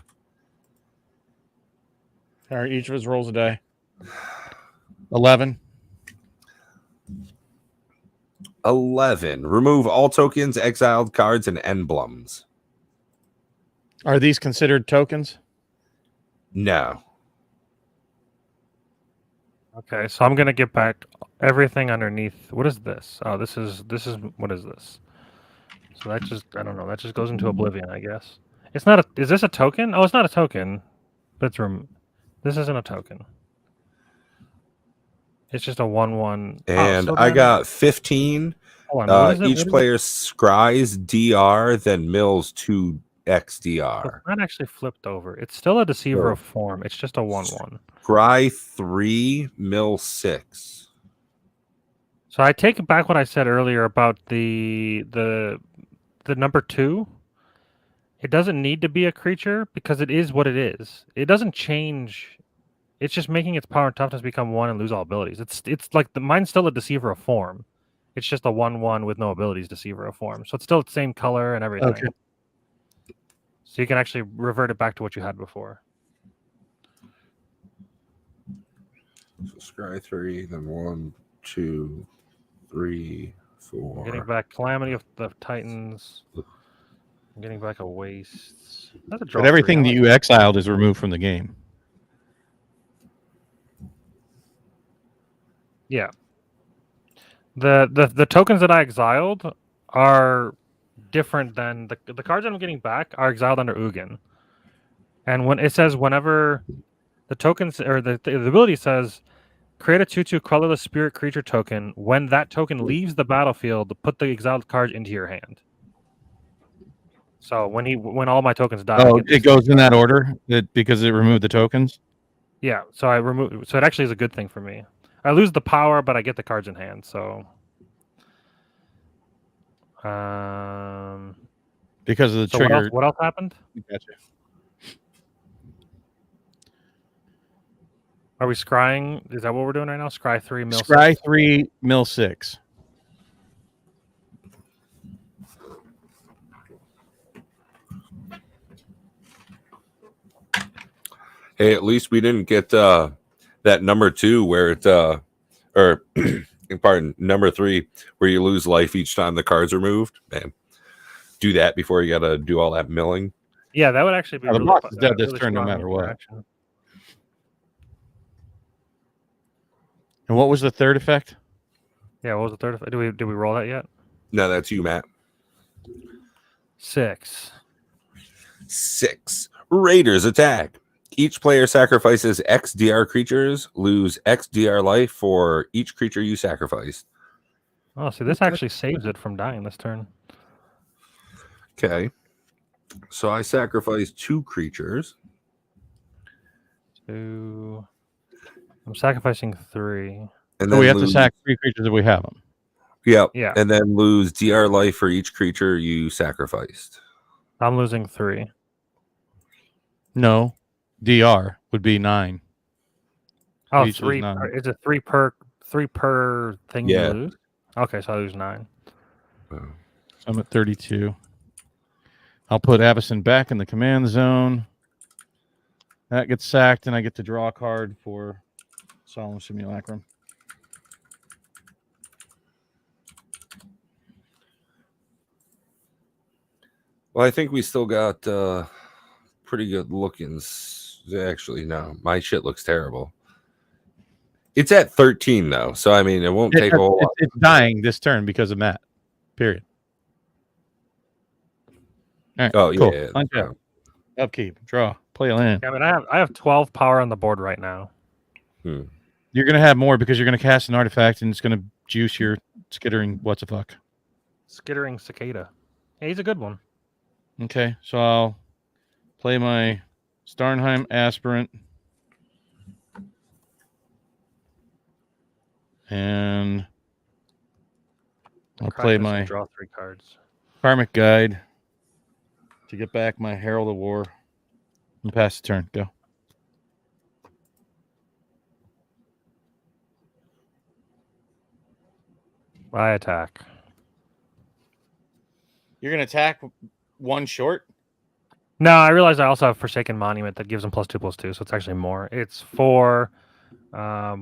[SPEAKER 2] All right, each of us rolls a die. 11.
[SPEAKER 1] 11. Remove all tokens, exiled cards, and emblems.
[SPEAKER 2] Are these considered tokens?
[SPEAKER 1] No.
[SPEAKER 3] Okay, so I'm gonna get back everything underneath. What is this? Oh, this is what is this? So that just I don't know. That just goes into oblivion, I guess. It's not a. Is this a token? Oh, it's not a token. But this isn't a token. It's just a 1/1.
[SPEAKER 1] And I got 15.
[SPEAKER 3] Hold on,
[SPEAKER 1] each player scries DR, then mills 2 XDR.
[SPEAKER 3] It's not actually flipped over. It's still a Deceiver of Form. It's just a 1/1.
[SPEAKER 1] Scry 3, mill 6.
[SPEAKER 3] So I take back what I said earlier about the number 2. It doesn't need to be a creature because it is what it is. It doesn't change. It's just making its power and toughness become 1 and lose all abilities. It's like mine's still a Deceiver of Form. It's just a 1/1 with no abilities Deceiver of Form. So it's still the same color and everything.
[SPEAKER 2] Okay.
[SPEAKER 3] So you can actually revert it back to what you had before.
[SPEAKER 1] So scry 3, then 1, 2, 3, 4.
[SPEAKER 3] I'm getting back Calamity of the Titans. I'm getting back a Waste. That's a draw.
[SPEAKER 2] But everything that you exiled is removed from the game.
[SPEAKER 3] Yeah. The tokens that I exiled are different than the cards that I'm getting back are exiled under Ugin. And when it says whenever the tokens or the ability says create a 2/2 colorless spirit creature token, when that token leaves the battlefield, put the exiled card into your hand. So when all my tokens die,
[SPEAKER 2] it goes in that order because it removed the tokens.
[SPEAKER 3] Yeah, so it actually is a good thing for me. I lose the power, but I get the cards in hand. So,
[SPEAKER 2] because of the trigger.
[SPEAKER 3] What else happened?
[SPEAKER 2] Gotcha.
[SPEAKER 3] Are we scrying? Is that what we're doing right now? Scry 3, mill 6?
[SPEAKER 2] Scry 3, mill 6.
[SPEAKER 1] Hey, at least we didn't get that number 2 where it or pardon, number 3 where you lose life each time the card's removed. Man, do that before you got to do all that milling.
[SPEAKER 3] Yeah, that would actually be.
[SPEAKER 2] The box is dead this turn, no matter what. And what was the third effect?
[SPEAKER 3] Yeah, what was the third effect? Did we roll that yet?
[SPEAKER 1] No, that's you, Matt.
[SPEAKER 3] 6.
[SPEAKER 1] Raiders attack. Each player sacrifices XDR creatures, lose XDR life for each creature you sacrifice.
[SPEAKER 3] Oh, see, this actually saves it from dying this turn.
[SPEAKER 1] Okay. So I sacrifice 2 creatures.
[SPEAKER 3] 2. I'm sacrificing 3.
[SPEAKER 2] And then we have to sack 3 creatures if we have them.
[SPEAKER 1] Yep.
[SPEAKER 3] Yeah.
[SPEAKER 1] And then lose DR life for each creature you sacrificed.
[SPEAKER 3] I'm losing 3.
[SPEAKER 2] No. DR would be 9.
[SPEAKER 3] Oh, 3. Is it 3 per thing you lose? Okay, so I lose 9.
[SPEAKER 2] So I'm at 32. I'll put Avacyn back in the command zone. That gets sacked, and I get to draw a card for Solemn Simulacrum.
[SPEAKER 1] Well, I think we still got pretty good looking. Actually, no, my shit looks terrible. It's at 13 though, so I mean, it won't take a whole lot.
[SPEAKER 2] It's dying this turn because of Matt. Period. All right,
[SPEAKER 1] oh
[SPEAKER 2] cool.
[SPEAKER 1] yeah.
[SPEAKER 2] Upkeep, draw, play a land.
[SPEAKER 3] Yeah, I mean, I have 12 power on the board right now.
[SPEAKER 2] You're gonna have more because you're gonna cast an artifact and it's gonna juice your skittering. What's the fuck?
[SPEAKER 3] Skittering Cicada. Yeah, he's a good one.
[SPEAKER 2] Okay, so I'll play my Starnheim Aspirant. And I'll play my
[SPEAKER 3] draw 3 cards.
[SPEAKER 2] Karmic Guide to get back my Herald of War and pass the turn. Go.
[SPEAKER 3] I attack.
[SPEAKER 2] You're gonna attack one short?
[SPEAKER 3] No, I realize I also have Forsaken Monument that gives him +2/+2, so it's actually more. It's 4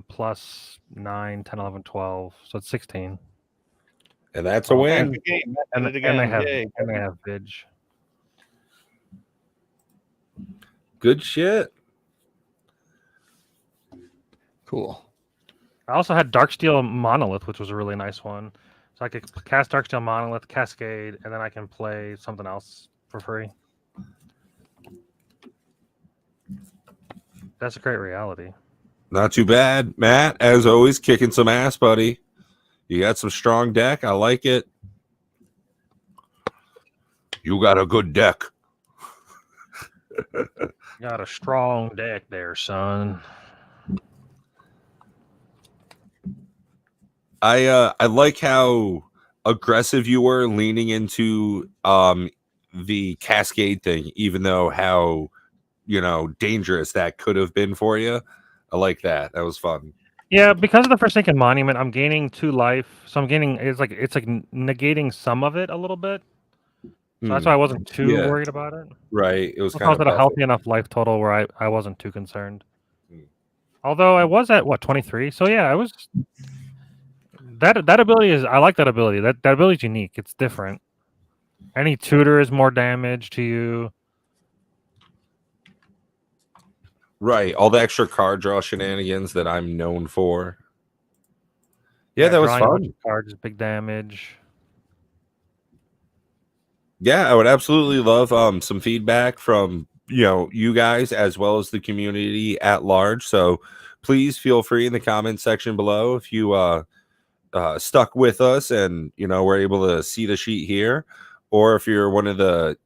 [SPEAKER 3] plus 9, 10, 11, 12, so it's 16.
[SPEAKER 1] And that's a win.
[SPEAKER 3] And they have Vidge.
[SPEAKER 1] Good shit.
[SPEAKER 2] Cool.
[SPEAKER 3] I also had Darksteel Monolith, which was a really nice one. So I could cast Darksteel Monolith, Cascade, and then I can play something else for free. That's a great reality.
[SPEAKER 1] Not too bad, Matt. As always, kicking some ass, buddy. You got some strong deck. I like it. You got a good deck.
[SPEAKER 3] Got a strong deck there, son.
[SPEAKER 1] I like how aggressive you were leaning into the Cascade thing, even though how dangerous that could have been for you. I like that. That was fun.
[SPEAKER 3] Yeah, because of the Forsaken Monument, I'm gaining 2 life. So I'm gaining it's like negating some of it a little bit. So that's why I wasn't too worried about it.
[SPEAKER 1] Right. It was
[SPEAKER 3] kind of at a healthy enough life total where I wasn't too concerned. Although I was at 23. So yeah, I was that ability is I like that ability. That ability is unique. It's different. Any tutor is more damage to you.
[SPEAKER 1] Right. All the extra card draw shenanigans that I'm known for. Yeah, that was fun.
[SPEAKER 3] Cards, big damage.
[SPEAKER 1] Yeah, I would absolutely love some feedback from you guys as well as the community at large. So please feel free in the comment section below if you stuck with us and were able to see the sheet here, or if you're one of the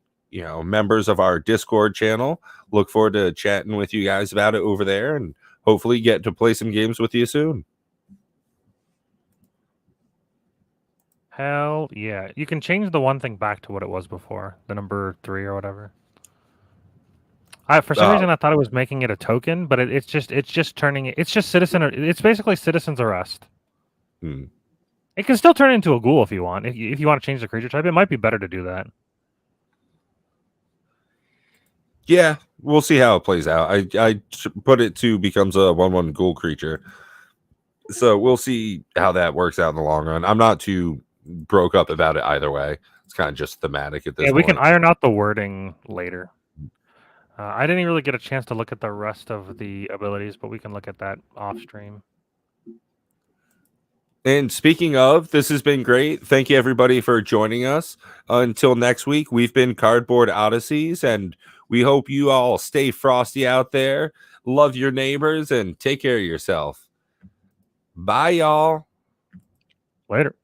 [SPEAKER 1] members of our Discord channel. Look forward to chatting with you guys about it over there, and hopefully get to play some games with you soon.
[SPEAKER 3] Hell yeah. You can change the one thing back to what it was before, the number 3 or whatever. For some reason I thought it was making it a token, but it's just turning it. It's just it's basically Citizen's Arrest. It can still turn into a ghoul if you want. If you want to change the creature type, it might be better to do that.
[SPEAKER 1] Yeah, we'll see how it plays out. I put it to becomes a 1/1 ghoul creature. So we'll see how that works out in the long run. I'm not too broke up about it either way. It's kind of just thematic at this point.
[SPEAKER 3] Yeah, we can iron out the wording later. I didn't really get a chance to look at the rest of the abilities, but we can look at that off stream.
[SPEAKER 1] And speaking of, this has been great. Thank you, everybody, for joining us. Until next week, we've been Cardboard Odysseys, and we hope you all stay frosty out there. Love your neighbors, and take care of yourself. Bye, y'all.
[SPEAKER 3] Later.